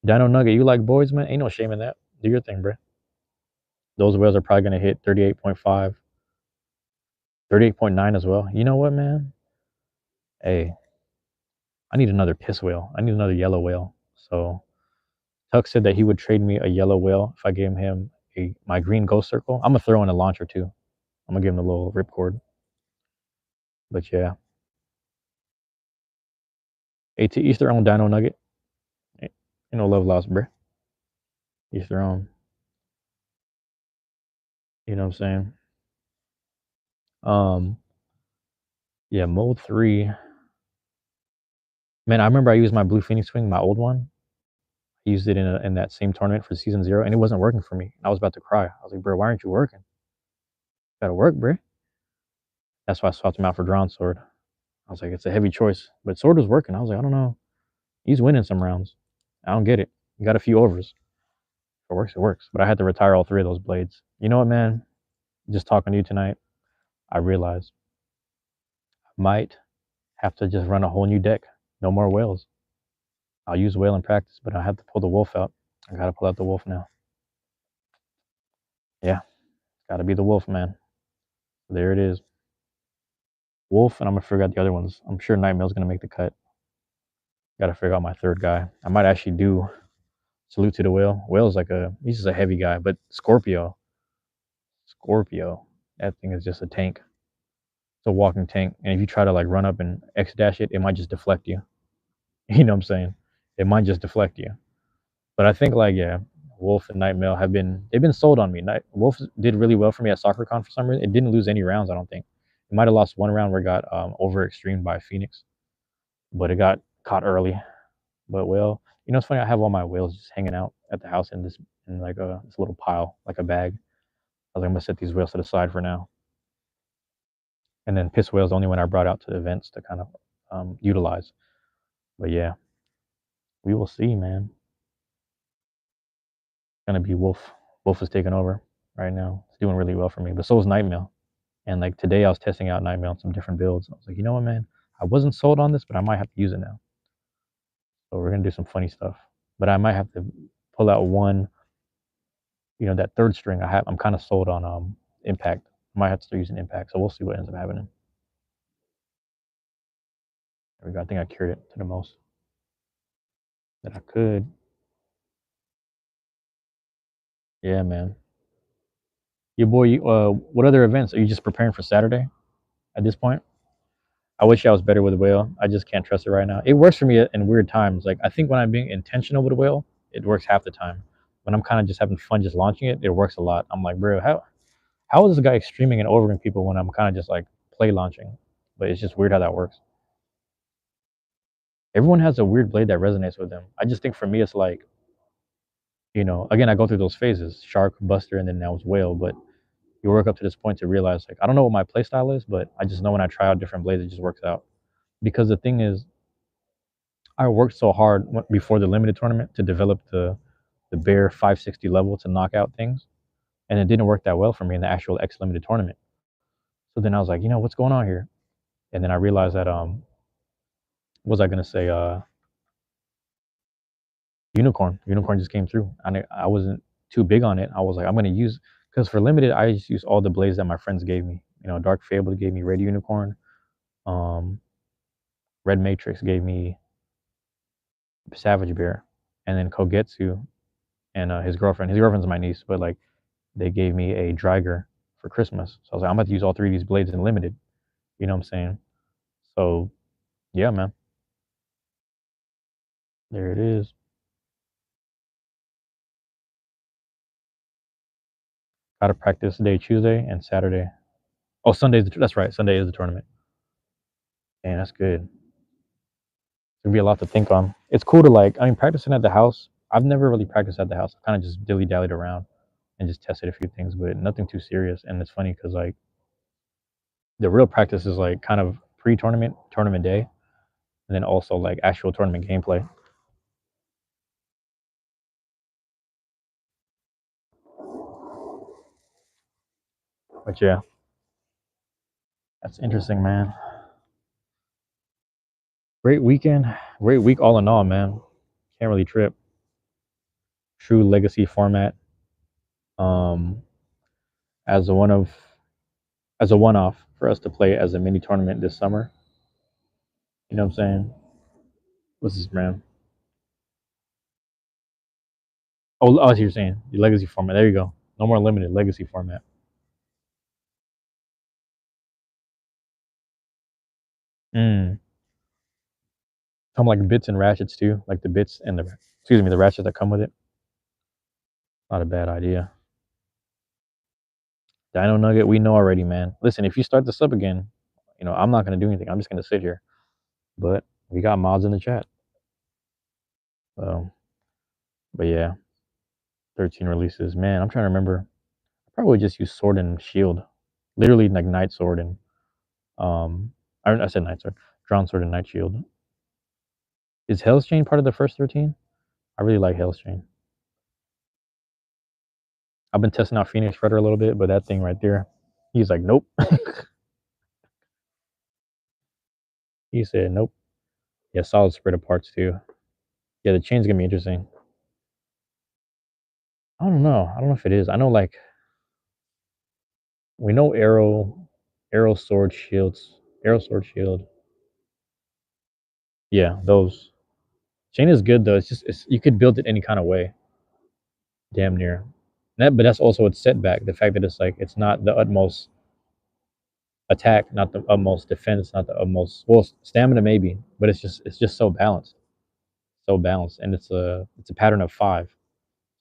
Dino Nugget, you like boys, man? Ain't no shame in that. Do your thing, bro. Those whales are probably gonna hit 38.5, 38.9 as well. You know what, man? Hey, I need another piss whale. I need another yellow whale. So Tuck said that he would trade me a yellow whale if I gave him my green ghost circle. I'm gonna throw in a launcher too. I'm gonna give him a little ripcord. But yeah. Hey, to each their own, Dino Nugget. You know, love lost, bruh. Each their own. You know what I'm saying? Yeah, Mold 3. Man, I remember I used my Blue Phoenix Wing, my old one. I used it in that same tournament for season 0, and it wasn't working for me. I was about to cry. I was like, bro, why aren't you working? Gotta work, bro. That's why I swapped him out for Drawn Sword. I was like, it's a heavy choice. But Sword was working. I was like, I don't know. He's winning some rounds. I don't get it. He got a few overs. If it works, it works. But I had to retire all 3 of those blades. You know what, man? Just talking to you tonight, I realized I might have to just run a whole new deck. No more whales. I'll use whale in practice, but I have to pull the wolf out. I gotta pull out the wolf now. Yeah, it's gotta be the wolf, man. There it is. Wolf, and I'm gonna figure out the other ones. I'm sure Nightmail's gonna make the cut. Gotta figure out my 3rd guy. I might actually do Salute to the Whale. Whale's like he's just a heavy guy, but Scorpio, that thing is just a tank. It's a walking tank, and if you try to like run up and X dash it, it might just deflect you. You know what I'm saying? It might just deflect you. But I think like yeah, Wolf and Nightmail they've been sold on me. Wolf did really well for me at SoccerCon for some reason. It didn't lose any rounds, I don't think. It might have lost one round where it got over extremed by Phoenix, but it got caught early. But whale, it's funny. I have all my whales just hanging out at the house in like this little pile, like a bag. I was like, I'm gonna set these whales to the side for now, and then piss whales only when I brought out to the events to kind of utilize. But yeah, we will see, man. It's gonna be Wolf. Wolf is taking over right now. It's doing really well for me, but so is Nightmail. And like today, I was testing out Nightmail on some different builds. I was like, you know what, man, I wasn't sold on this, but I might have to use it now. So we're gonna do some funny stuff. But I might have to pull out one, that third string. I'm kind of sold on Impact. I might have to start using Impact. So we'll see what ends up happening. There we go. I think I cured it to the most that I could. Yeah, man. Your boy. What other events are you just preparing for Saturday at this point? I wish I was better with whale. I just can't trust it right now. It works for me in weird times. Like I think when I'm being intentional with whale, it works half the time. When I'm kind of just having fun just launching it, it works a lot. I'm like, bro, how is this guy streaming and overing people when I'm kind of just like play launching? But it's just weird how that works. Everyone has a weird blade that resonates with them. I just think for me, it's like, again, I go through those phases: shark, buster, and then now it's whale. But you work up to this point to realize, like, I don't know what my play style is, but I just know when I try out different blades, it just works out. Because the thing is, I worked so hard before the limited tournament to develop the bare 560 level to knock out things, and it didn't work that well for me in the actual X limited tournament. So then I was like, what's going on here? And then I realized that what was I gonna say? Unicorn just came through. I wasn't too big on it. I was like, I'm gonna use, because for limited, I just use all the blades that my friends gave me. Dark Fable gave me Red Unicorn. Um, Red Matrix gave me Savage Bear, and then Kogetsu and his girlfriend. His girlfriend's my niece, but like they gave me a Dreiger for Christmas. So I was like, I'm about to use all three of these blades in limited. You know what I'm saying? So yeah, man. There it is. Got to practice day Tuesday and Saturday. Oh, that's right. Sunday is the tournament. Man, that's good. There'll be a lot to think on. It's cool to practicing at the house. I've never really practiced at the house. I kind of just dilly dallied around and just tested a few things, but nothing too serious. And it's funny because like the real practice is like kind of pre-tournament, tournament day, and then also like actual tournament gameplay. But yeah, that's interesting, man. Great weekend, great week all in all, man. Can't really trip. True legacy format. Um, as a one of as a one-off for us to play as a mini tournament this summer. You know what I'm saying? What's this, man? Oh, you're saying the legacy format. There you go. No more limited legacy format. Mm. Come like bits and ratchets too, like the bits and the ratchets that come with it. Not a bad idea. Dino Nugget, we know already, man. Listen, if you start this up again, I'm not gonna do anything. I'm just gonna sit here. But we got mods in the chat. So, but yeah, 13 releases. Man, I'm trying to remember. I probably just use sword and shield. Literally like night sword and I said night sword. Drawn sword and night shield. Is Hell's Chain part of the first 13? I really like Hell's Chain. I've been testing out Phoenix Shredder a little bit, but that thing right there, he's like, nope. He said, nope. Yeah, solid spread of parts too. Yeah, the chain's gonna be interesting. I don't know. I don't know if it is. I know like we know arrow, sword, shields, arrow, sword, shield. Yeah, those. Chain is good though. You could build it any kind of way, damn near. But that's also its setback. The fact that it's not the utmost attack, not the utmost defense, not the utmost stamina maybe, but it's just so balanced, and it's a pattern of five.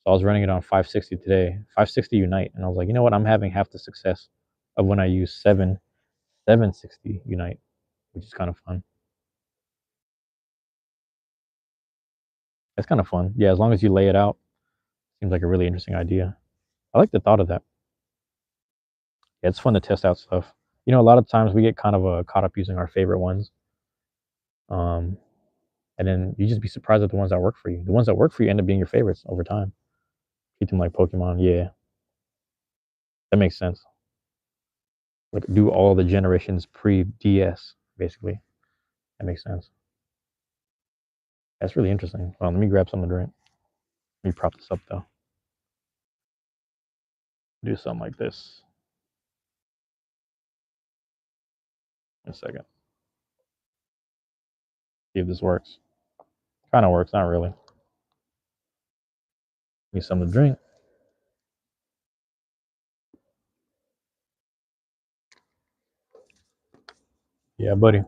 So I was running it on 560 today, 560 Unite, and I was like, you know what? I'm having half the success of when I use 760 Unite, which is kind of fun. It's kind of fun. Yeah, as long as you lay it out, seems like a really interesting idea. I like the thought of that. Yeah, it's fun to test out stuff. A lot of times we get kind of caught up using our favorite ones, um, and then you just be surprised at the ones that work for you. The ones that work for you end up being your favorites over time. Treat them like Pokemon. Yeah, that makes sense. Like do all the generations pre DS basically. That makes sense. That's really interesting. Well, let me grab something to drink. Let me prop this up though. Do something like this. In a second. See if this works. Kind of works, not really. Need something to drink. Yeah, buddy.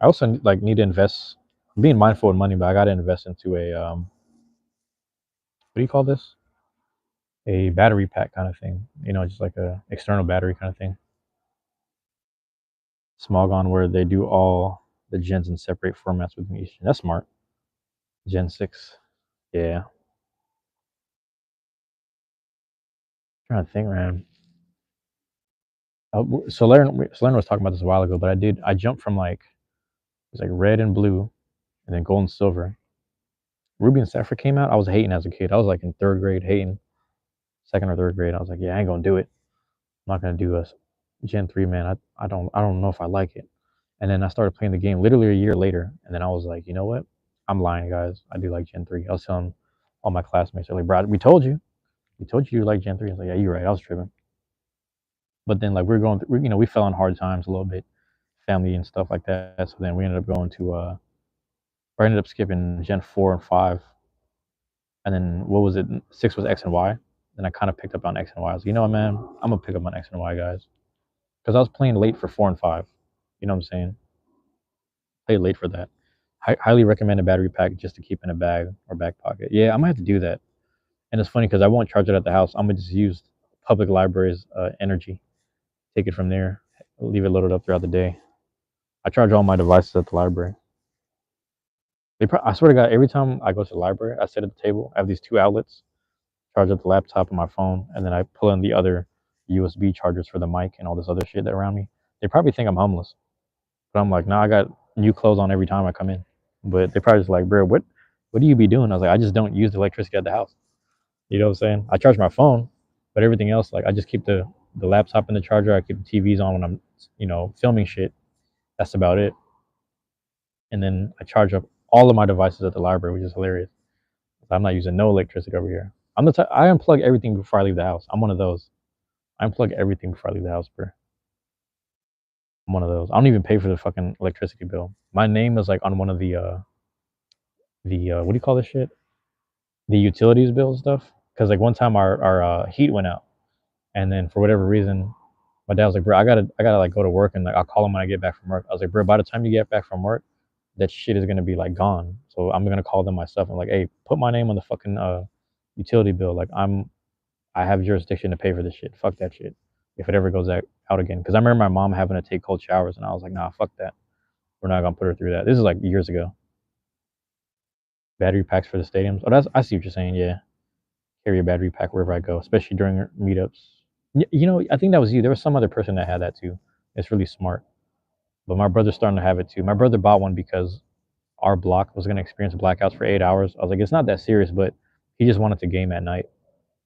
I also like need to invest. I'm being mindful of money, but I got to invest into a what do you call this? A battery pack kind of thing. Just like a external battery kind of thing. Small gone where they do all the gens in separate formats within each. That's smart. Gen 6. Yeah. I'm trying to think, man. Solern was talking about this a while ago, but I jumped from like it was like red and blue, and then gold and silver. Ruby and Sapphire came out. I was hating as a kid. I was like in third grade hating, second or third grade. I was like, yeah, I ain't gonna do it. I'm not gonna do a Gen 3, man. I don't know if I like it. And then I started playing the game literally a year later, and then I was like, you know what? I'm lying, guys. I do like Gen 3. I was telling all my classmates, they're like, bro, we told you. We told you you like Gen 3. I was like, yeah, you're right. I was tripping. But then like we're going through, we fell on hard times a little bit, family and stuff like that. So then we ended up going to or I ended up skipping Gen 4 and 5. And then what was it? 6 was X and Y. Then I kind of picked up on X and Y. I was like, you know what, man? I'm gonna pick up on X and Y, guys, because I was playing late for 4 and 5. You know what I'm saying? Played late for that. Highly recommend a battery pack just to keep in a bag or back pocket. Yeah, I might have to do that. And it's funny because I won't charge it at the house. I'm gonna just use public library's energy. Take it from there. Leave it loaded up throughout the day. I charge all my devices at the library. I swear to God, every time I go to the library, I sit at the table. I have these two outlets, charge up the laptop and my phone, and then I pull in the other USB chargers for the mic and all this other shit that around me. They probably think I'm homeless, but I'm like, nah, I got new clothes on every time I come in. But they probably just like, bro, what do you be doing? I was like, I just don't use the electricity at the house. You know what I'm saying? I charge my phone, but everything else, like I just keep the laptop in the charger. I keep the TVs on when I'm, filming shit. That's about it. And then I charge up all of my devices at the library, which is hilarious. I'm not using no electricity over here. I'm the type I unplug everything before I leave the house. I'm one of those. I unplug everything before I leave the house, bro. I'm one of those. I don't even pay for the fucking electricity bill. My name is like on one of the what do you call this shit? The utilities bill stuff. Because like one time our heat went out, and then for whatever reason, my dad was like, bro, I gotta like go to work, and like I'll call him when I get back from work. I was like, bro, by the time you get back from work, that shit is gonna be like gone. So I'm gonna call them myself. I'm like, hey, put my name on the fucking utility bill. Like I have jurisdiction to pay for this shit. Fuck that shit. If it ever goes out again, because I remember my mom having to take cold showers, and I was like, nah, fuck that. We're not gonna put her through that. This is like years ago. Battery packs for the stadiums. Oh, I see what you're saying. Yeah, carry a battery pack wherever I go, especially during meetups. I think that was you. There was some other person that had that too. It's really smart. But my brother's starting to have it too. My brother bought one because our block was going to experience blackouts for 8 hours. I was like, it's not that serious, but he just wanted to game at night,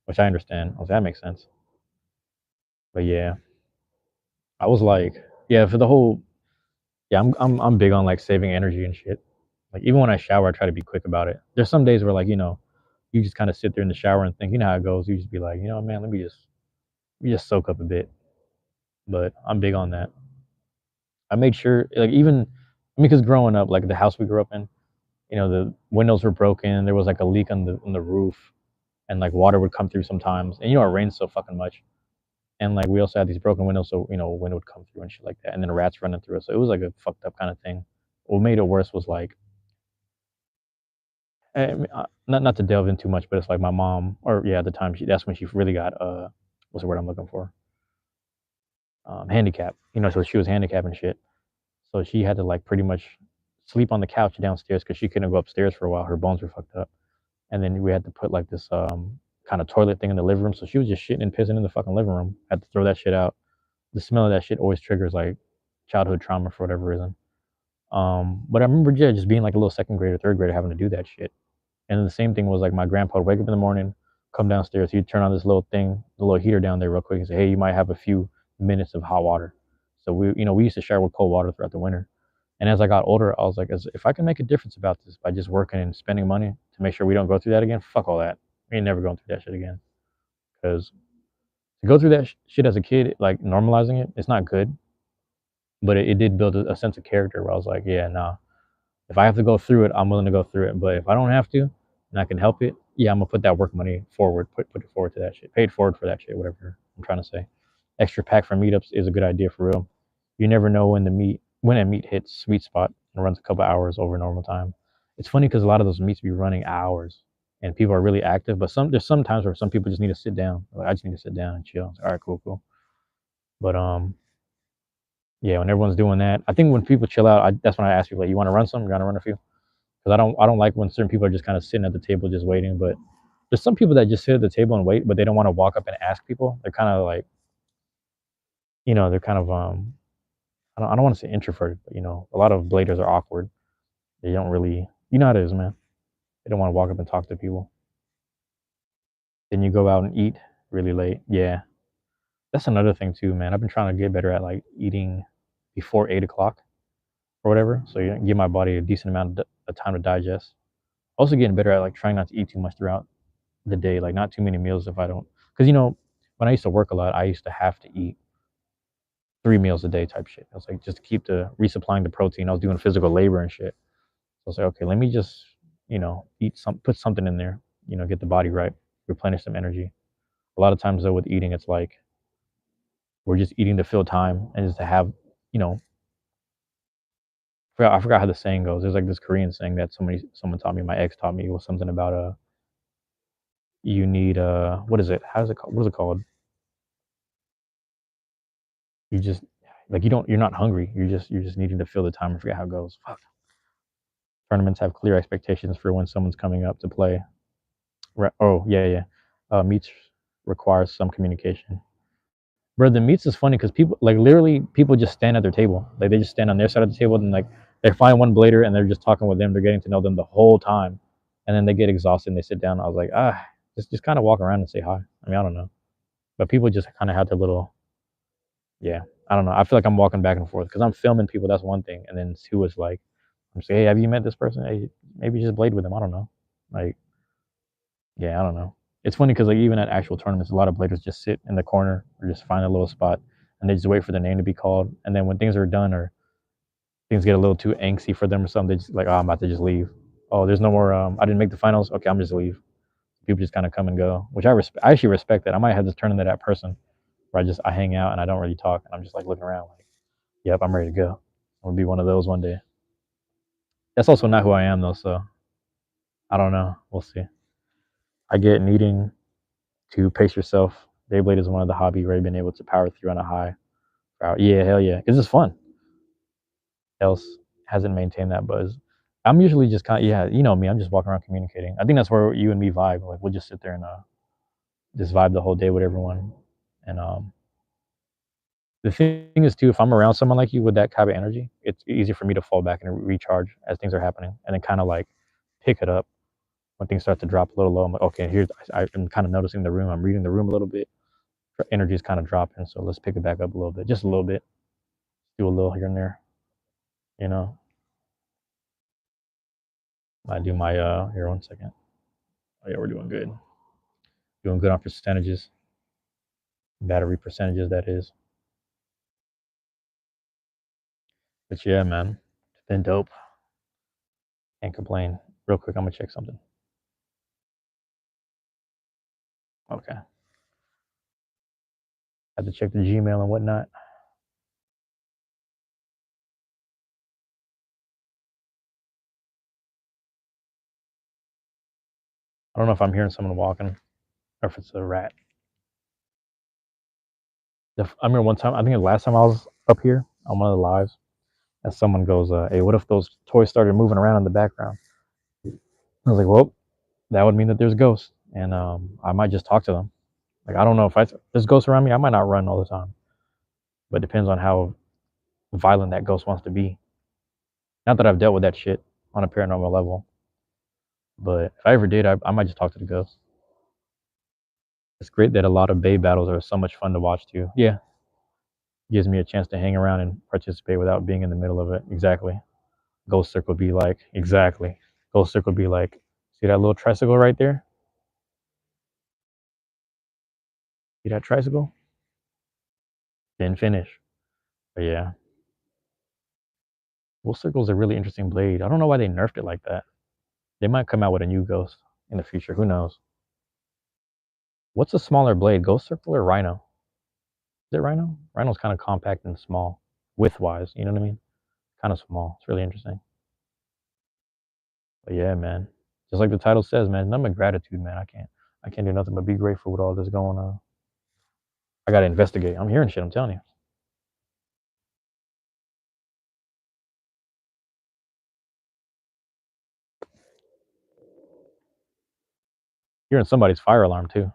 which I understand. I was like, that makes sense. But yeah, I was like, yeah, for the whole, yeah, I'm big on like saving energy and shit. Like even when I shower, I try to be quick about it. There's some days where like you just kind of sit there in the shower and think, you know how it goes. You just be like, man, let me just soak up a bit. But I'm big on that. I made sure, like even, I mean, because growing up, like the house we grew up in, the windows were broken. There was like a leak on the roof, and like water would come through sometimes. And it rains so fucking much. And like we also had these broken windows, so wind would come through and shit like that. And then rats running through it. So it was like a fucked up kind of thing. What made it worse was like, not to delve in too much, but it's like my mom, or yeah, at the time that's when she really got what's the word I'm looking for? Handicap. So she was handicapped and shit. So she had to like pretty much sleep on the couch downstairs because she couldn't go upstairs for a while. Her bones were fucked up. And then we had to put like this kind of toilet thing in the living room. So she was just shitting and pissing in the fucking living room. Had to throw that shit out. The smell of that shit always triggers like childhood trauma for whatever reason. But I remember, yeah, just being like a little second grader, third grader, having to do that shit. And then the same thing was like my grandpa would wake up in the morning, come downstairs, he'd turn on this little thing, the little heater down there real quick, and say, "Hey, you might have a few minutes of hot water." So we used to shower with cold water throughout the winter. And as I got older, I was like, if I can make a difference about this by just working and spending money to make sure we don't go through that again, fuck all that. We ain't never going through that shit again. Because to go through that shit as a kid, like normalizing it, it's not good. But it did build a sense of character where I was like, yeah, nah, if I have to go through it, I'm willing to go through it. But if I don't have to and I can help it, yeah, I'm gonna put that work money forward, put it forward to that shit, paid forward for that shit, whatever I'm trying to say. Extra pack for meetups is a good idea for real. You never know when a meet hits sweet spot and runs a couple hours over normal time. It's funny because a lot of those meets be running hours and people are really active, but there's some times where some people just need to sit down. Like, I just need to sit down and chill. Like, all right, cool, cool. But yeah, when everyone's doing that, I think when people chill out, that's when I ask people, like, you want to run some? You want to run a few? Because I don't like when certain people are just kind of sitting at the table just waiting. But there's some people that just sit at the table and wait, but they don't want to walk up and ask people. They're kind of like, they're kind of I don't want to say introverted, but a lot of bladers are awkward. They don't really, how it is, man. They don't want to walk up and talk to people. Then you go out and eat really late. Yeah, that's another thing too, man. I've been trying to get better at like eating before 8 o'clock or whatever, so you give my body a decent amount of time to digest. Also getting better at like trying not to eat too much throughout the day, like not too many meals if I don't, because when I used to work a lot, I used to have to eat 3 meals a day type shit. I was like just to keep the resupplying the protein. I was doing physical labor and shit. So I was like, okay, let me just eat put something in there, get the body right, replenish some energy. A lot of times though with eating, it's like we're just eating to fill time and just to have, you know, I forgot how the saying goes. There's like this Korean saying that someone taught me. My ex taught me. It was something about you need what is it? How is it called? What is it called? You just like you're not hungry. You're just needing to fill the time. I forget how it goes. Fuck. Tournaments have clear expectations for when someone's coming up to play. Oh yeah, yeah. Meets requires some communication. Bro, the meets is funny because people like literally people just stand at their table. Like they just stand on their side of the table and like they find one blader and they're just talking with them. They're getting to know them the whole time, and then they get exhausted and they sit down. I was like, just kind of walk around and say hi. I mean, I don't know, but people just kind of have their little, yeah. I don't know. I feel like I'm walking back and forth because I'm filming people. That's one thing, and then two is like, I'm saying, hey, have you met this person? Hey, maybe just blade with them. I don't know. Like, yeah, I don't know. It's funny because like even at actual tournaments, a lot of bladers just sit in the corner or just find a little spot and they just wait for their name to be called. And then when things are done or things get a little too angsty for them or something, they just like, oh, I'm about to just leave. Oh, there's no more. I didn't make the finals. Okay, I'm just leave. People just kind of come and go, which I actually respect that. I might have to turn into that person where I hang out and I don't really talk and I'm just like looking around like, yep, I'm ready to go. I'm gonna be one of those one day. That's also not who I am though, so I don't know. We'll see. I get needing to pace yourself. Beyblade is one of the hobby where you've been able to power through on a high. Yeah, hell yeah, because it's fun. Else hasn't maintained that buzz. I'm usually just kind of, yeah, you know me. I'm just walking around communicating. I think that's where you and me vibe. Like we'll just sit there and just vibe the whole day with everyone. And the thing is too, if I'm around someone like you with that kind of energy, it's easy for me to fall back and recharge as things are happening, and then kind of like pick it up when things start to drop a little low. I'm like, okay, here's I'm kind of noticing the room. I'm reading the room a little bit. Energy is kind of dropping, so let's pick it back up a little bit, just a little bit. Do a little here and there, you know. I do my here 1 second. Oh yeah, we're doing good. Doing good on percentages, battery percentages that is. But yeah, man, it's been dope. Can't complain. Real quick, I'm gonna check something. Okay, had to check the Gmail and whatnot. I don't know if I'm hearing someone walking or if it's a rat. I remember one time. I think the last time I was up here on one of the lives, As someone goes, "Hey, what if those toys started moving around in the background?" I was like, "Well, that would mean that there's ghosts, and I might just talk to them." Like, I don't know if there's ghosts around me, I might not run all the time, but it depends on how violent that ghost wants to be. Not that I've dealt with that shit on a paranormal level, but if I ever did, I might just talk to the ghost. It's great that a lot of Bay battles are so much fun to watch too. Yeah, gives me a chance to hang around and participate without being in the middle of it. Exactly. Ghost Circle be like, exactly. Ghost Circle be like, see that little tricycle right there? See that tricycle? Didn't finish. But yeah, Ghost Circle's a really interesting blade. I don't know why they nerfed it like that. They might come out with a new ghost in the future. Who knows? What's a smaller blade, Ghost Circle or Rhino? Is it Rhino? Rhino's kind of compact and small, width wise. You know what I mean? Kind of small. It's really interesting. But yeah, man. Just like the title says, man, nothing but gratitude, man. I can't do nothing but be grateful with all this going on. I gotta investigate. I'm hearing shit, I'm telling you. Hearing somebody's fire alarm too.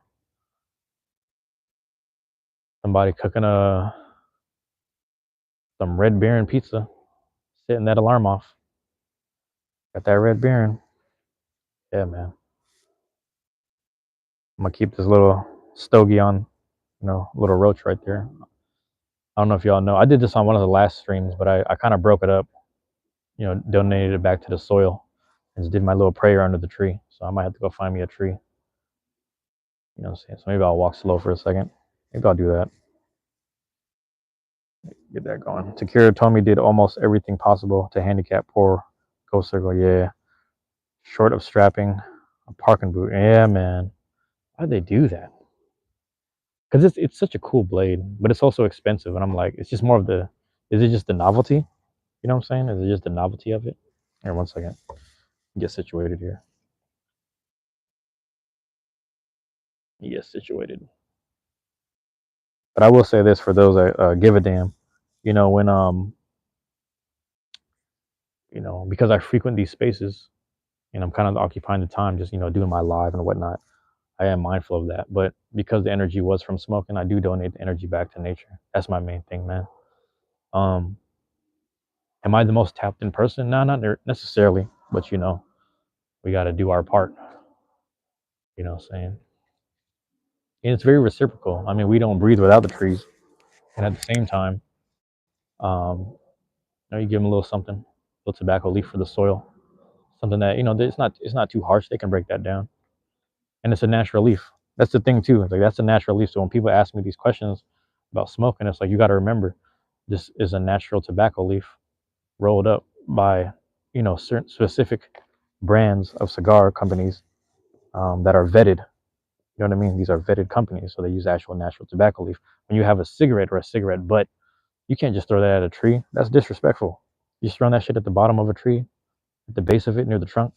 Somebody cooking some Red Baron pizza, setting that alarm off. Got that Red Baron. Yeah, man. I'm gonna keep this little stogie on, little roach right there. I don't know if y'all know. I did this on one of the last streams, but I kind of broke it up, donated it back to the soil and just did my little prayer under the tree. So I might have to go find me a tree. You know what I'm saying? So maybe I'll walk slow for a second. Maybe I'll do that. Get that going. Takira told me did almost everything possible to handicap poor Ghost Circle. Yeah. Short of strapping a parking boot. Yeah, man. Why'd they do that? Because it's such a cool blade, but it's also expensive. And I'm like, it's just more of is it just the novelty? You know what I'm saying? Is it just the novelty of it? Here, one second. Get situated here. Get situated. But I will say this for those that give a damn. When because I frequent these spaces and I'm kind of occupying the time just doing my live and whatnot. I am mindful of that, but because the energy was from smoking, I do donate the energy back to nature. That's my main thing, man. Um, am I the most tapped in person? No, not necessarily, but we got to do our part. You know what I'm saying? And it's very reciprocal. I mean, we don't breathe without the trees, and at the same time, um, you give them a little something, a little tobacco leaf for the soil, something that it's not too harsh. They can break that down, and it's a natural leaf. That's the thing too. It's like that's a natural leaf. So when people ask me these questions about smoking, it's like you got to remember, this is a natural tobacco leaf rolled up by certain specific brands of cigar companies that are vetted. You know what I mean? These are vetted companies, so they use actual natural tobacco leaf. When you have a cigarette or a cigarette butt, you can't just throw that at a tree. That's disrespectful. You just throwing that shit at the bottom of a tree, at the base of it, near the trunk,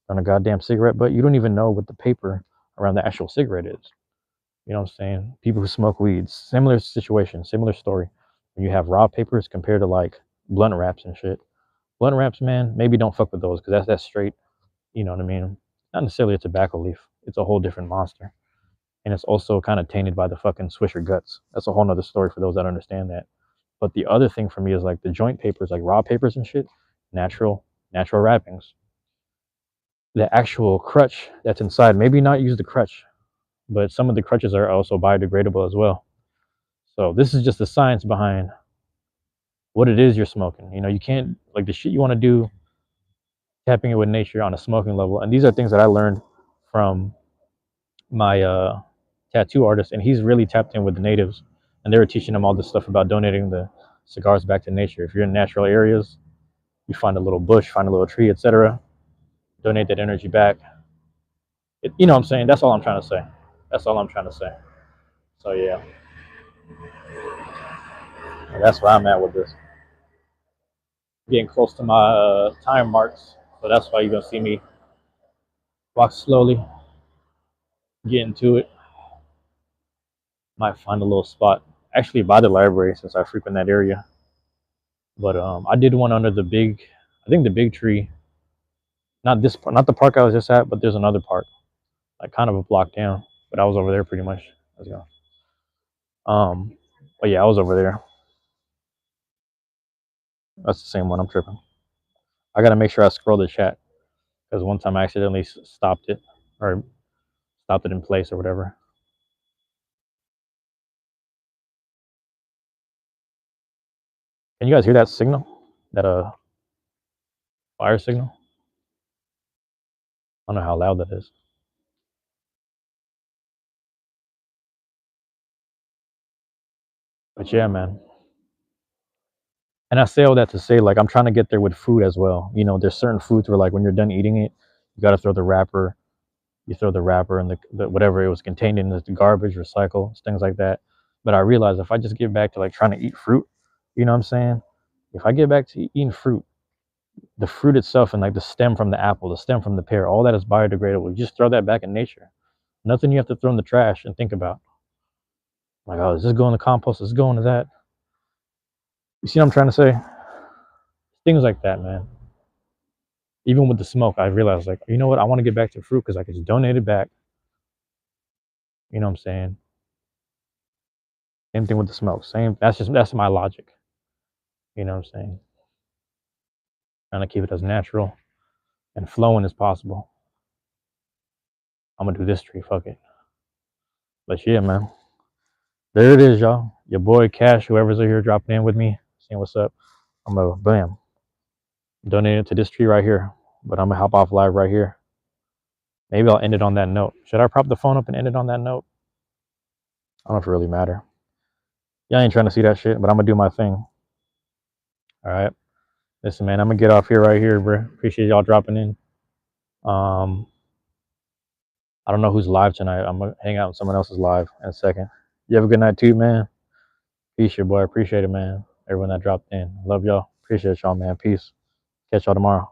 on a goddamn cigarette butt. You don't even know what the paper around the actual cigarette is. You know what I'm saying? People who smoke weeds, similar situation, similar story. When you have raw papers compared to like blunt wraps and shit. Blunt wraps, man, maybe don't fuck with those because that's straight. You know what I mean? Not necessarily a tobacco leaf. It's a whole different monster, and it's also kind of tainted by the fucking Swisher guts. That's a whole nother story for those that understand that. But the other thing for me is like the joint papers, like raw papers and shit, natural wrappings. The actual crutch that's inside, maybe not use the crutch, but some of the crutches are also biodegradable as well. So this is just the science behind what it is you're smoking. You can't like the shit you want to do, tapping it with nature on a smoking level. And these are things that I learned from my tattoo artist, and he's really tapped in with the natives, and they were teaching him all this stuff about donating the cigars back to nature. If you're in natural areas, you find a little bush, find a little tree, etc. Donate that energy back. You know what I'm saying? That's all I'm trying to say. That's all I'm trying to say. So yeah, that's where I'm at with this. Getting close to my time marks, so that's why you're gonna see me walk slowly, get into it. Might find a little spot actually by the library since I frequent that area. But I did one under the big, I think the big tree. Not the park I was just at, but there's another park, like kind of a block down. But I was over there pretty much. Let's go. But yeah, I was over there. That's the same one. I'm tripping. I gotta make sure I scroll the chat because one time I accidentally stopped it or stopped it in place or whatever. Can you guys hear that signal? That fire signal? I don't know how loud that is. But yeah, man. And I say all that to say, like, I'm trying to get there with food as well. You know, there's certain foods where, like, when you're done eating it, you got to throw the wrapper. You throw the wrapper and the whatever it was contained in, the garbage, recycle, things like that. But I realized if I just get back to like trying to eat fruit, you know what I'm saying? If I get back to eating fruit, the fruit itself and like the stem from the apple, the stem from the pear, all that is biodegradable. You just throw that back in nature. Nothing you have to throw in the trash and think about. Like, oh, is this going to compost? Is this going to that? You see what I'm trying to say? Things like that, man. Even with the smoke, I realized, like, you know what? I want to get back to fruit because I can just donate it back. You know what I'm saying? Same thing with the smoke. Same. That's my logic. You know what I'm saying? Trying to keep it as natural and flowing as possible. I'm gonna do this tree. Fuck it. But yeah, man. There it is, y'all. Your boy Cash, whoever's here dropping in with me, seeing what's up. I'm gonna bam donate it to this tree right here. But I'm gonna hop off live right here. Maybe I'll end it on that note. Should I prop the phone up and end it on that note? I don't know if it really matter. Y'all ain't trying to see that shit, but I'm gonna do my thing. All right. Listen, man, I'm gonna get off here right here, bro. Appreciate y'all dropping in. Um, I don't know who's live tonight. I'm gonna hang out with someone else's live in a second. You have a good night too, man. Peace, your boy. Appreciate it, man. Everyone that dropped in. Love y'all. Appreciate y'all, man. Peace. Catch y'all tomorrow.